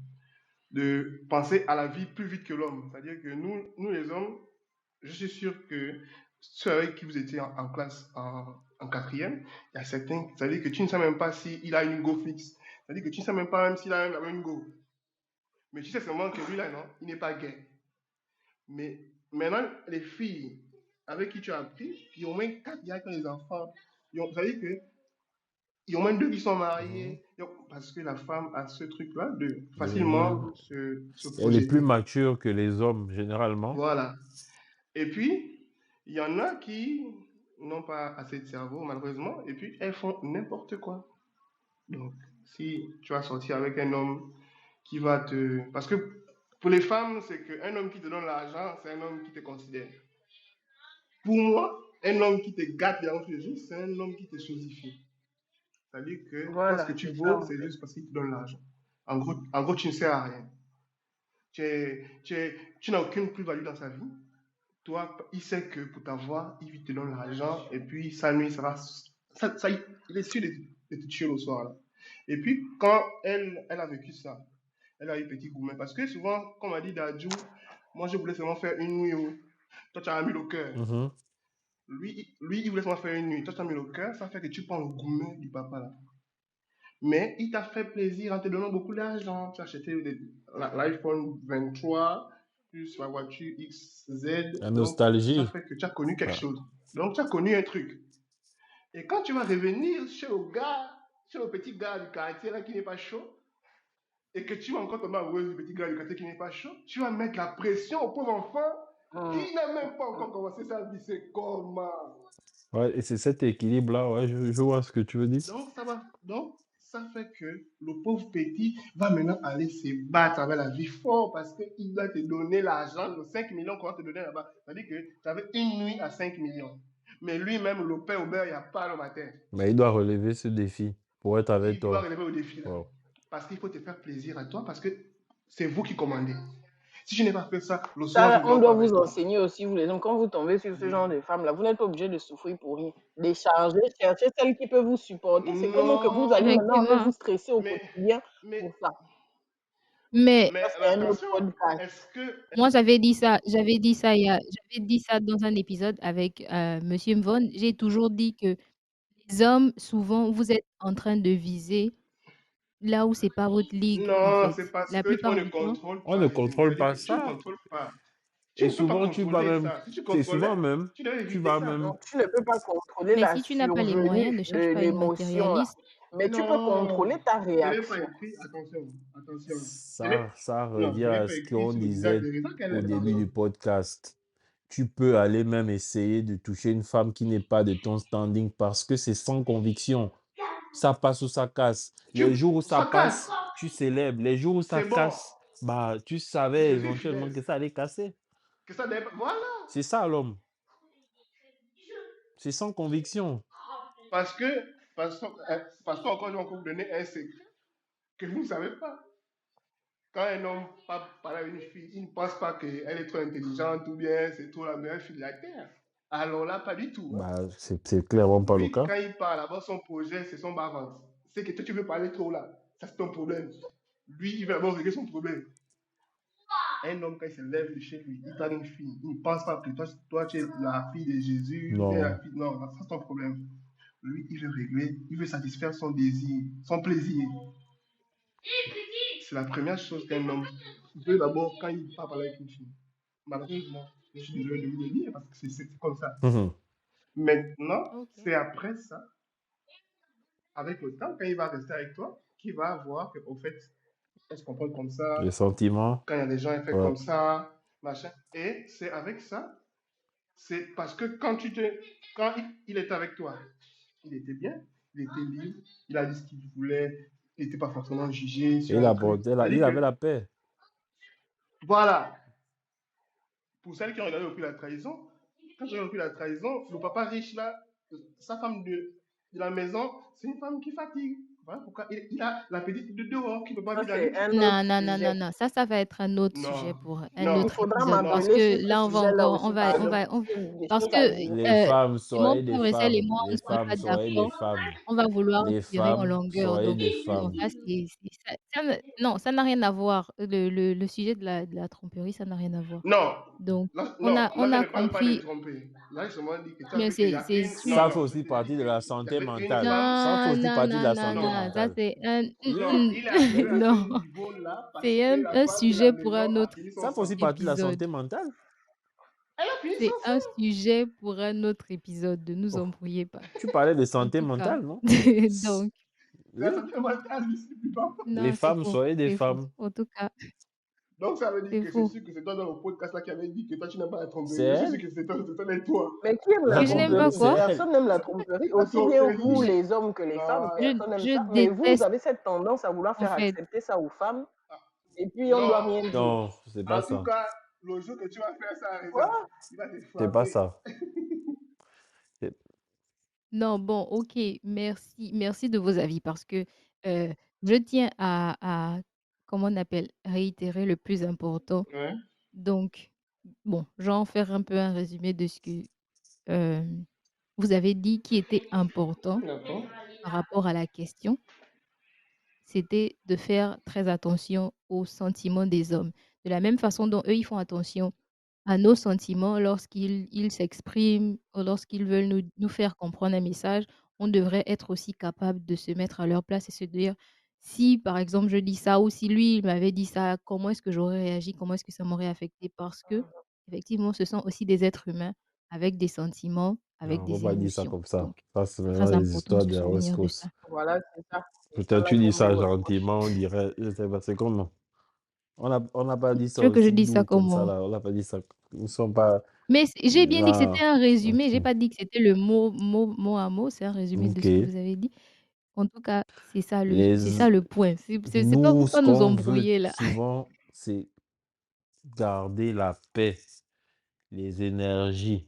penser à la vie plus vite que l'homme. C'est-à-dire que nous les hommes, je suis sûr que ceux avec qui vous étiez en classe en quatrième, il y a certains, c'est-à-dire que tu ne sais même pas s'il a une go fixe. C'est-à-dire que tu ne sais même pas même s'il a une go. Mais tu sais seulement que lui là, non, il n'est pas gay. Mais maintenant, les filles avec qui tu as appris, il y a au moins 4 gars qui ont des enfants. C'est-à-dire que il y a au moins 2 qui sont mariés. Parce que la femme a ce truc-là de facilement se Elle est plus projeter. mature que les hommes, généralement. Voilà. Et puis, il y en a qui n'ont pas assez de cerveau, malheureusement, et puis elles font n'importe quoi. Donc, si tu vas sortir avec un homme qui va te... Parce que pour les femmes, c'est qu'un homme qui te donne l'argent, c'est un homme qui te considère. Pour moi, un homme qui te gâte dans tous les jours, c'est un homme qui te sosifie. C'est-à-dire que toi, ce Voilà, que tu c'est ça, vaux, en c'est fait. juste parce qu'il te donne l'argent. En gros, tu ne sers à rien. Tu n'as aucune plus-value dans sa vie. Toi, il sait que pour t'avoir, il te donne l'argent et puis sa nuit, il est sûr de te tuer le soir. Là. Et puis, quand elle a vécu ça, elle a eu petit gourmet. Parce que souvent, comme a dit Dadju, moi je voulais seulement faire une nuit où toi tu as mis le cœur. Mhm. Lui, il voulait seulement faire une nuit. Toi tu as mis le cœur, ça fait que tu prends le gourmet du papa là. Mais il t'a fait plaisir en te donnant beaucoup d'argent. Tu as acheté l'iPhone 23 plus la voiture XZ. La Donc, ça nostalgie. fait que tu as connu quelque Ah. chose. Donc, tu as connu un truc. Et quand tu vas revenir chez le petit gars du quartier là, qui n'est pas chaud, et que tu vas encore tomber amoureuse du petit gars du quartier qui n'est pas chaud, tu vas mettre la pression au pauvre enfant qui n'a même pas encore commencé sa vie. C'est comment? Ouais, et c'est cet équilibre-là, ouais, je vois ce que tu veux dire. Donc, ça va. Donc, ça fait que le pauvre petit va maintenant aller se battre avec la vie fort parce qu'il doit te donner l'argent, les 5 millions qu'on va te donner là-bas. C'est-à-dire que tu avais une nuit à 5 millions. Mais lui-même, le père au beurre, il n'y a pas le matin. Mais il doit relever ce défi pour être avec Il doit toi. relever au défi là. Wow. Parce qu'il faut te faire plaisir à toi parce que c'est vous qui commandez. Si je n'ai pas fait ça, le soir, je Ça, ne on dors doit pas vous avec toi. enseigner aussi, vous les hommes, quand vous tombez sur ce genre de femmes-là, vous n'êtes pas obligé de souffrir pour rien. Décharger, chercher celle qui peut vous supporter. C'est comment que vous allez Non, maintenant aller vous Effectivement. stresser au mais, quotidien pour mais, ça. Mais Ça, mais c'est un autre attention, podcast. est-ce que... moi, j'avais dit ça dans un épisode avec Monsieur Mvon. J'ai toujours dit que les hommes, souvent, vous êtes en train de viser là où c'est pas votre ligue, en Non, c'est fait. parce La qu'on plupart ne du temps. contrôle On ne pas les hommes. contrôle C'est-à-dire pas que tu ne ça. contrôles pas. Tu Et ne peux pas souvent, tu vas contrôler même, ça. Si tu c'est contrôlais, souvent même, tu devais tu éviter vas ça. même, Donc, tu ne peux pas contrôler Mais la si tu n'as pas les moyens, survenue ne de cherche pas une l'émotion, là. matérialiste. Mais tu peux Non, contrôler ta je n'ai pas réaction. écrit. Attention, attention. ça Non, revient je n'ai à pas ce écrit qu'on sur le visage disait de Rita qu'elle au est début du dangereuse. podcast. Tu peux aller même essayer de toucher une femme qui n'est pas de ton standing parce que c'est sans conviction. Ça passe ou ça casse. Les jours où ça Ça casse. passe, tu célèbres. Les jours où ça C'est bon. casse, bah, tu C'est savais Jésus éventuellement que finesse. ça allait casser. Que ça n'ait pas... Voilà. C'est ça l'homme. C'est sans conviction. Parce que, parce encore, je vais encore vous donner un secret que vous ne savez pas. Quand un homme parle à une fille, il ne pense pas qu'elle est trop intelligente ou bien c'est trop la meilleure fille de la terre. Alors là, pas du tout. Hein. Bah, c'est clairement pas le Lui, cas. quand il parle, d'abord son projet, c'est son barrage. C'est que toi, tu veux parler trop là. Ça, c'est ton problème. Lui, il va d'abord régler son problème. Un homme, quand il se lève de chez lui, il parle une fille. Il ne pense pas que toi, tu es la fille de Jésus. Ou bien la Non. fille... Non, ça, c'est ton problème. Lui, il veut régler, il veut satisfaire son désir, son plaisir. C'est la première chose qu'un homme veut d'abord quand il part parler avec une fille. Malheureusement, je suis désolé de vous le dire parce que c'est comme ça. Mhm. Maintenant, Ok. c'est après ça, avec le temps, quand il va rester avec toi, qu'il va voir qu'au fait, on se comporte comme ça, Les sentiments. quand il y a des gens, ils font Ouais. comme ça, machin. Et c'est avec ça, c'est parce que quand il était avec toi, il était bien, il était libre, il a dit ce qu'il voulait, il n'était pas forcément jugé Et sur il un truc. il avait la paix. Voilà. Pour celles qui ont regardé depuis la trahison, quand j'ai repris la trahison, le papa riche là, sa femme de la maison, c'est une femme qui fatigue. Voilà pourquoi il a la petite de dehors qui ne peut pas Ça, vivre dans c'est lui. un Non, autre non, non, non, sujet. non. Ça va être un autre sujet Non, pour un Il non, autre faudra épisode parce non. m'appeler sur que ce là, on va sujet-là encore, aussi parce que on j'ai des parce choses que à dire. Les femmes, mon soyez des frère Russell et femmes. moi, on Les ne sera femmes, pas soyez des d'accord. femmes. On va vouloir Les tirer en femmes, longueur. soyez Donc, des non, femmes. non, ça n'a rien à voir. Le sujet de la tromperie, ça n'a rien à voir. Non, Donc, non, là, on je a ne parle pas de compris, tromper. Là, je me dis que tu as mais vu qu'il y a c'est une. Non, Ça fait non, aussi je t'ai partie dit de la qu'il y santé avait une mentale. femme. Ça fait non, aussi non, partie de non, la non, santé non. Non, Ça, mentale. c'est un, non, il est arrivé à non, ce niveau-là parce c'est que la un femme de la sujet pour maison un a autre fini son Ça fait aussi sang. partie de la épisode. santé mentale. Elle a fini son C'est un sang. sujet pour un autre épisode. Ne nous Oh, embrouillez pas. tu parlais de En santé tout cas, mentale, non? donc, La Oui. santé mentale, je ne sais plus pas. Les non, c'est femmes, faux. soyez des C'est faux. femmes. En tout cas, Donc, ça veut dire c'est que c'est faux. sûr que c'est toi dans le podcast là qui avait dit que toi, tu n'aimes pas la tromperie. C'est Je suis sûr elle. que c'est toi et toi. Mais qui aime la La Que je n'aime pas tromperie, tromperie? c'est quoi? elle. Personne n'aime la tromperie. La Aussi bien vous, tromperie. les hommes, que les femmes, Non, personne n'aime Je ça. Mais vous, vous déteste, avez cette tendance à vouloir en faire fait. accepter ça aux femmes et puis on ne doit non. rien dire. Non, c'est pas En tout ça. cas, le jour que tu vas faire ça, Reza, Quoi? il va te C'est pas frapper. ça. C'est- Non, bon, ok. Merci. Merci de vos avis parce que je tiens comment on appelle, réitérer le plus important. Ouais, Donc, bon, je vais en faire un peu un résumé de ce que euh, vous avez dit qui était important d'accord. par rapport à la question. C'était de faire très attention aux sentiments des hommes. De la même façon dont eux, ils font attention à nos sentiments lorsqu'ils s'expriment ou lorsqu'ils veulent nous faire comprendre un message, on devrait être aussi capable de se mettre à leur place et se dire, si par exemple je dis ça ou si lui il m'avait dit ça, comment est-ce que j'aurais réagi, comment est-ce que ça m'aurait affecté? Parce que effectivement, ce sont aussi des êtres humains avec des sentiments, avec Non, on des va pas dire ça émotions. comme ça. Donc, Ça, c'est c'est vraiment très les important de histoires se de la West souvenir de ça. Coast. Voilà, c'est ça Peut-être là tu dis qu'on me ça reproche. gentiment, on dirait, je sais pas, c'est comment. On n'a pas dit ça Tu veux que je aussi dise ça doux comme ça, comment? là. On n'a pas dit ça. Nous sommes pas. Mais j'ai bien dit que c'était Ah, un résumé. ok. J'ai pas dit que c'était le mot à mot. C'est un résumé de Ok. ce que vous avez dit. En tout cas, Les, c'est ça le point. C'est pas nous, pour ce pas nous qu'on veut embrouiller là. souvent, c'est garder la paix, les énergies,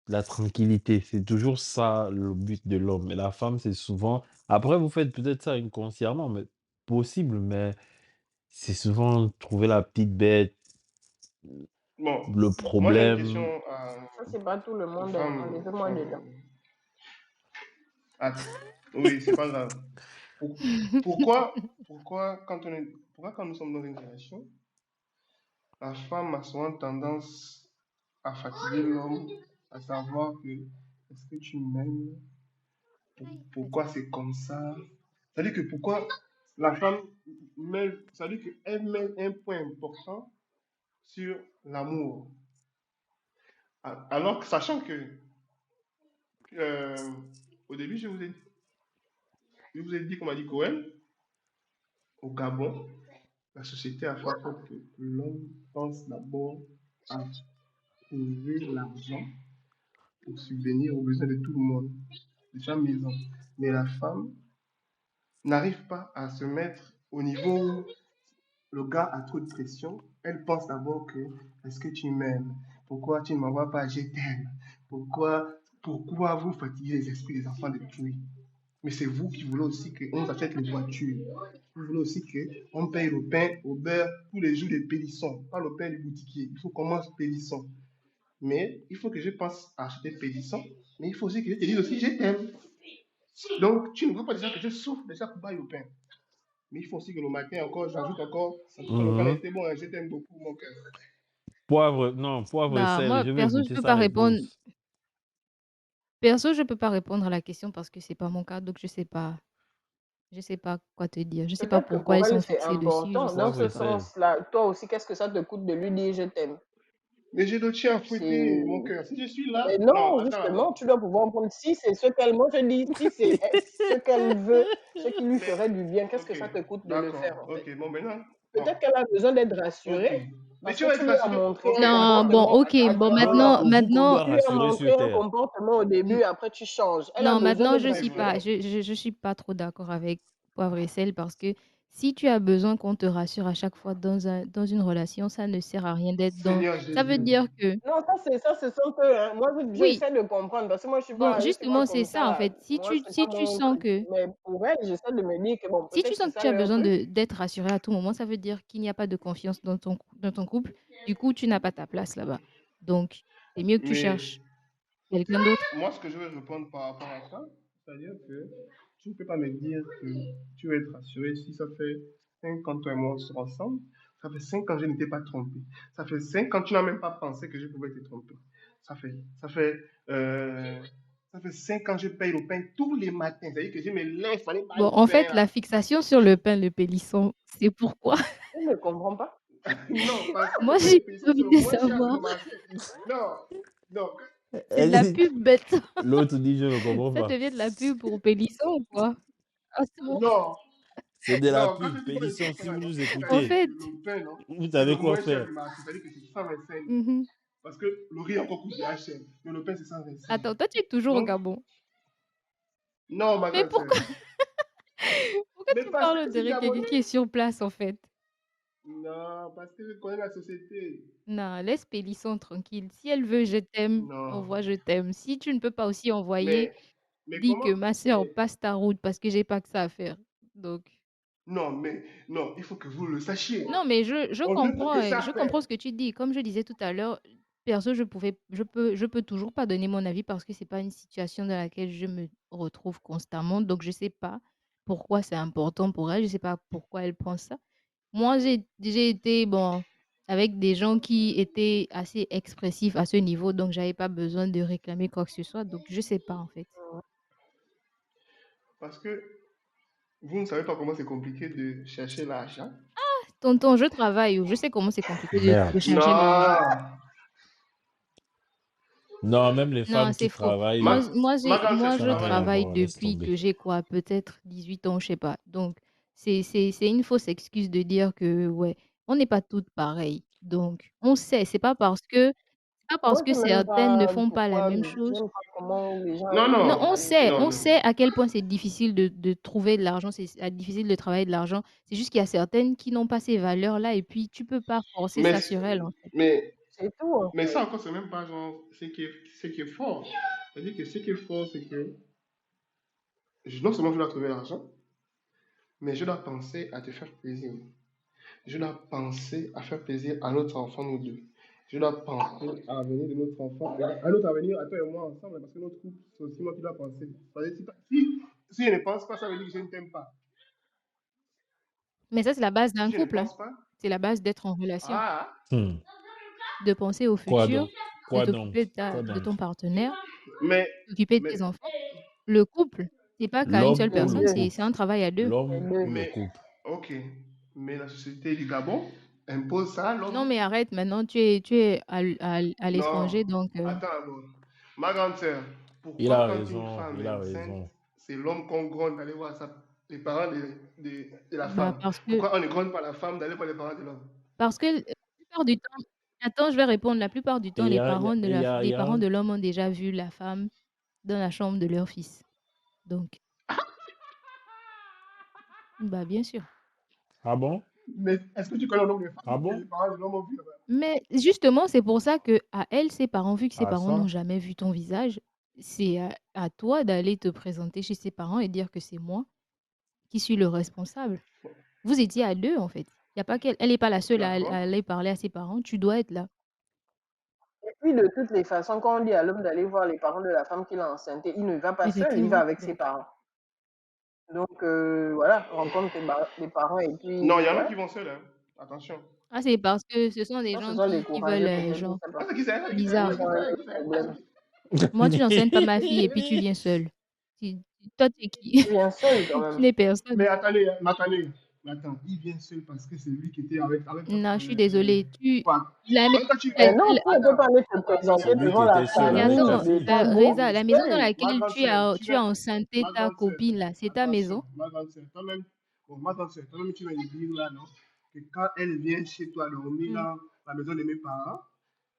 la tranquillité. C'est toujours ça le but de l'homme. Et la femme, c'est souvent. Après, vous faites peut-être ça inconsciemment, mais possible, mais c'est souvent trouver la petite bête, Bon, le moi j'ai une question problème. Ça, c'est pas tout le aux monde, hein. femmes. Enlevez-moi dedans. Ah, oui, c'est pas grave. Pour- Pourquoi, pourquoi quand nous sommes dans une relation, la femme a souvent tendance à fatiguer l'homme, à savoir que est-ce que tu m'aimes? Pourquoi c'est comme ça? C'est-à-dire que pourquoi la femme c'est-à-dire qu'elle met un point important sur l'amour. Alors que sachant que euh, au début, je vous ai dit qu'on m'a dit Cohen, au Gabon, la société a fait en sorte que l'homme pense d'abord à trouver l'argent pour subvenir aux besoins de tout le monde, de chaque maison. Mais la femme n'arrive pas à se mettre au niveau où le gars a trop de pression. Elle pense d'abord que est-ce que tu m'aimes? Pourquoi tu ne m'envoies pas je t'aime? Pourquoi vous fatiguez les esprits des enfants de Dieu? Mais c'est vous qui voulez aussi qu'on achète les voitures. Vous voulez aussi qu'on paye le pain au beurre tous les jours des pélissons, pas le pain du boutiquier. Il faut qu'on mange pélisson. Mais il faut que je pense à acheter pélisson, mais il faut aussi que je te dise aussi je t'aime. Donc tu ne veux pas dire que je souffre déjà pour bailler au pain. Mais il faut aussi que le matin encore, j'ajoute encore, en tout cas le pain a Mhm. été bon, hein, je t'aime beaucoup mon cœur. Poivre et Bah, sel. moi, Je vais écouter sa réponse. perso, je peux pas répondre à la question parce que c'est pas mon cas, donc je sais pas quoi te dire. Je sais pas Peut-être que pourquoi pour ils sont elle, c'est fixés dessus. Je important. sais Dans Poivre ce et juste pas. sel. sens-là, toi aussi, qu'est-ce que ça te coûte de lui dire je t'aime? Mais j'ai le tien à fouetter, C'est... mon cœur. Si je suis là, Mais non, non, attends. justement, tu dois pouvoir prendre. Si c'est ce qu'elle, moi je dis, si c'est ce qu'elle veut, ce qui lui Mais, ferait du bien, qu'est-ce que ok, ça te coûte de le faire d'accord, en fait? ok, bon, maintenant, bon, Peut-être qu'elle a besoin d'être ok. rassurée Mais parce tu que vas tu être lui as rassuré, montré ok, un Non, bon, comportement. ok. Bon, C'est Attends, pas pour vous qu'on maintenant, doit tu lui as rassurer montré sur un Terre. comportement au début, après tu changes. Elle a non, besoin maintenant, d'être je c'est suis vrai. pas, rassurée. je suis pas trop d'accord avec poivre et sel parce que si tu as besoin qu'on te rassure à chaque fois dans une relation, ça ne sert à rien d'être dans Seigneur ça veut Jésus. dire que Non, ça, ce sont eux, hein. Moi, oui, j'essaie de comprendre parce que moi, bon, je suis pas justement, c'est comme ça, en ça. fait. Moi, c'est pas Si tu mon sens truc. que Mais pour elle, j'essaie de me dire que bon, si tu peut-être sens c'est que tu ça as leur besoin truc. d'être rassuré à tout moment, ça veut dire qu'il n'y a pas de confiance dans ton couple. Du coup, tu n'as pas ta place là-bas. Donc, c'est mieux que tu Mais cherches quelqu'un d'autre. moi, ce que je veux répondre par rapport à ça, c'est-à-dire que tu ne peux pas me dire que tu veux être rassuré si ça fait 5 ans toi et moi on sort ensemble. Ça fait 5 ans que je n'étais pas trompé. Ça fait 5 ans que tu n'as même pas pensé que je pouvais te tromper. Ça fait, ça fait, euh, ça fait 5 ans que je paye le pain tous les matins. C'est-à-dire que je me lève, il fallait pas Bon, le en pain fait, la là. fixation sur le pain, le pélisson, c'est pourquoi? Je ne comprends pas. Non, parce que Moi, le pain j'ai de pédisson, envie c'est le de moins cher sur savoir. le marché. Non, non, C'est de la pub bête. L'autre dit, je ne comprends Ça pas. devient de la pub pour pélisson ou quoi? Ah, c'est bon. non, C'est de la non, quand pub. je dis pas le Pélisson, pédisson, si là, vous non, nous En c'est-à-dire écoutez, que fait, le pain, non, vous c'est savez le quoi moins cher faire. du marché. C'est-à-dire que c'est 125 livres. mmh Parce que le riz encore coûte bien cher. Mais le pain, c'est 125. Attends, toi, tu es toujours au Donc, Gabon. non, ma Mais grande sœur. pourquoi pourquoi Mais tu parce que parles je de suis quelqu'un Gabonais. qui est sur place, en fait? Non, parce que je connais la société. Non, laisse Pélisson tranquille. Si elle veut «je t'aime», Non. envoie «je t'aime». Si tu ne peux pas aussi envoyer, Mais, mais dis comment? que: «Ma sœur, Mais, passe ta route parce que j'ai pas que ça à faire». Donc non, mais, non, il faut que vous le sachiez. non, mais On n'a pas que ça à je faire. comprends ce que tu dis. Comme je disais tout à l'heure, perso, je peux toujours pas donner mon avis parce que c'est pas une situation dans laquelle je me retrouve constamment. Donc je sais pas pourquoi c'est important pour elle, je sais pas pourquoi elle pense ça. Moi, j'ai été, bon, avec des gens qui étaient assez expressifs à ce niveau, donc j'avais pas besoin de réclamer quoi que ce soit, donc je sais pas, en fait. Parce que vous ne savez pas comment c'est compliqué de chercher l'argent. Tonton, je travaille, je sais comment c'est compliqué de Merde. chercher de l'argent. Non. Non, même les Non, femmes c'est qui faux. travaillent, Ma grande sœur, Moi, ça je ça n'a va rien à mal. travaille voir, laisse depuis tomber. que j'ai quoi, peut-être 18 ans, je sais pas. Donc, c'est une fausse excuse de dire que, ouais, on n'est pas toutes pareilles. Donc, on sait, c'est pas parce Moi, que je sais même certaines ne pas font pas la pourquoi, même je chose. sais pas comment les gens Non, arrivent non, Non, à gagner ce non, on non. sait à quel point c'est difficile de trouver de l'argent, difficile de travailler de l'argent. C'est juste qu'il y a certaines qui n'ont pas ces valeurs-là et puis tu peux pas forcer Mais, ça sur elles, en fait. mais, C'est tout, en mais fait. ça encore, c'est même pas genre ce qui est fort. C'est-à-dire que ce qui est fort, c'est que non seulement je dois trouver l'argent, mais je dois penser à te faire plaisir. Je dois penser à faire plaisir à notre enfant, nous deux. Je dois penser à l'avenir de notre enfant, à notre avenir, à toi et moi ensemble, parce que notre couple, c'est aussi moi qui dois penser. C'est-à-dire, si je ne pense pas, ça veut dire que je ne t'aime pas. Mais ça, c'est la base d'un Si je ne couple, hein. pense pas, C'est la base d'être en relation. ah, Hmm. De penser au Quoi futur, donc? de Quoi donc? t'occuper Quoi de donc? ton partenaire, mais, t'occuper de mais, tes enfants. Le couple, c'est pas qu'à une L'homme seule ou Les le personne, deux, couple? c'est un travail à 2. les L'homme deux. ou le mais, couple? ok. Mais la société du Gabon impose ça à Non, l'homme. mais arrête, maintenant tu es à Non, l'étranger, donc attends d'abord. Ma grande sœur, pourquoi quand une femme Il est a enceinte, raison. c'est l'homme qu'on gronde d'aller voir les parents de la bah, femme? Pourquoi on ne gronde pas la femme d'aller voir les parents de l'homme? parce que la plupart du temps attends, je vais répondre. La plupart du temps, Et les il y a parents un... de l'homme ont déjà vu la femme dans la chambre de leur fils. Donc, bah, bien sûr. Ah bon? Mais est-ce que tu connais le nombre de Ah femmes que les bon? parents de l'homme ont vu là-bas? Mais justement, c'est pour ça que à elle, ses parents, vu que ses Ah parents n'ont ça? jamais vu ton visage, c'est à toi d'aller te présenter chez ses parents et dire que c'est moi qui suis le responsable. Vous étiez à 2 en fait. Il y a pas qu'elle elle est pas la seule à D'accord. aller parler à ses parents, tu dois être là. Et puis, de toutes les façons, quand on dit à l'homme d'aller voir les parents de la femme qu'il a enceinte, il ne va pas seul, il va Effectivement, avec ses donc parents. Donc, voilà, rencontre les parents et Non, il puis, y en a voilà. qui vont seuls, hein. Attention. ah, c'est parce que ce sont des Ça, ce gens sont les qui veulent, courageux, peut-être, je genre sais Ah, pas. c'est qui c'est? C'est qui c'est? bizarre. C'est Ils qui ont un c'est? autre Qui c'est? problème. Moi, tu n'enseignes pas ma fille et puis tu viens seule. Tu toi, tu es qui? Tu viens seul, quand Tu même. n'es personne. Mais attendez, hein, mais attendez. Mais attends, il vient seul parce que c'est lui qui était avec toi. Non, je suis désolée. Quoi? La maison Quand tu, dans Mais non, laquelle tu ne peux attends, pas aller te attends, C'est présenter lui qui devant la était seul mais avec ta famille attends, de fille. trois mots Reza, la maison dans seul. ma laquelle grande sœur, tu as enceinté ma ta grande sœur, copine là, c'est ta maison? attention, ma grande sœur, toi-même, bon, ma grande sœur, toi-même, tu vas me dire là, non, que quand elle vient chez toi dormir Mmh. dans la maison de mes parents,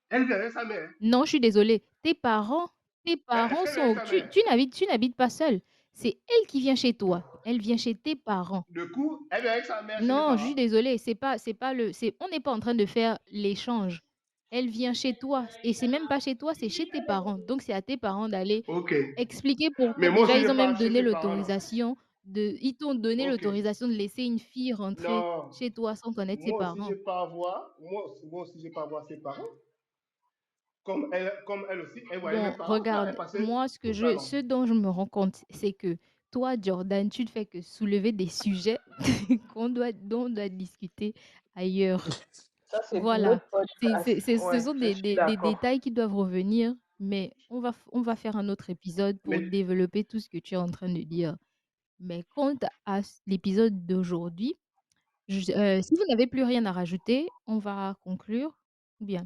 elle vient avec sa mère. Non, je suis désolée. Tes Est-ce parents qu'elle vient avec sont sa mère? tu n'habites pas seule. C'est elle qui vient chez toi. Elle vient chez tes parents. Du coup, elle vient avec sa mère chez les Non, je parents. suis désolée, on n'est pas en train de faire l'échange. Elle vient chez toi et c'est même pas chez toi, c'est chez tes parents. Donc c'est à tes parents d'aller Ok. expliquer pourquoi Mais moi déjà aussi, je ils ont même pars chez donné ses parents, là. l'autorisation ils t'ont donné Ok. l'autorisation de laisser une fille rentrer Non. chez toi sans connaître ses Moi aussi, je parents. pars voir. Moi aussi, je pars voir ses parents. Comme elle aussi, elle voyait mes Bon, parents quand elle regarde, passait moi au salon. ce dont je me rends compte, c'est que toi, Jordan, tu ne fais que soulever des sujets dont on doit discuter ailleurs. Ça, c'est pour Voilà, l'autre podcast. ce Ouais, sont je suis des d'accord. détails qui doivent revenir, mais on va faire un autre épisode pour Mais développer tout ce que tu es en train de dire. Mais quant à l'épisode d'aujourd'hui, si vous n'avez plus rien à rajouter, on va conclure ou bien?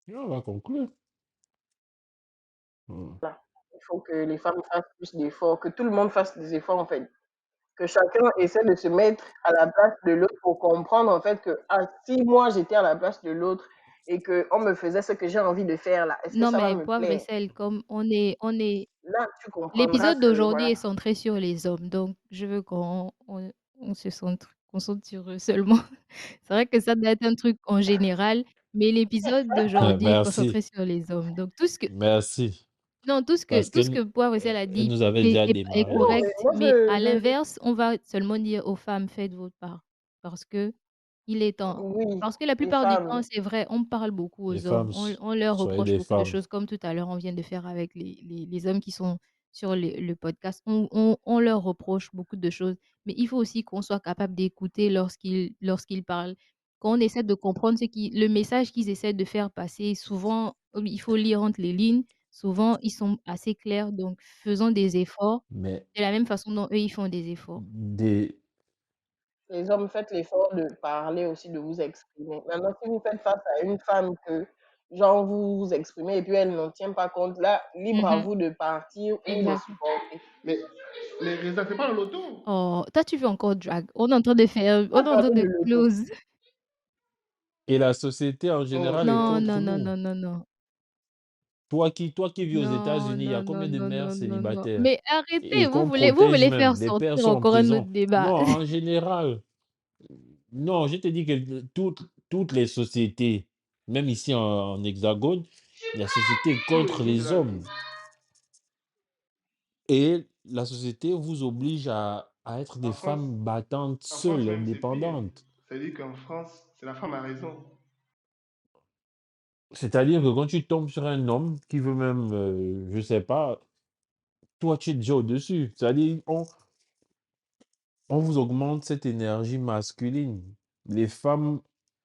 Et on va conclure. Mm. Là, il faut que les femmes fassent plus d'efforts, que tout le monde fasse des efforts, en fait. Que chacun essaie de se mettre à la place de l'autre pour comprendre, en fait, que ah, si moi j'étais à la place de l'autre et qu'on me faisait ce que j'ai envie de faire là, est-ce que Non, ça va mais me poivre et plaire? sel, comme on est Là, tu comprendras l'épisode que d'aujourd'hui est voilà. centré sur les hommes, donc je veux on se concentre sur eux seulement. C'est vrai que ça doit être un truc en général, mais l'épisode d'aujourd'hui est concentré Merci. sur les hommes. Donc Merci. non, Parce tout ce que qu'elle Poivre et Sel a elle dit nous avait est déjà est démarré Non, mais là-dessus. correct, moi, mais à l'inverse, on va seulement dire aux femmes: «Faites votre part», parce que il est temps. oui, Parce que la les plupart du temps, femmes, c'est vrai, on parle beaucoup Les aux hommes. femmes, On leur soyez reproche des beaucoup de femmes. choses, comme tout à l'heure, on vient de faire avec les hommes qui sont sur le podcast. On leur reproche beaucoup de choses, mais il faut aussi qu'on soit capable d'écouter lorsqu'ils parlent. Quand on essaie de comprendre le message qu'ils essaient de faire passer, souvent, il faut lire entre les lignes. Souvent, ils sont assez clairs, donc faisons des efforts Mais de la même façon dont eux, ils font des efforts. des... les hommes, faites l'effort de parler aussi, de vous exprimer. Maintenant, si vous faites face à une femme que, genre, vous vous exprimez et puis elle n'en tient pas compte, là, libre à Mmh. vous de partir ou de Exact. supporter. mais les raisins, c'est pas le loto. Oh, toi, tu veux encore drag. On Pas est en train parler de de l'auto. close. Et la société en général est Non, contre non, non, nous. non, non, non. Toi qui vis aux Non, États-Unis, il y a non, non, combien de non, mères non, non, non. célibataires Mais arrêtez, et qu'on vous protège voulez faire même? Les pères sortir sont en encore un autre prison. débat. Non, en général. Non, je te dis que toutes les sociétés, même ici en Hexagone, la société est Tous contre les jours de les la vie. hommes. Et la société vous oblige à être des En France, femmes battantes, en France seules, même, c'est pire. indépendantes. C'est-à-dire qu'en France, c'est la femme à raison. C'est-à-dire que quand tu tombes sur un homme qui veut même, je sais pas, toi, tu es déjà au-dessus. C'est-à-dire, on vous augmente cette énergie masculine. Les femmes,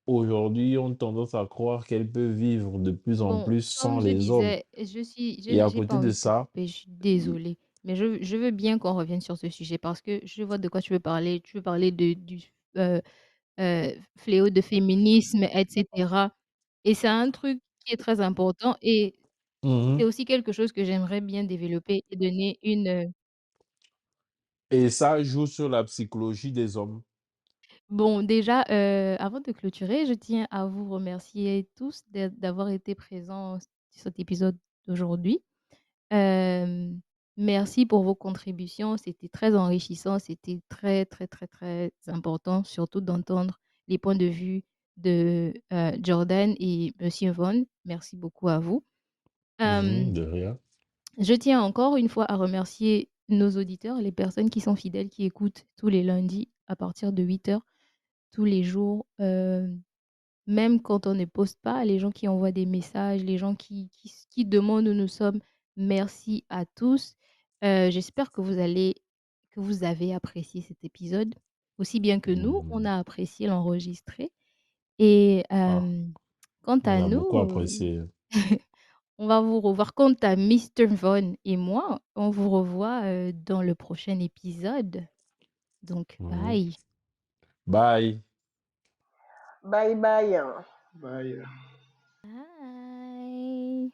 aujourd'hui, ont tendance à croire qu'elles peuvent vivre de plus en Bon, plus comme sans je les hommes. disais, Et à j'ai pas côté de envie de te ça, couper, je suis désolée. Mais je veux bien qu'on revienne sur ce sujet parce que je vois de quoi tu veux parler. Tu veux parler fléau de féminisme, et cetera. Et c'est un truc qui est très important et mmh c'est aussi quelque chose que j'aimerais bien développer et donner et ça joue sur la psychologie des hommes. bon déjà, avant de clôturer, je tiens à vous remercier tous d'avoir été présents sur cet épisode d'aujourd'hui. Hem, Merci pour vos contributions, c'était très enrichissant, c'était très, très, très, très important, surtout d'entendre les points de vue de, Jordan et monsieur Von. Merci beaucoup à vous. Hem, De rien. je tiens encore une fois à remercier nos auditeurs, les personnes qui sont fidèles, qui écoutent tous les lundis à partir de 8 heures tous les jours, même quand on ne poste pas, les gens qui envoient des messages, les gens qui demandent où nous sommes, merci à tous. J'espère que vous avez apprécié cet épisode, aussi bien que nous, on Mmh. a apprécié l'enregistrer et Ah, quant on à a beaucoup nous, apprécié. on va vous revoir. Quant à Mister Von et moi, on vous revoit, dans le prochain épisode. Donc Mmh. bye. Bye. Bye bye, hein. Bye. Bye.